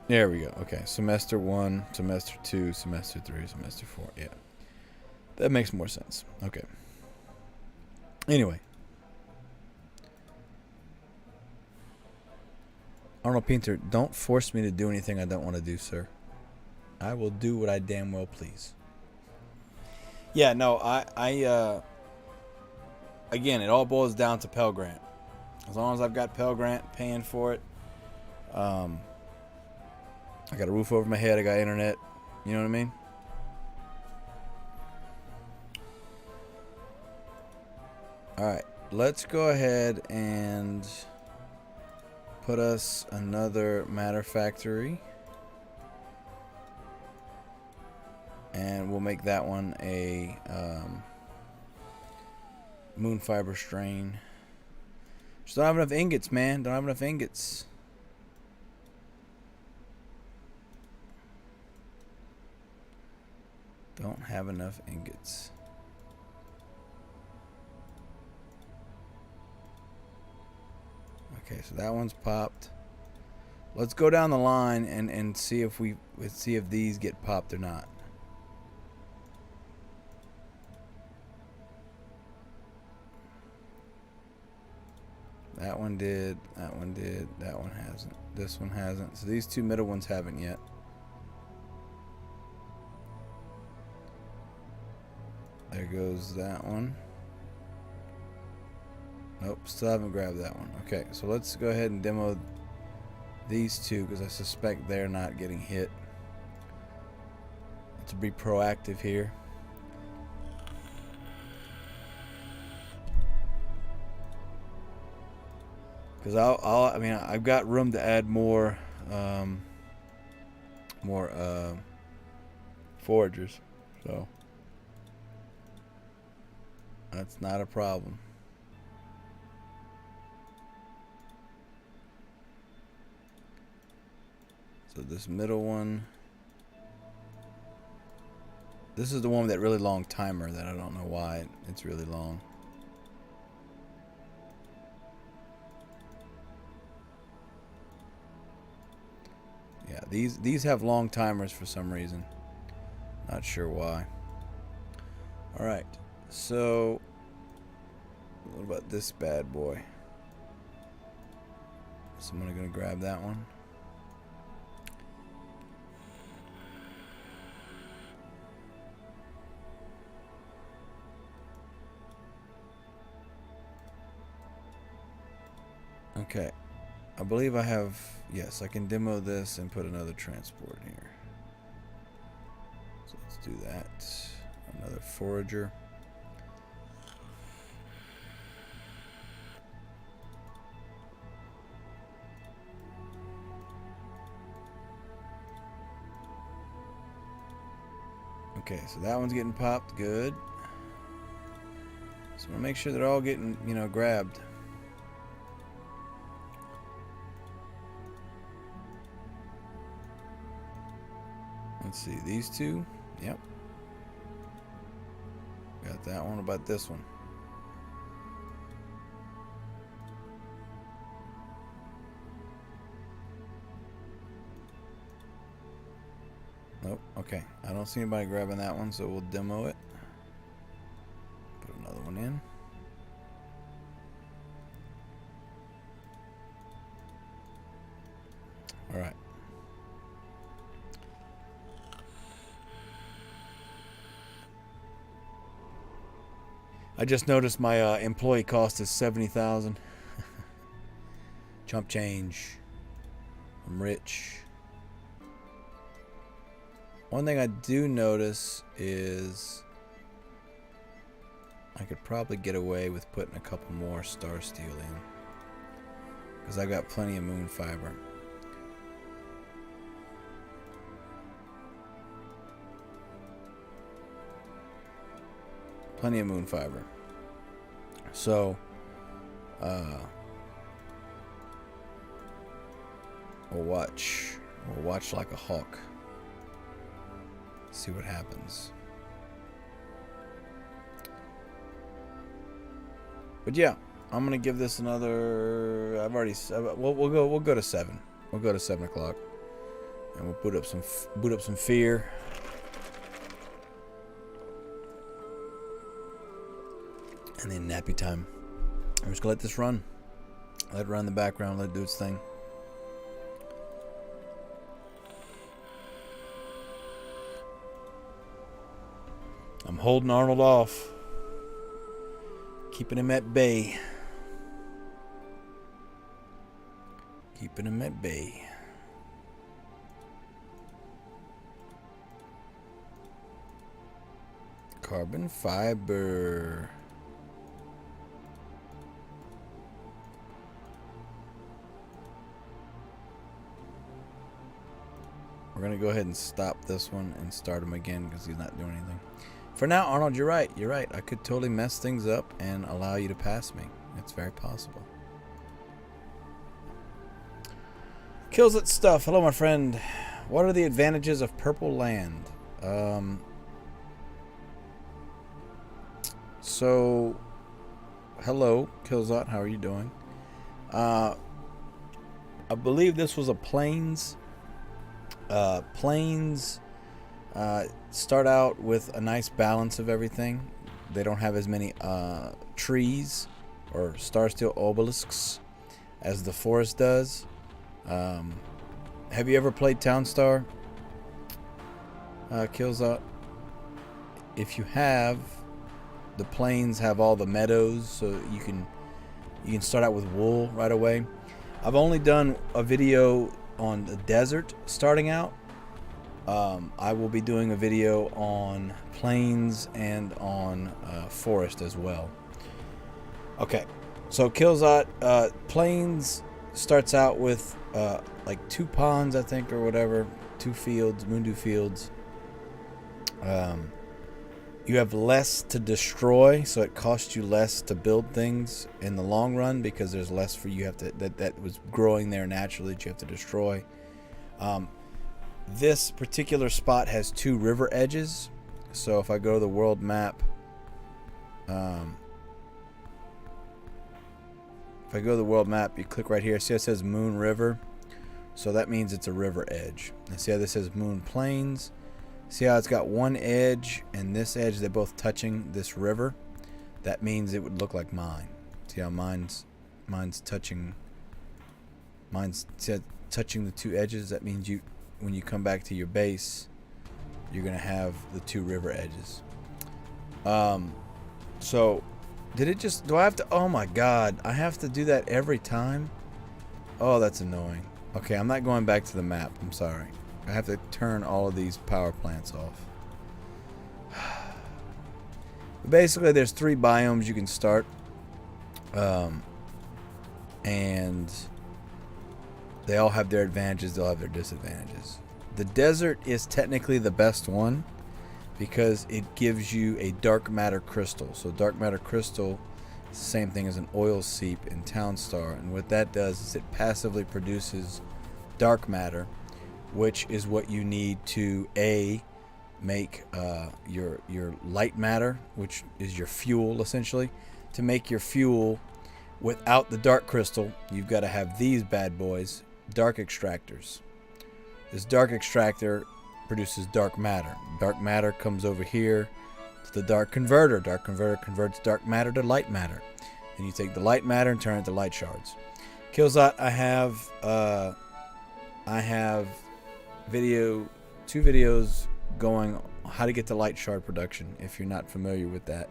There we go. Okay, semester 1, semester 2, semester 3, semester 4. Yeah, that makes more sense. Okay. Anyway, Arnold Painter, don't force me to do anything I don't want to do, sir. I will do what I damn well please. Yeah, no, I again, it all boils down to Pell Grant. As long as I've got Pell Grant paying for it, I got a roof over my head, I got internet, you know what I mean? Alright, let's go ahead and put us another matter factory. And we'll make that one a moon fiber strain. Just don't have enough ingots, man. Don't have enough ingots. Don't have enough ingots. Okay, so that one's popped. Let's go down the line and see if these get popped or not. That one did, that one did, that one hasn't. This one hasn't. So these two middle ones haven't yet. There goes that one. Nope, still haven't grabbed that one. Okay, so let's go ahead and demo these two because I suspect they're not getting hit. To be proactive here. Because I mean, I've got room to add more foragers, so that's not a problem. So this middle one, this is the one with that really long timer that I don't know why it's really long. Yeah, these have long timers for some reason. Not sure why. Alright, so what about this bad boy? Someone gonna grab that one. Okay, I believe I have, yes, I can demo this and put another transport here. So let's do that. Another forager. Okay, so that one's getting popped, good. So we'll make sure they're all getting, grabbed. Let's see, these two. Yep. Got that one. About this one. Nope. Okay. I don't see anybody grabbing that one, so we'll demo it. Put another one in. All right. I just noticed my employee cost is $70,000. Chump change. I'm rich. One thing I do notice is I could probably get away with putting a couple more star steel in, because I've got plenty of moon fiber. Plenty of moon fiber. So, we'll watch. We'll watch like a hawk. See what happens. But yeah, I'm gonna give this another. We'll go to 7. We'll go to 7 o'clock, and we'll boot up some F.E.A.R. And then nappy time. I'm just gonna let this run. Let it run in the background. Let it do its thing. I'm holding Arnold off. Keeping him at bay. Keeping him at bay. Carbon fiber. We're going to go ahead and stop this one and start him again because he's not doing anything. For now, Arnold, you're right. You're right. I could totally mess things up and allow you to pass me. It's very possible. Kills it stuff. Hello, my friend. What are the advantages of purple land? So, hello, Killzot. How are you doing? I believe this was a plains. Plains start out with a nice balance of everything. They don't have as many trees or star steel obelisks as the forest does. Have you ever played Townstar, Killzot? If you have, the plains have all the meadows, so you can start out with wool right away. I've only done a video on the desert starting out. I will be doing a video on plains and on forest as well. Okay, so Killzot, plains starts out with like 2 ponds, I think, or whatever, 2 fields, Moonville fields. You have less to destroy, so it costs you less to build things in the long run because there's less for you have to that was growing there naturally that you have to destroy. This particular spot has 2 river edges, so if I go to the world map, you click right here. See how it says Moon River? So that means it's a river edge. And see how this says Moon Plains? See how it's got one edge and this edge, they're both touching this river? That means it would look like mine. See how mine's touching touching the 2 edges? That means when you come back to your base, you're gonna have the 2 river edges. So do I have to, oh my god, I have to do that every time? Oh, that's annoying. Okay, I'm not going back to the map, I'm sorry. I have to turn all of these power plants off. Basically, there's 3 biomes you can start. And they all have their advantages, they'll have their disadvantages. The desert is technically the best one because it gives you a dark matter crystal. So dark matter crystal is the same thing as an oil seep in Townstar, and what that does is it passively produces dark matter, which is what you need to make your light matter, which is your fuel essentially. To make your fuel without the dark crystal, you've got to have these bad boys, dark extractors. This dark extractor produces dark matter. Dark matter comes over here to the dark converter. Dark converter converts dark matter to light matter. And you take the light matter and turn it to light shards. Killzot, I have two videos going how to get to light shard production, if you're not familiar with that.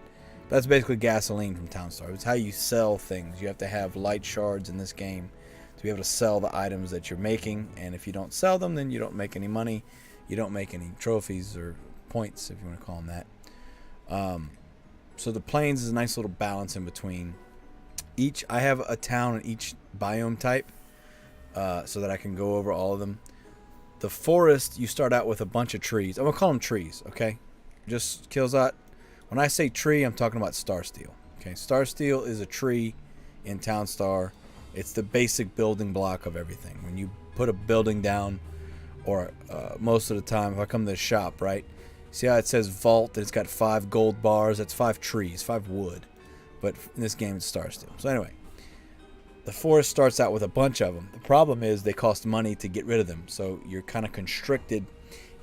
That's basically gasoline from Townstar. It's how you sell things. You have to have light shards in this game to be able to sell the items that you're making, and if you don't sell them, then you don't make any money. You don't make any trophies or points, if you want to call them that. So the plains is a nice little balance in between. I have a town in each biome type, so that I can go over all of them. The forest, you start out with a bunch of trees. I'm gonna call them trees, okay? Just Killzot. When I say tree, I'm talking about Star Steel. Okay, Star Steel is a tree in Townstar. It's the basic building block of everything. When you put a building down, or most of the time, if I come to the shop, right? See how it says vault, and it's got 5 gold bars? That's 5 trees, 5 wood. But in this game, it's Star Steel. So anyway, the forest starts out with a bunch of them. The problem is they cost money to get rid of them. So you're kind of constricted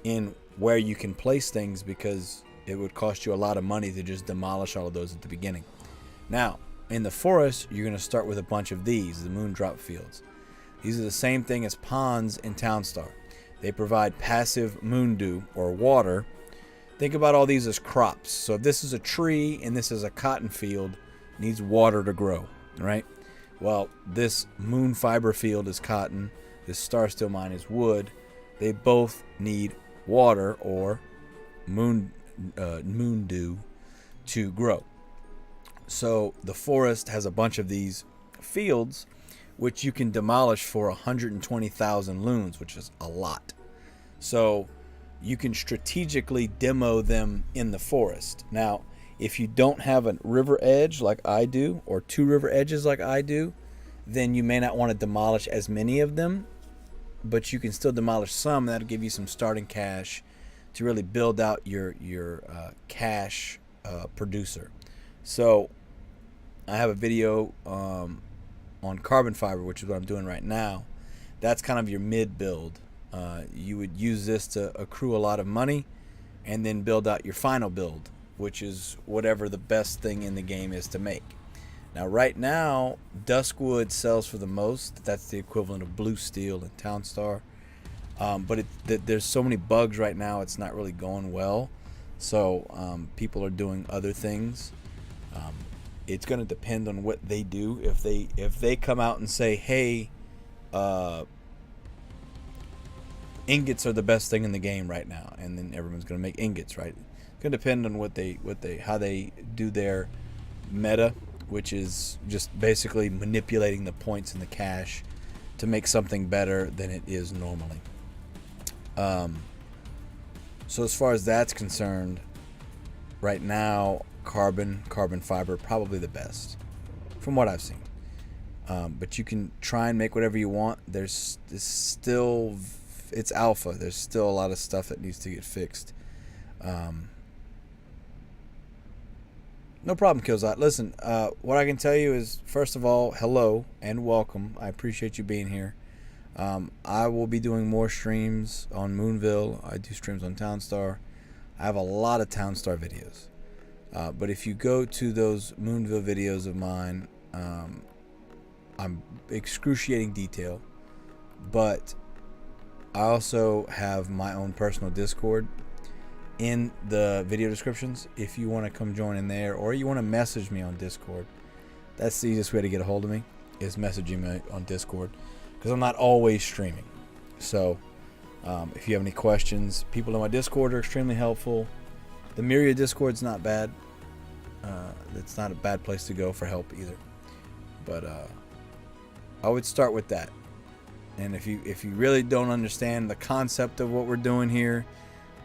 in where you can place things, because it would cost you a lot of money to just demolish all of those at the beginning. Now, in the forest, you're going to start with a bunch of these, the moondrop fields. These are the same thing as ponds in Townstar. They provide passive moon dew, or water. Think about all these as crops. So if this is a tree and this is a cotton field, it needs water to grow, right? Well, this moon fiber field is cotton. This Star Steel mine is wood. They both need water, or moon dew, to grow. So the forest has a bunch of these fields, which you can demolish for 120,000 loons, which is a lot. So you can strategically demo them in the forest. Now, if you don't have a river edge like I do, or 2 river edges like I do, then you may not want to demolish as many of them, but you can still demolish some. That'll give you some starting cash to really build out your cash producer. So I have a video on carbon fiber, which is what I'm doing right now. That's kind of your mid build. You would use this to accrue a lot of money and then build out your final build, which is whatever the best thing in the game is to make. Now, right now, Duskwood sells for the most. That's the equivalent of blue steel in Townstar. But there's so many bugs right now, it's not really going well. So people are doing other things. It's going to depend on what they do. If they come out and say, hey, ingots are the best thing in the game right now, and then everyone's going to make ingots, right? It's going to depend on how they do their meta, which is just basically manipulating the points in the cache to make something better than it is normally. So as far as that's concerned, right now, carbon fiber, probably the best from what I've seen. But you can try and make whatever you want. It's alpha. There's still a lot of stuff that needs to get fixed. No problem, Killzot. Listen, what I can tell you is, first of all, hello and welcome. I appreciate you being here. I will be doing more streams on Moonville. I do streams on Townstar. I have a lot of Townstar videos. But if you go to those Moonville videos of mine, I'm excruciating detail. But I also have my own personal Discord in the video descriptions. If you want to come join in there, or you want to message me on Discord, that's the easiest way to get a hold of me, is messaging me on Discord, because I'm not always streaming. So if you have any questions, people in my Discord are extremely helpful. The Myriad Discord's not bad. It's not a bad place to go for help either. But I would start with that. And if you really don't understand the concept of what we're doing here,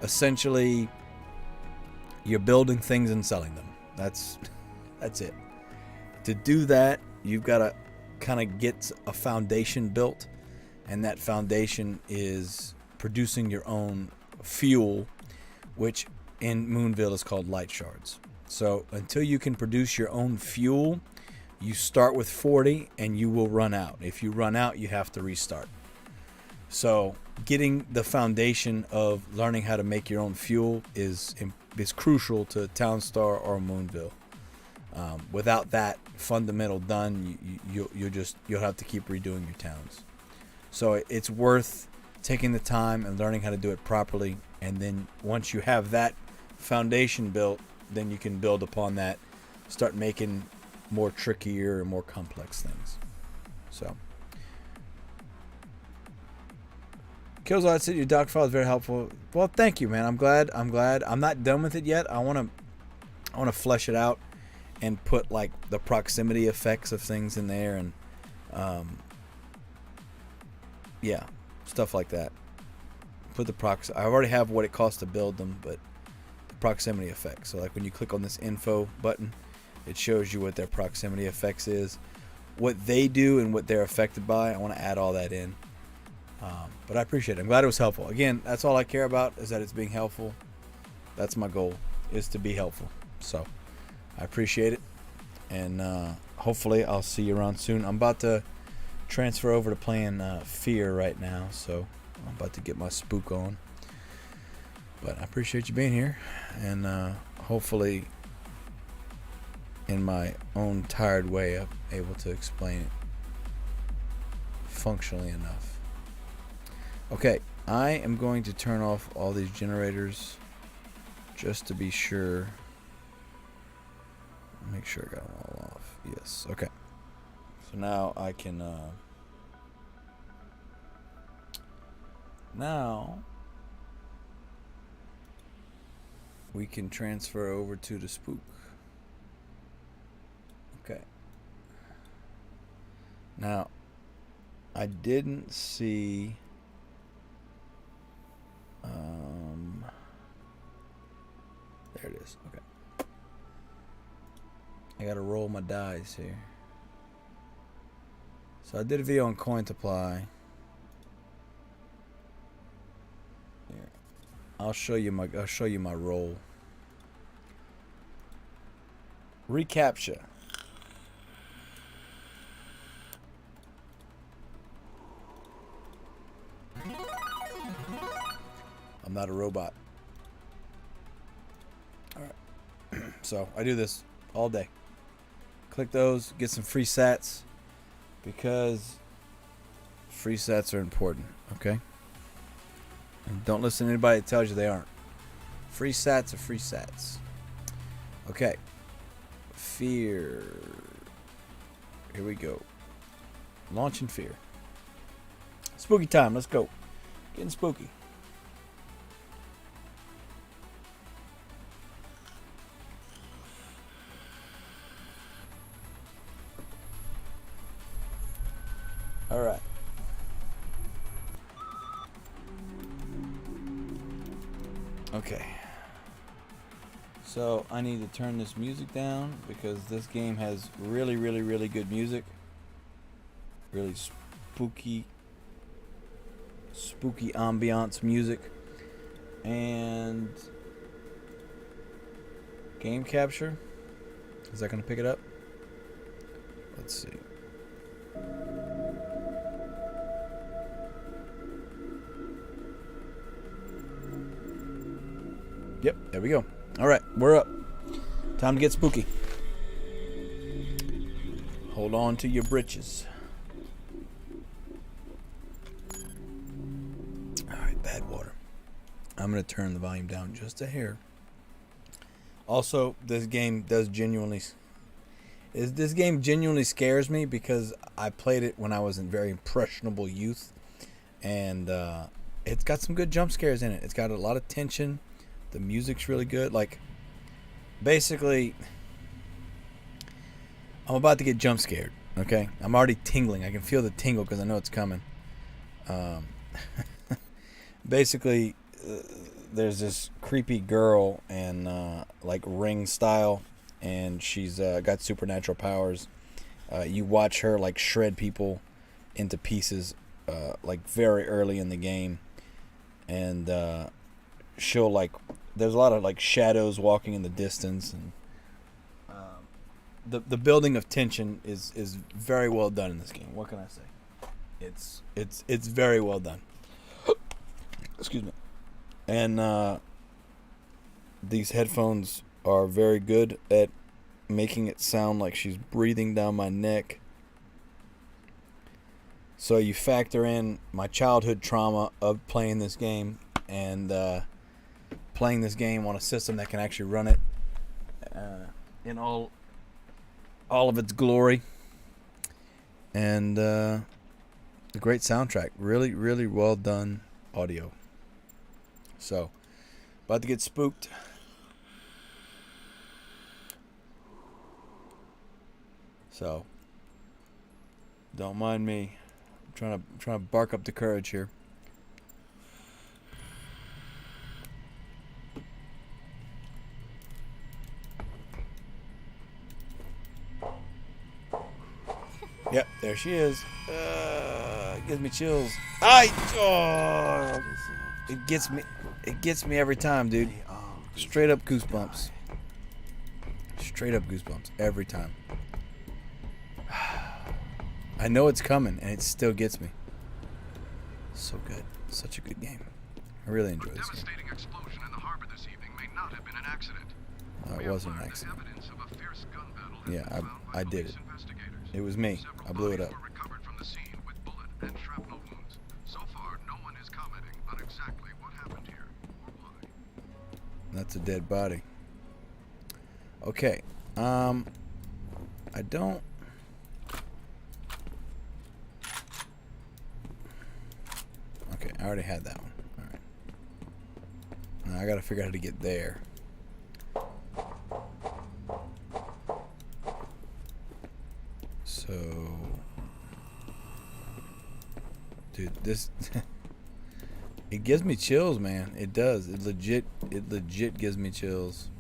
essentially you're building things and selling them. That's it. To do that, you've got to kind of get a foundation built, and that foundation is producing your own fuel, which in Moonville is called light shards. So until you can produce your own fuel, you start with 40 and you will run out. If you run out, you have to restart. So getting the foundation of learning how to make your own fuel is crucial to Townstar or Moonville. Without that fundamental done, you'll have to keep redoing your towns. So it's worth taking the time and learning how to do it properly. And then once you have that foundation built, then you can build upon that, start making more trickier and more complex things. So Killzone said your doc file is very helpful. Well, thank you, man. I'm glad. I'm not done with it yet. I want to flesh it out and put like the proximity effects of things in there, and yeah, stuff like that. Put the I already have what it costs to build them, but the proximity effects. So like when you click on this info button, it shows you what their proximity effects is, what they do and what they're affected by. I want to add all that in. But I appreciate it. I'm glad it was helpful. Again, that's all I care about, is that it's being helpful. That's my goal, is to be helpful. So I appreciate it. And hopefully I'll see you around soon. I'm about to transfer over to playing F.E.A.R right now. So I'm about to get my spook on. But I appreciate you being here. And hopefully in my own tired way, I'm able to explain it functionally enough. Okay, I am going to turn off all these generators just to be sure. Make sure I got them all off. Yes, okay. So now I can, now we can transfer over to the spook. Okay. Now, I didn't see... there it is. Okay. I gotta roll my dice here. So I did a video on coin supply. Here. I'll show you my roll. Recapture. I'm not a robot. Alright. So I do this all day. Click those, get some free sats, because free sats are important, okay? And don't listen to anybody that tells you they aren't. Free sats are free sats. Okay. F.E.A.R. Here we go. Launching F.E.A.R. Spooky time, let's go. Getting spooky. All right. Okay. So I need to turn this music down because this game has really, really, really good music. Really spooky ambiance music. And game capture. Is that going to pick it up? Let's see. Yep, there we go. All right, we're up. Time to get spooky. Hold on to your britches. All right, bad water. I'm going to turn the volume down just a hair. Also, this game genuinely scares me because I played it when I was in very impressionable youth, and it's got some good jump scares in it. It's got a lot of tension. The music's really good. Like, basically, I'm about to get jump scared. Okay, I'm already tingling. I can feel the tingle because I know it's coming. Basically, there's this creepy girl and like Ring style, and she's got supernatural powers. You watch her like shred people into pieces, like very early in the game, and she'll like. There's a lot of like shadows walking in the distance, and the building of tension is very well done in this game. What can I say? It's very well done. Excuse me. And these headphones are very good at making it sound like she's breathing down my neck. So you factor in my childhood trauma of playing this game and playing this game on a system that can actually run it in all of its glory, and the great soundtrack. Really, really well done audio. So, about to get spooked. So, don't mind me. I'm trying to bark up the courage here. Yep, there she is. It gives me chills. It gets me. It gets me every time, dude. Straight up goosebumps. Straight up goosebumps every time. I know it's coming, and it still gets me. So good. Such a good game. I really enjoy this game. Devastating explosion in the harbor this evening may not have been an accident. No, it wasn't an accident. Yeah, I did it. It was me. I blew it up. Recovered from the scene with bullet and shrapnel wounds. So far, no one is commenting on exactly what happened here or why. That's a dead body. Okay. I don't. Okay, I already had that one. All right. Now I gotta figure out how to get there. So, dude, this it gives me chills, man. It does. It legit gives me chills.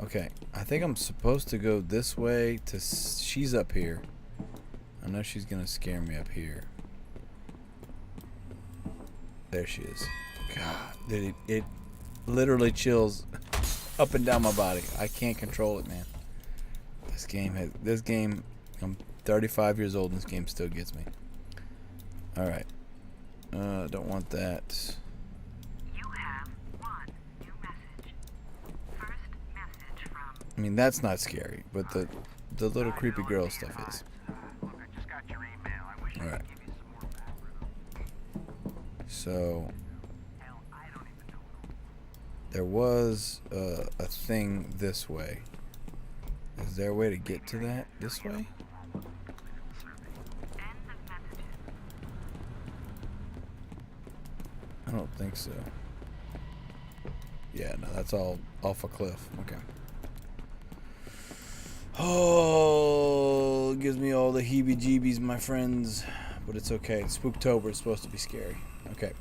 Okay, I think I'm supposed to go this way to. She's up here. I know she's gonna scare me up here. There she is. God, dude, it literally chills up and down my body. I can't control it, man. This game. I'm 35 years old and this game still gets me. Alright. Don't want that. You have one new message. First message from... I mean, that's not scary, but the little creepy girl stuff is. Look, I just got your email. I wish I Alright. could give you some more background. So, Hell, I don't even know. there was a thing this way. Is there a way to get to that this way? End of messages. I don't think so. Yeah, no, that's all off a cliff. Okay. Oh, it gives me all the heebie-jeebies, my friends. But it's okay. Spooktober is supposed to be scary. Okay.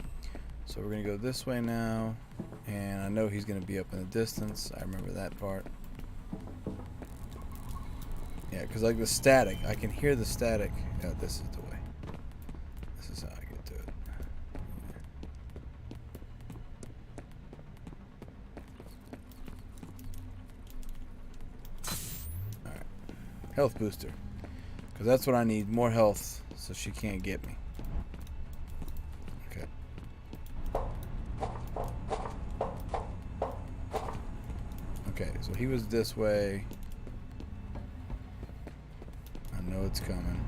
So we're going to go this way now. And I know he's going to be up in the distance. I remember that part. Yeah, because like the static. I can hear the static. Yeah, this is the way. This is how I get to it. Alright. Health booster. Because that's what I need. More health so she can't get me. Okay. Okay, so he was this way. I know it's coming.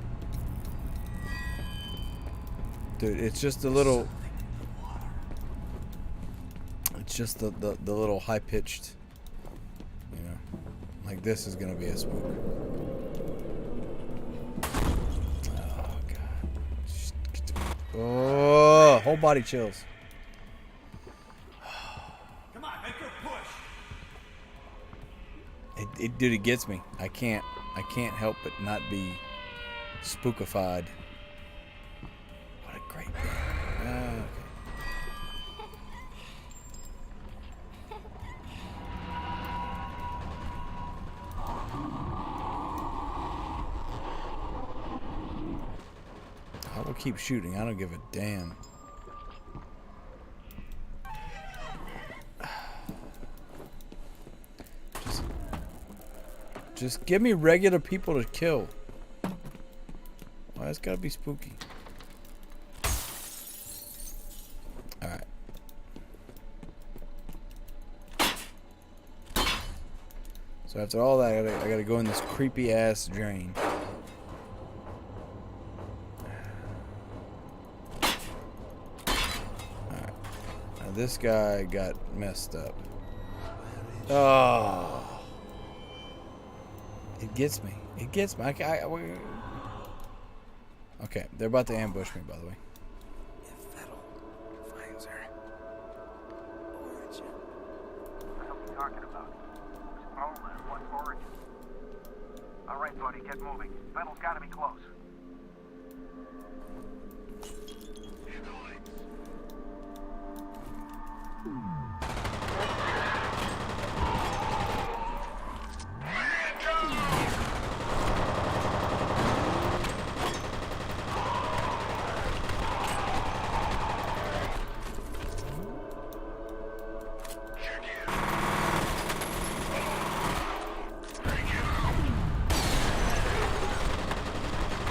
Dude, it's just a little... It's just the little high-pitched... You know, like this is going to be a spook. Oh, God. Oh, whole body chills. Come on, make her push. Dude, it gets me. I can't help but not be spookified. What a great game. Okay. I will keep shooting. I don't give a damn. Just give me regular people to kill. Why it's gotta be spooky? Alright. So after all that, I gotta go in this creepy ass drain. Alright. Now this guy got messed up. Oh. It gets me. It gets me. Okay, they're about to ambush me, by the way. If Vettel finds her, origin. What the hell are you talking about? Oh, what origin? All right, buddy, get moving. Battle's gotta be close.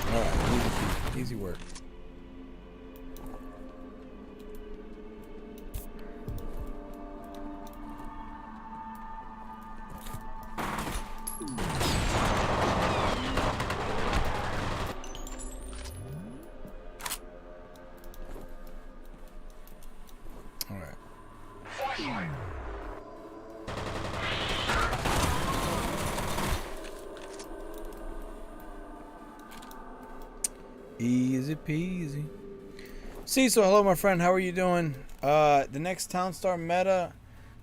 Alright, easy work. Alright. Easy peasy. See, so hello, my friend. How are you doing? The next Town Star meta,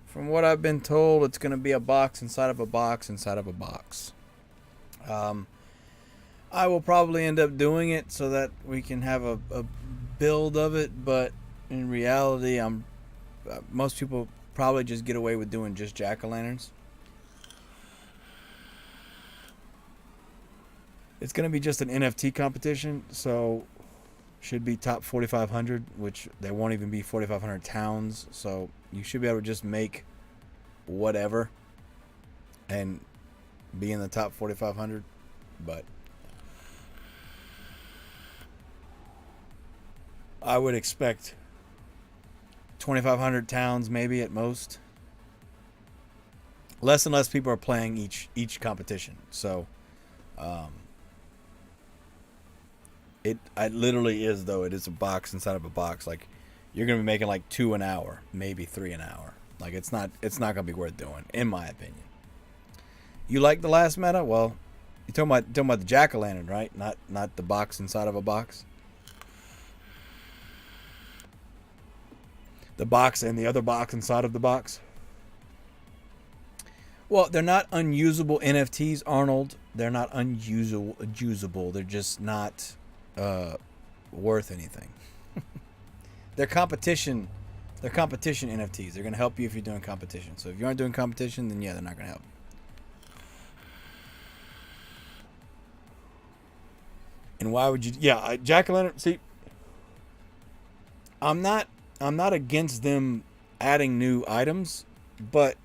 from what I've been told, it's going to be a box inside of a box inside of a box. I will probably end up doing it so that we can have a build of it, but in reality, most people probably just get away with doing just jack-o'-lanterns. It's going to be just an NFT competition, so should be top 4,500, which there won't even be 4,500 towns, so you should be able to just make whatever and be in the top 4,500, but I would expect 2,500 towns maybe at most. Less and less people are playing each competition, so it literally is, though. It is a box inside of a box. Like, you're gonna be making like 2 an hour, maybe 3 an hour. Like, it's not gonna be worth doing, in my opinion. You like the last meta? Well, you're talking about the jack-o'-lantern, right? Not the box inside of a box. The box and the other box inside of the box. Well, they're not unusable NFTs, Arnold. They're not unusable. They're just not worth anything. They're competition NFTs. They're going to help you if you're doing competition. So if you aren't doing competition, then yeah, they're not going to help. And why would you? Yeah, jack-o'-lantern. See, I'm not against them adding new items, but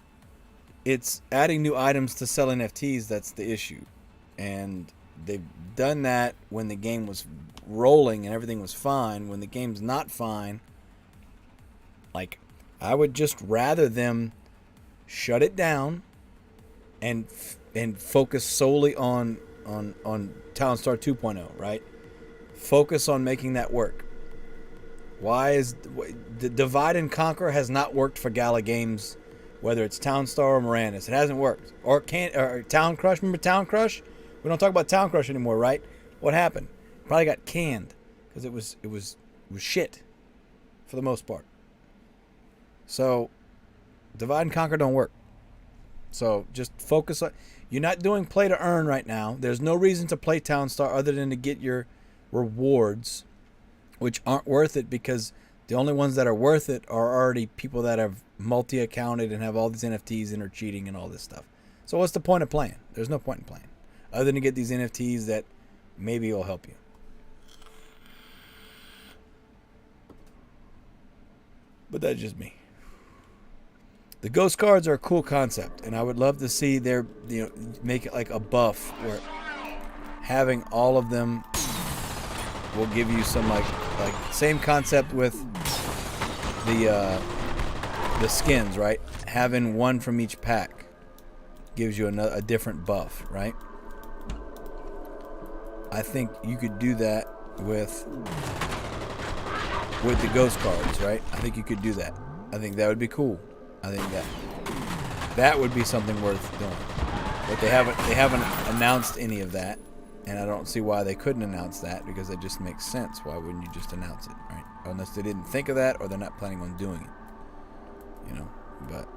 it's adding new items to sell NFTs that's the issue. And they've done that when the game was rolling and everything was fine. When the game's not fine, like, I would just rather them shut it down and focus solely on Townstar 2.0, right? Focus on making that work. Why is the divide and conquer has not worked for Gala Games, whether it's Townstar or Mirandus. It hasn't worked. Or Town Crush. Remember Town Crush? We don't talk about Town Crush anymore, right? What happened? Probably got canned because it was shit for the most part. So divide and conquer don't work. So just focus on. You're not doing play to earn right now. There's no reason to play Townstar other than to get your rewards, which aren't worth it because the only ones that are worth it are already people that have multi-accounted and have all these NFTs and are cheating and all this stuff. So what's the point of playing? There's no point in playing other than to get these NFTs that maybe will help you. But that's just me. The ghost cards are a cool concept, and I would love to see their, make it like a buff where having all of them will give you some like same concept with the skins, right? Having one from each pack gives you a different buff, right? I think you could do that with the ghost cards, right? I think you could do that. I think that would be cool. I think that would be something worth doing. But they haven't announced any of that, and I don't see why they couldn't announce that, because it just makes sense. Why wouldn't you just announce it, right? Unless they didn't think of that, or they're not planning on doing it. But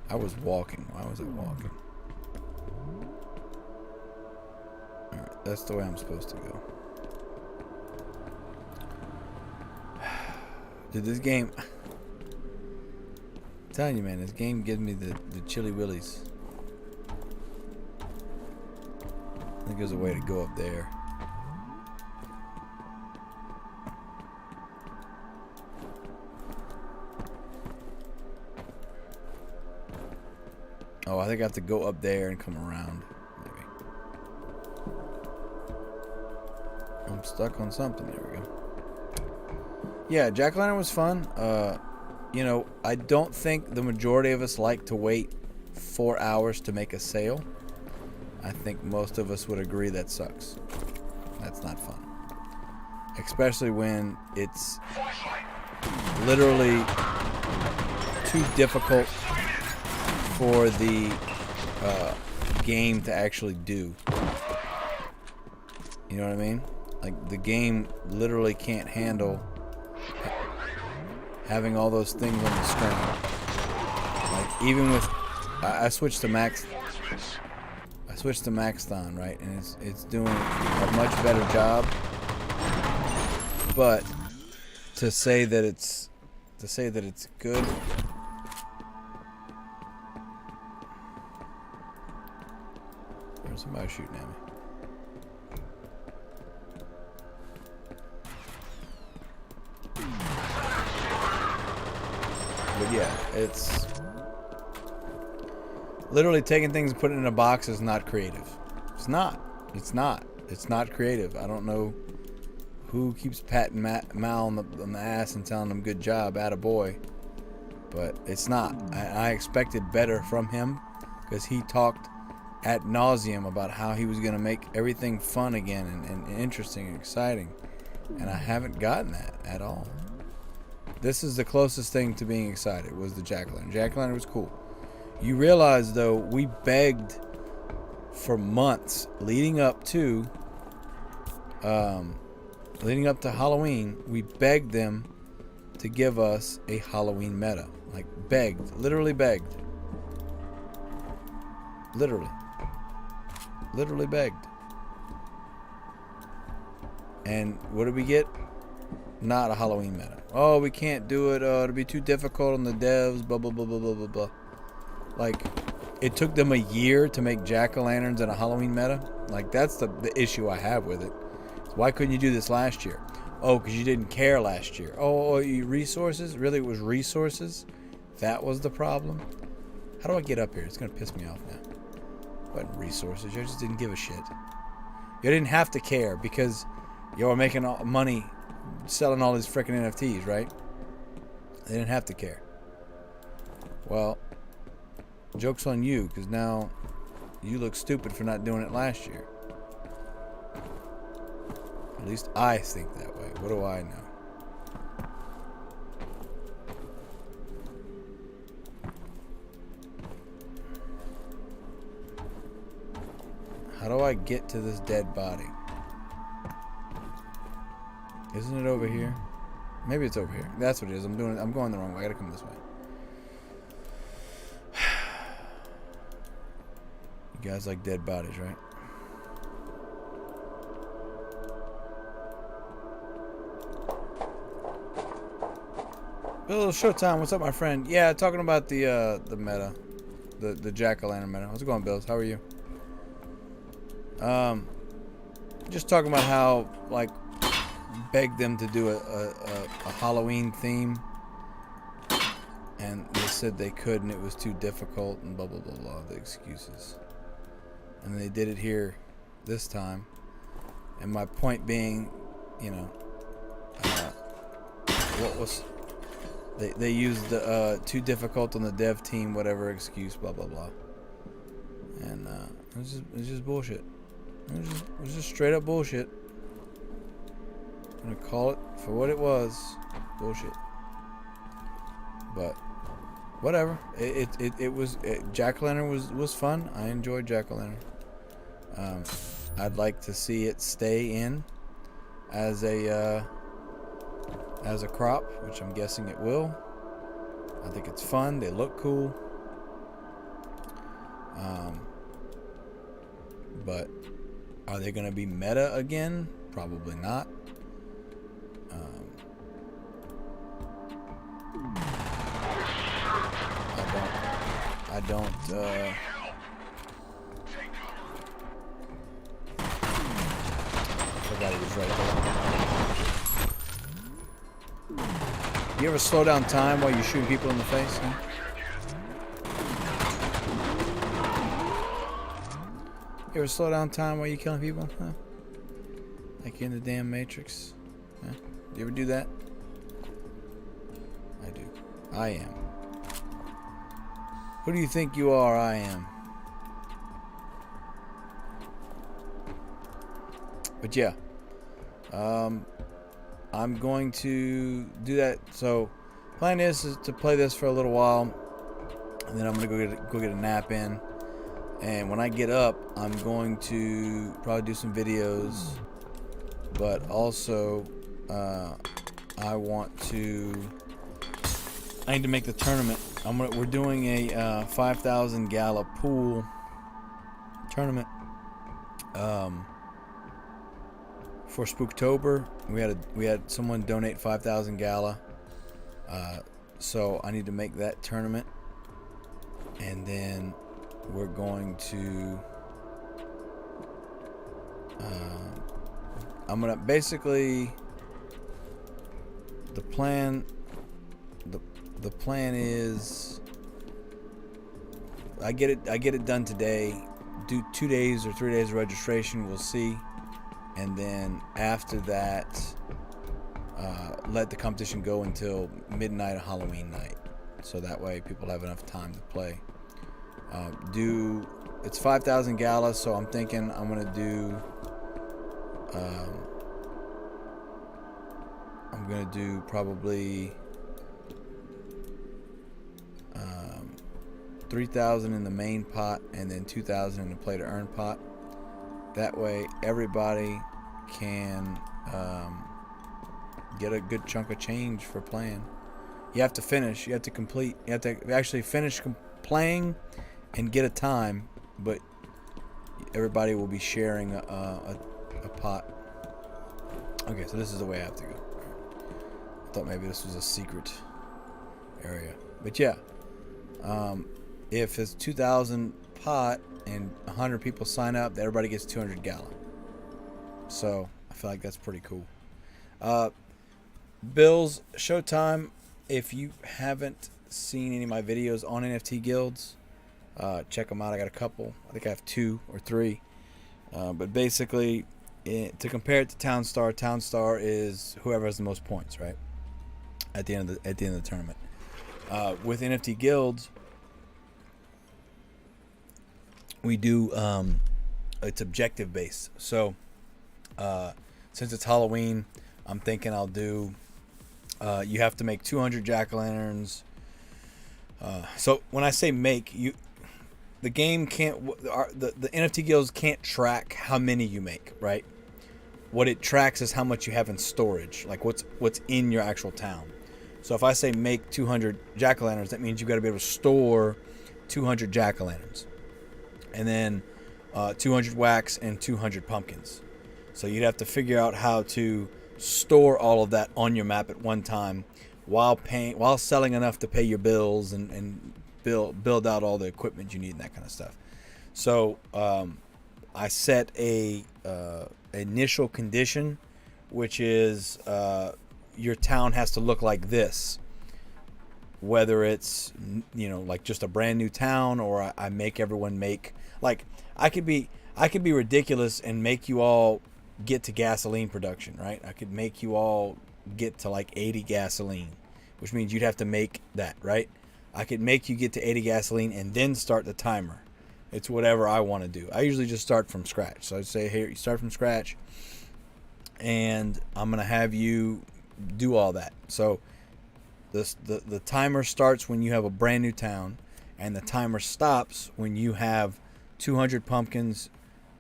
I was walking. Why was I walking? Alright, that's the way I'm supposed to go. Dude, this game, I'm telling you, man, this game gives me the chilly willies. I think there's a way to go up there. Oh, I think I have to go up there and come around. Maybe. I'm stuck on something. There we go. Yeah, Jack-o'-lantern was fun. I don't think the majority of us like to wait 4 hours to make a sale. I think most of us would agree that sucks. That's not fun. Especially when it's literally too difficult for the game to actually do. You know what I mean? Like, the game literally can't handle having all those things on the screen. Like, even with I switched to Max. I switched to Maxthon, right? And it's doing a much better job. But to say that it's good. There's somebody shooting at me. But yeah, it's literally taking things and putting it in a box is not creative. It's not. It's not creative. I don't know who keeps patting Mal on the ass and telling him good job, attaboy. But it's not. I expected better from him, because he talked ad nauseum about how he was going to make everything fun again and interesting and exciting. And I haven't gotten that at all. This is the closest thing to being excited, was the Jack-o'-lantern. Jack-o'-lantern was cool. You realize, though, we begged for months leading up to Halloween. We begged them to give us a Halloween meta. Like, begged. Literally begged. Literally begged. And what did we get? Not a Halloween meta. Oh, we can't do it. It'll be too difficult on the devs. Blah, blah, blah, blah, blah, blah, blah. Like, it took them a year to make jack-o'-lanterns and a Halloween meta. Like, that's the issue I have with it. So why couldn't you do this last year? Oh, because you didn't care last year. Oh, resources? Really, it was resources? That was the problem? How do I get up here? It's going to piss me off now. It wasn't resources. You just didn't give a shit. You didn't have to care, because you were making money selling all these freaking NFTs, right? They didn't have to care. Well, joke's on you, because now you look stupid for not doing it last year. At least I think that way. What do I know? How do I get to this dead body? Isn't it over here? Maybe it's over here. That's what it is. I'm going the wrong way. I gotta come this way. You guys like dead bodies, right? Bill Showtime, what's up, my friend? Yeah, talking about the meta, the jack-o'-lantern meta. How's it going, Bills? How are you? Just talking about how, like, begged them to do a Halloween theme, and they said they couldn't. It was too difficult, and blah blah blah blah. The excuses, and they did it here this time. And my point being, you know, what was they used the too difficult on the dev team, whatever excuse, blah blah blah, and it was just bullshit. It was just straight up bullshit. I'm gonna call it for what it was, bullshit. But whatever. It was Jack-o'-lantern was fun. I enjoyed Jack-o'-lantern. I'd like to see it stay in as a crop, which I'm guessing it will. I think it's fun. They look cool. But are they going to be meta again? Probably not. I don't forgot he was right there. You ever slow down time while you're shooting people in the face? Huh? You ever slow down time while you're killing people? Huh? Like you're in the damn Matrix? Huh? You ever do that? I do. I am. Who do you think you are? I am. But yeah. I'm going to do that. So, plan is to play this for a little while, and then I'm gonna go get a nap in. And when I get up, I'm going to probably do some videos, but also I need to make the tournament. We're doing a 5,000 gala pool tournament for Spooktober. We had someone donate 5,000 gala, so I need to make that tournament, and then we're going to I'm gonna basically the plan is I get it done today, do 2 days or 3 days of registration, we'll see, and then after that let the competition go until midnight of Halloween night, so that way people have enough time to play. It's 5,000 gala, so I'm thinking I'm gonna do probably 3,000 in the main pot and then 2,000 in the play to earn pot. That way everybody can get a good chunk of change for playing. You have to finish, you have to complete, you have to actually finish playing and get a time, but everybody will be sharing a pot. Okay, so this is the way I have to go. I thought maybe this was a secret area, but yeah, if it's 2,000 pot and 100 people sign up, everybody gets 200 gala. So I feel like that's pretty cool. Bills, Showtime. If you haven't seen any of my videos on NFT guilds, check them out. I got a couple. I think I have 2 or 3. But basically, to compare it to Townstar is whoever has the most points, right? At the end of the tournament. With NFT guilds, we do it's objective based. So since it's Halloween, I'm thinking I'll do. You have to make 200 jack-o'-lanterns. So when I say make, the game can't. The NFT guilds can't track how many you make, right? What it tracks is how much you have in storage, like what's in your actual town. So if I say make 200 jack-o'-lanterns, that means you've got to be able to store 200 jack-o'-lanterns, and then 200 wax and 200 pumpkins. So you'd have to figure out how to store all of that on your map at one time, while selling enough to pay your bills and build out all the equipment you need and that kind of stuff. So I set a initial condition which is your town has to look like this. Whether it's, you know, like just a brand new town, or I make everyone make, like, I could be ridiculous and make you all get to gasoline production, right? I could make you all get to like 80 gasoline, which means you'd have to make that, right? I could make you get to 80 gasoline and then start the timer. It's whatever I want to do. I usually just start from scratch. So I'd say, here, you start from scratch, and I'm going to have you do all that. So the timer starts when you have a brand new town, and the timer stops when you have 200 pumpkins,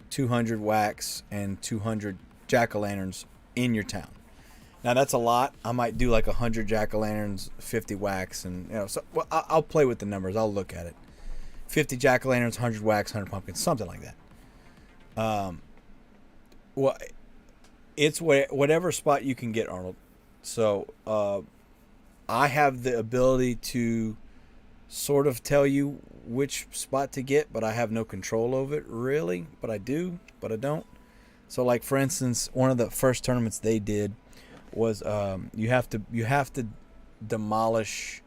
200 wax, and 200 jack-o'-lanterns in your town. Now that's a lot. I might do like 100 jack-o'-lanterns, 50 wax, and you know. So well, I'll play with the numbers. I'll look at it. 50 jack-o'-lanterns, 100 wax, 100 pumpkins, something like that. Well, it's whatever spot you can get, Arnold. So I have the ability to sort of tell you which spot to get, but I have no control over it, really. But I do, but I don't. So, like, for instance, one of the first tournaments they did was you have to demolish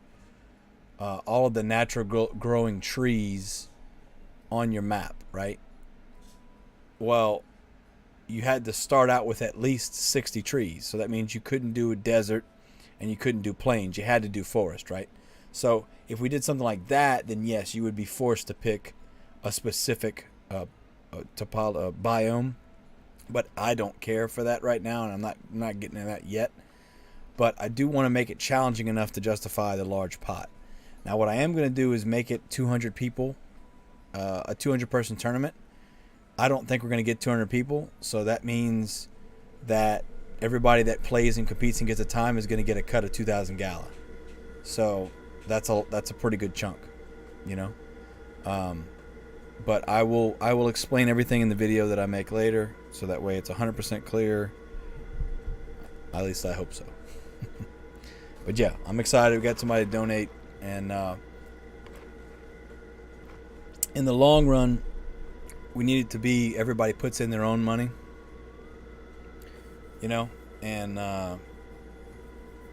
all of the natural growing trees on your map, right? Well, you had to start out with at least 60 trees. So that means you couldn't do a desert and you couldn't do plains. You had to do forest, right? So if we did something like that, then yes, you would be forced to pick a specific biome. But I don't care for that right now, and I'm not getting to that yet. But I do want to make it challenging enough to justify the large pot. Now, what I am going to do is make it 200 people, a 200-person tournament. I don't think we're going to get 200 people, so that means that everybody that plays and competes and gets a time is going to get a cut of 2,000 gala. So that's a pretty good chunk, you know. But I will explain everything in the video that I make later, so that way it's 100% clear. At least I hope so. But yeah, I'm excited. We got somebody to donate, and in the long run, we need it to be everybody puts in their own money, you know, and it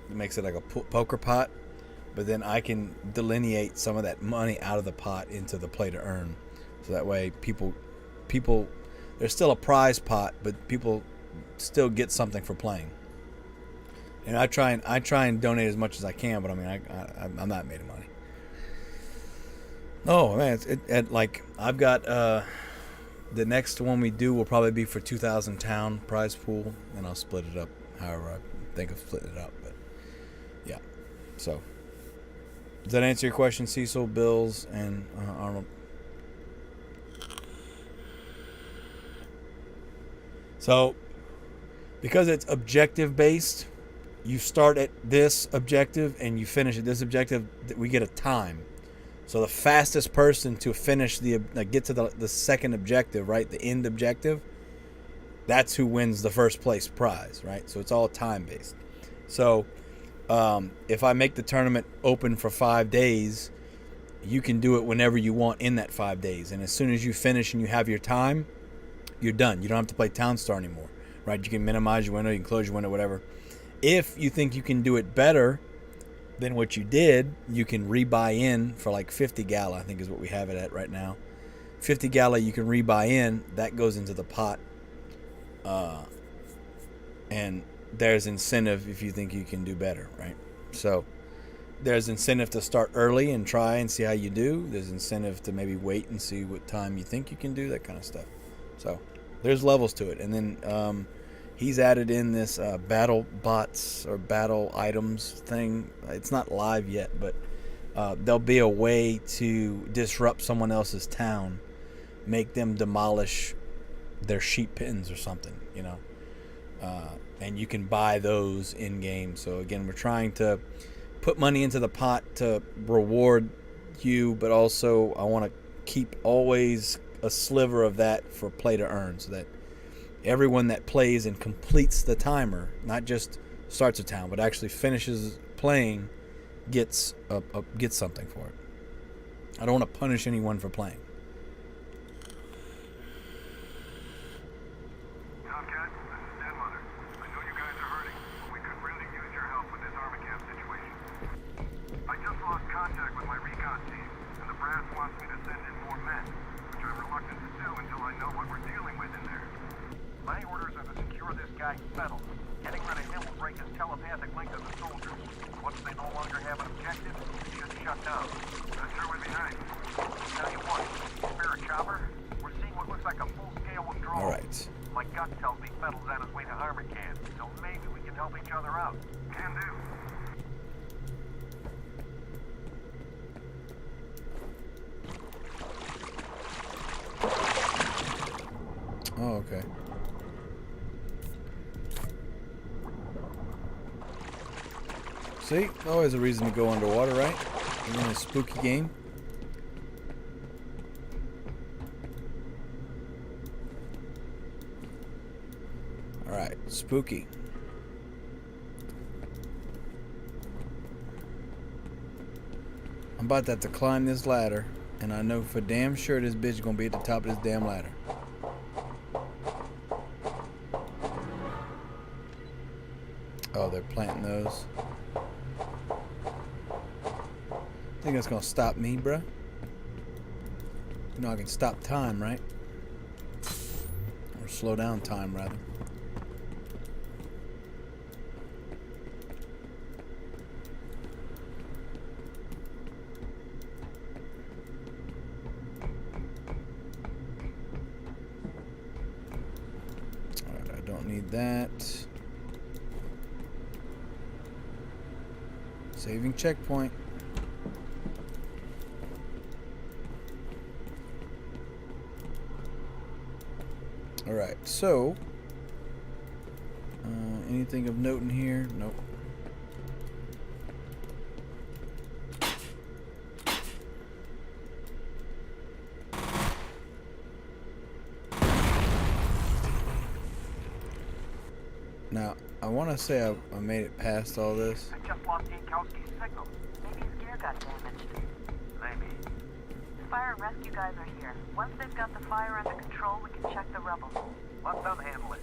makes it like a poker pot. But then I can delineate some of that money out of the pot into the play to earn. So that way people, there's still a prize pot, but people still get something for playing. And I try and donate as much as I can, but I mean, I'm not made of money. Oh man, like I've got the next one we do will probably be for 2,000 town prize pool, and I'll split it up however I think of splitting it up. But yeah, so does that answer your question, Cecil, Bills, and Arnold? So, because it's objective based, you start at this objective and you finish at this objective. We get a time. So the fastest person to finish get to the second objective, right, the end objective, that's who wins the first place prize, right? So it's all time based. So if I make the tournament open for 5 days, you can do it whenever you want in that 5 days. And as soon as you finish and you have your time, you're done. You don't have to play Town Star anymore, right? You can minimize your window, you can close your window, whatever. If you think you can do it better than what you did, you can rebuy in for like 50 gala, I think is what we have it at right now. 50 gala you can rebuy in, that goes into the pot. And there's incentive if you think you can do better, right? So there's incentive to start early and try and see how you do. There's incentive to maybe wait and see what time you think you can do, that kind of stuff. So there's levels to it. And then he's added in this battle bots or battle items thing. It's not live yet, but there'll be a way to disrupt someone else's town, make them demolish their sheep pens or something, you know. And you can buy those in game. So again, we're trying to put money into the pot to reward you, but also I want to keep always a sliver of that for play to earn, so that everyone that plays and completes the timer, not just starts a town, but actually finishes playing, gets something for it. I don't want to punish anyone for playing. Tomcat, this is Dan Mother. I know you guys guy Fettel. Getting rid of him will break his telepathic link to the soldiers. Once they no longer have an objective, it should shut down. Not sure we're behind. Tell you what, F.E.A.R. chopper, we're seeing what looks like a full-scale withdrawal. All right. My gut tells me Fettel's on his way to Armor Camp, so maybe we can help each other out. Can do. Oh, okay. See, always a reason to go underwater, right? In a spooky game. All right, spooky. I'm about to have to climb this ladder, and I know for damn sure this bitch is gonna be at the top of this damn ladder. Oh, they're planting those. Think that's gonna stop me, bruh? You know I can stop time, right? Or slow down time, rather. Alright, I don't need that. Saving checkpoint. Alright, so anything of note in here? Nope. Now, I want to say I made it past all this. I just lost Yankowski's signal. Maybe his gear got damaged. Maybe. Fire and rescue guys are here. Once they've got the fire under control, we can check the rubble. Let them handle it.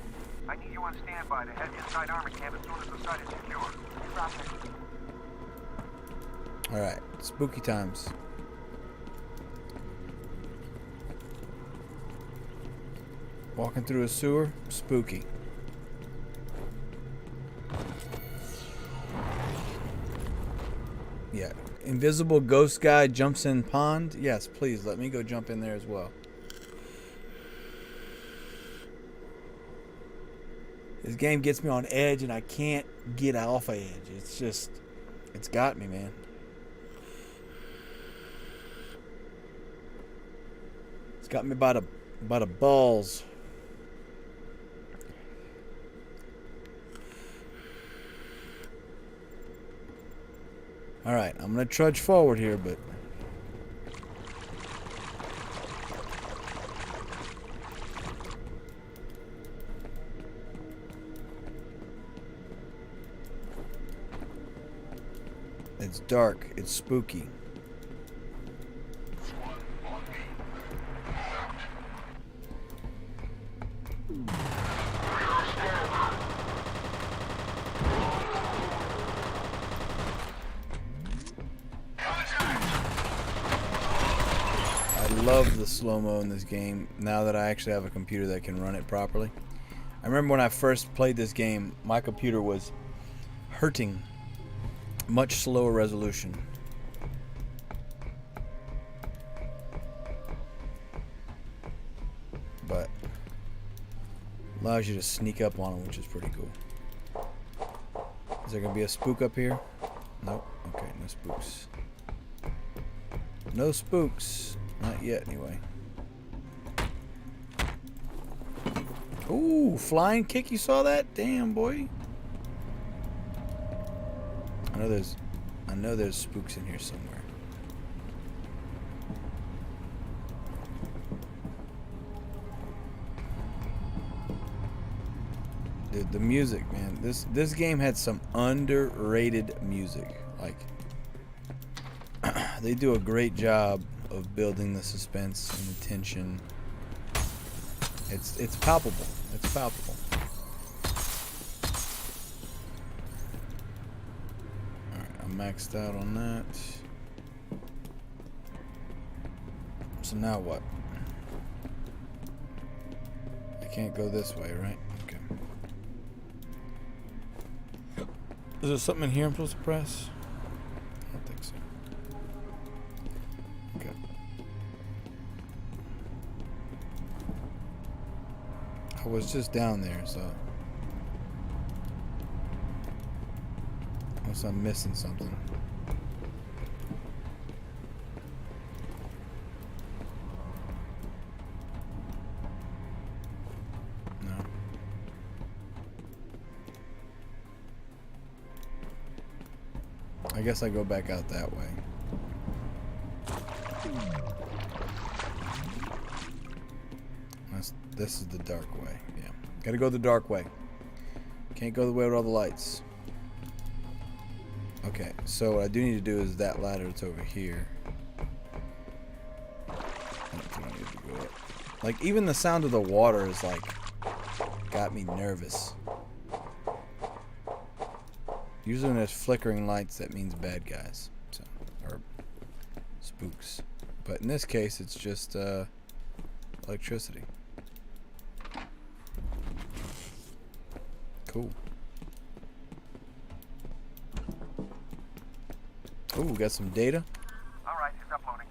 I need you on standby to head inside Armor Camp as soon as the site is secure. Roger. Alright, spooky times. Walking through a sewer, spooky. Yeah, invisible ghost guy jumps in pond. Yes, please let me go jump in there as well. This game gets me on edge and I can't get off edge. It's just, it's got me, man. It's got me by the balls. All right, I'm gonna trudge forward here, but it's dark, it's spooky. I love the slow-mo in this game now that I actually have a computer that can run it properly. I remember when I first played this game, my computer was hurting. Much slower resolution. But allows you to sneak up on them, which is pretty cool. Is there gonna be a spook up here? Nope. Okay, no spooks. No spooks. Not yet, anyway. Ooh, flying kick, you saw that? Damn, boy. I know there's spooks in here somewhere. Dude, the music, man. This game had some underrated music. Like, they do a great job of building the suspense and the tension. It's palpable. It's palpable. Alright, I'm maxed out on that. So now what? I can't go this way, right? Okay. Is there something in here I'm supposed to press? I don't think so. Okay. I was just down there, so unless I'm missing something. No. I guess I go back out that way. This is the dark way. Yeah. Gotta go the dark way. Can't go the way with all the lights. Okay, so what I do need to do is that ladder that's over here. I don't need to go up. Like, even the sound of the water is like got me nervous. Usually when there's flickering lights, that means bad guys. So, or spooks. But in this case, it's just electricity. Cool. Oh, we got some data. All right, it's uploading.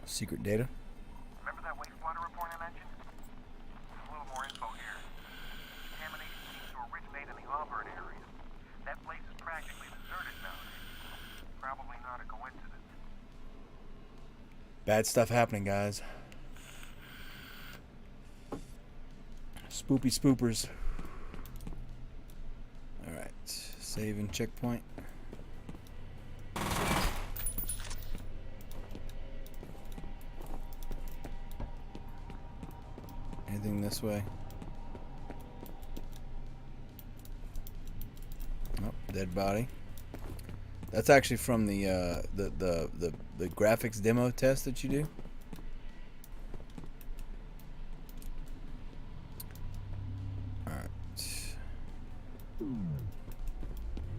Secret data. Remember that wastewater report I mentioned? A little more info here. Contamination seems to originate in the Auburn area. That place is practically deserted nowadays. Probably not a coincidence. Bad stuff happening, guys. Spoopy spoopers. Alright. Save and checkpoint. Anything this way? Oh, dead body. That's actually from the graphics demo test that you do. All right.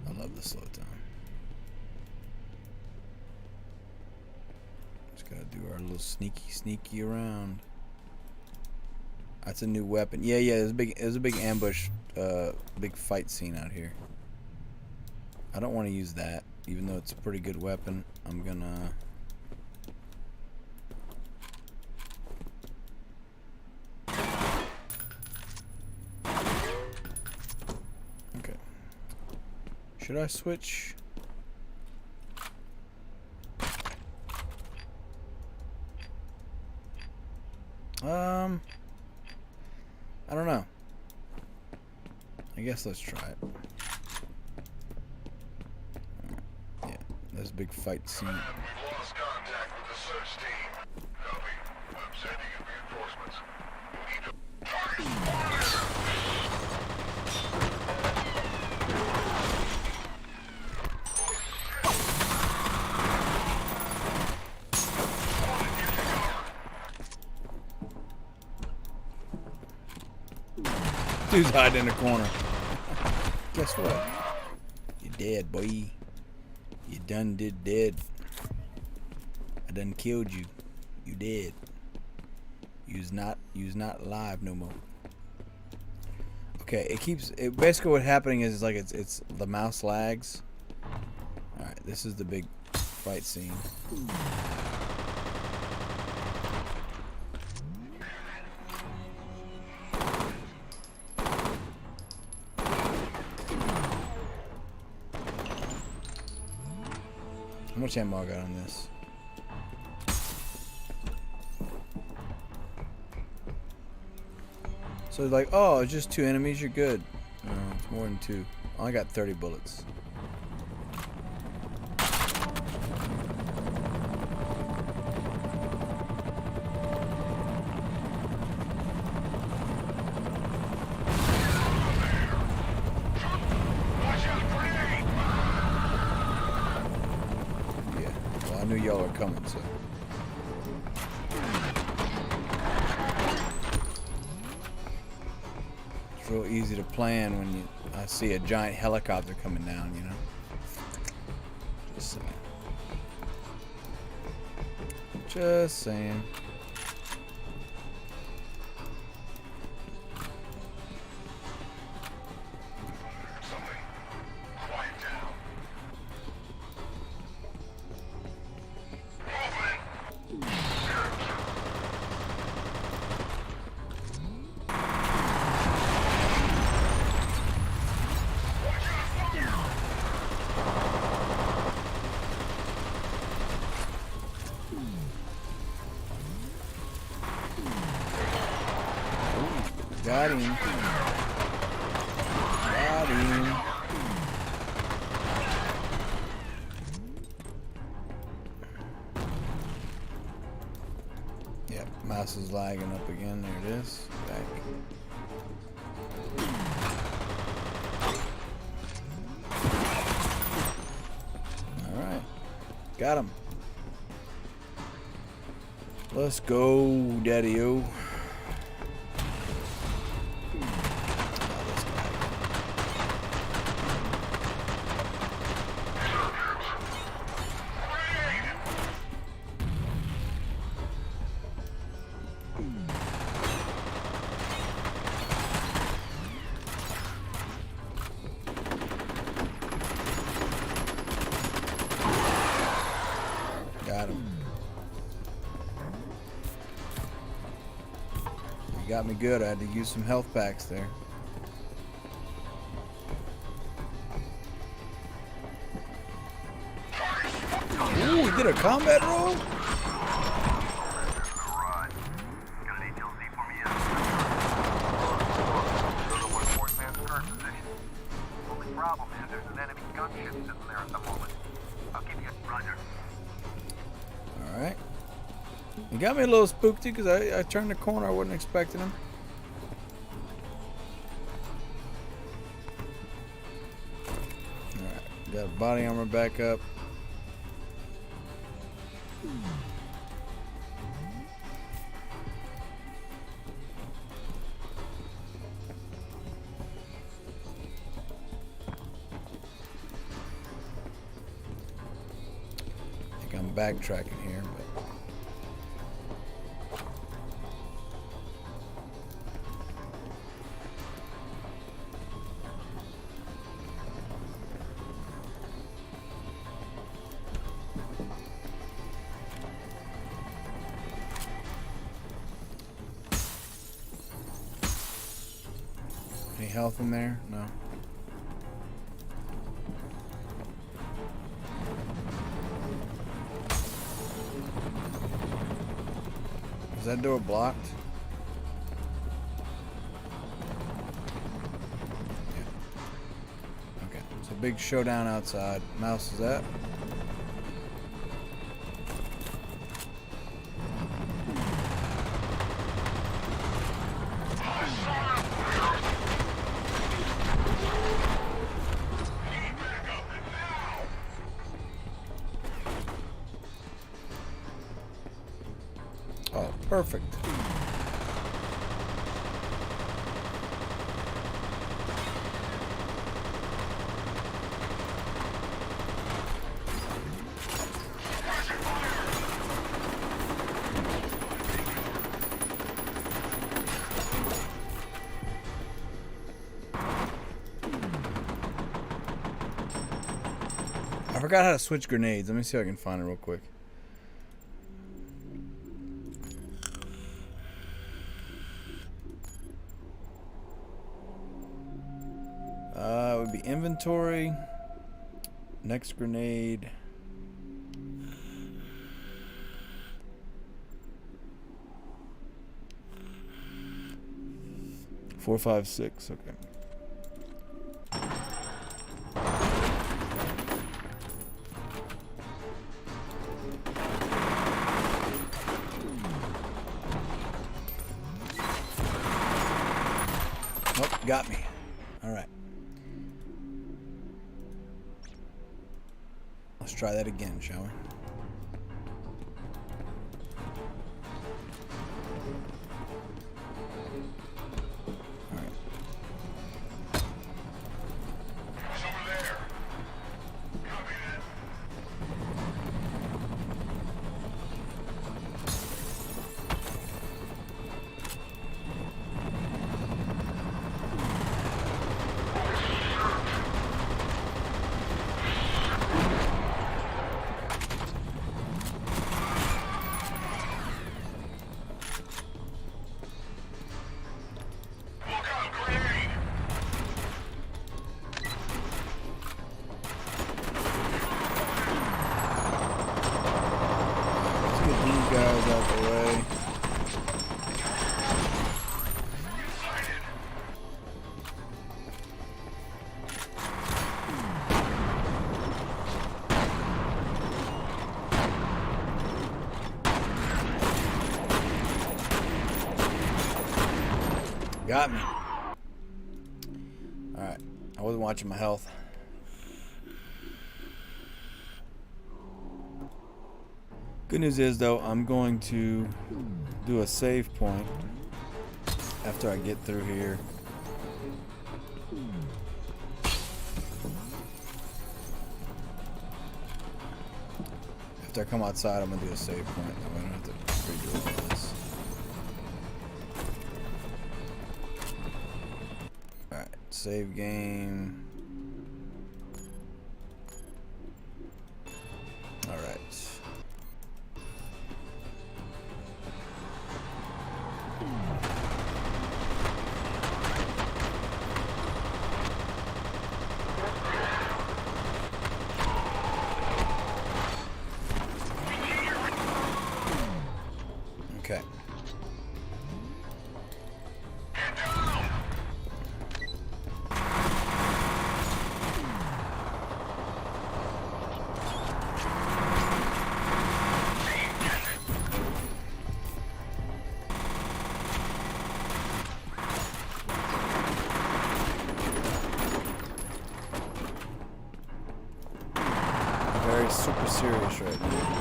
I love the slow time. Just gotta do our little sneaky around. That's a new weapon. Yeah. There's a big ambush, big fight scene out here. I don't want to use that, even though it's a pretty good weapon. I'm gonna. Okay. Should I switch? I don't know. I guess let's try it. Yeah, there's a big fight scene. We've lost contact with the search team. Copy. I'm sending in reinforcements. Need to target fire. Dude's hiding in the corner. Guess what? You dead, boy. You done did dead. I done killed you. You dead. You's not alive no more. Okay, it basically what's happening is like it's the mouse lags. Alright, this is the big fight scene. How much ammo I got on this? So like, oh, it's just 2 enemies, you're good. No, it's more than 2. I only got 30 bullets. I knew y'all are coming, so. It's real easy to plan when I see a giant helicopter coming down, you know. Just saying. Just saying. Something. Quiet down. Got him. Got him. Yep, mouse is lagging up again. There it is. Back. Alright. Got him. Let's go, Daddy-O. Got him. You got me good. I had to use some health packs there. Ooh, he did a combat roll? Problem is there's an enemy gunship sitting there at the moment. I'll give you a Roger. Alright. He got me a little spooked because I turned the corner. I wasn't expecting him. Alright. Got body armor back up. I'm backtracking here, but any health in there? No. Is that door blocked? Yeah. Okay, it's a big showdown outside. Mouse is that? Oh, perfect. I forgot how to switch grenades. Let me see if I can find it real quick. It would be inventory, next grenade. Four, 5, 6. Okay. Oh, got me. All right. Let's try that again, shall we? All right. He's over there. Copy that. Got me. Alright. I wasn't watching my health. Good news is, though, I'm going to do a save point after I get through here. After I come outside, I'm going to do a save point. I don't have to redo all this. Alright, save game. Alright. Okay. Very super serious right now.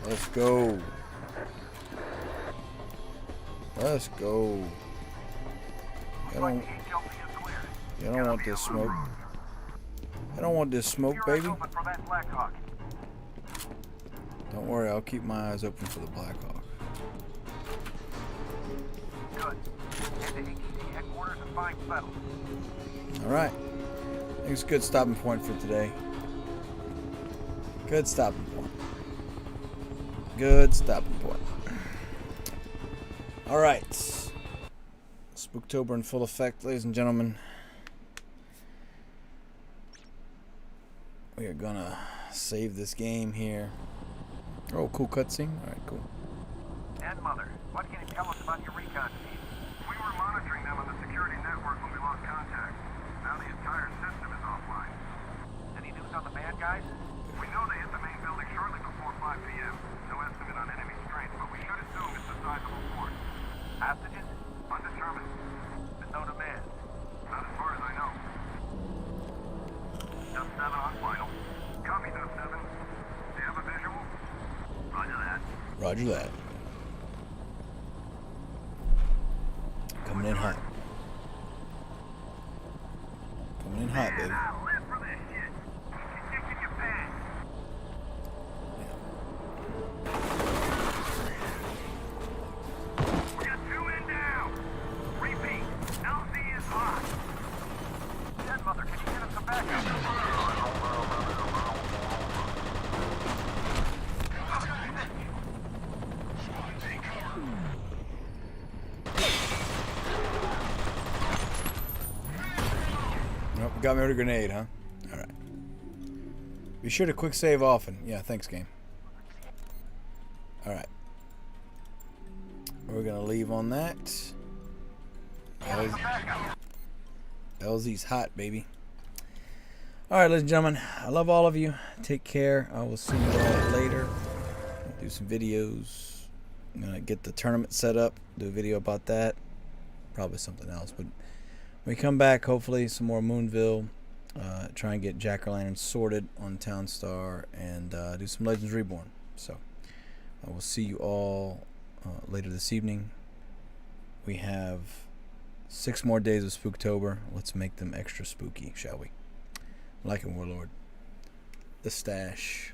Let's go. Let's go. I don't want this smoke. I don't want this smoke, baby. Don't worry, I'll keep my eyes open for the Blackhawk. Good. Head to ATC headquarters and find Fettel. Alright. I think it's a good stopping point for today. Good stopping point. Good stopping point. Alright. Spooktober in full effect, ladies and gentlemen. We are gonna save this game here. Oh, cool cutscene. Alright, cool. And Mother, what can you tell us about your recon team? We were monitoring them on the security network when we lost contact. Now the entire system is offline. Any news on the bad guys? We know they hit the main building shortly before 5 p.m. No estimate on enemy strength, but we should assume it's a sizable force. Hostages? Undetermined. There's no demand. Not as far as I know. Just 7 on final. Copy, Dust 7. Do you have a visual? Roger that. Roger that. Coming in hot. Coming in hot, baby. I live for this shit. Keep kicking your pants. We got 2 in now. Repeat. LZ is hot. Dead Mother, can you get us some backup? Nope, got me with a grenade, huh? Alright. Be sure to quick save often. Yeah, thanks, game. Alright. We're gonna leave on that. LZ's hot, baby. Alright, ladies and gentlemen. I love all of you. Take care. I will see you all later. I'll do some videos. I'm gonna get the tournament set up. Do a video about that. Probably something else, but when we come back, hopefully some more Moonville, try and get Jack-o'-lantern sorted on Townstar, and do some Legends Reborn. So I will see you all later this evening. We have 6 more days of Spooktober. Let's make them extra spooky, shall we? Like a Warlord. The stash.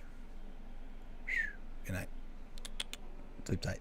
Good night. Sleep tight.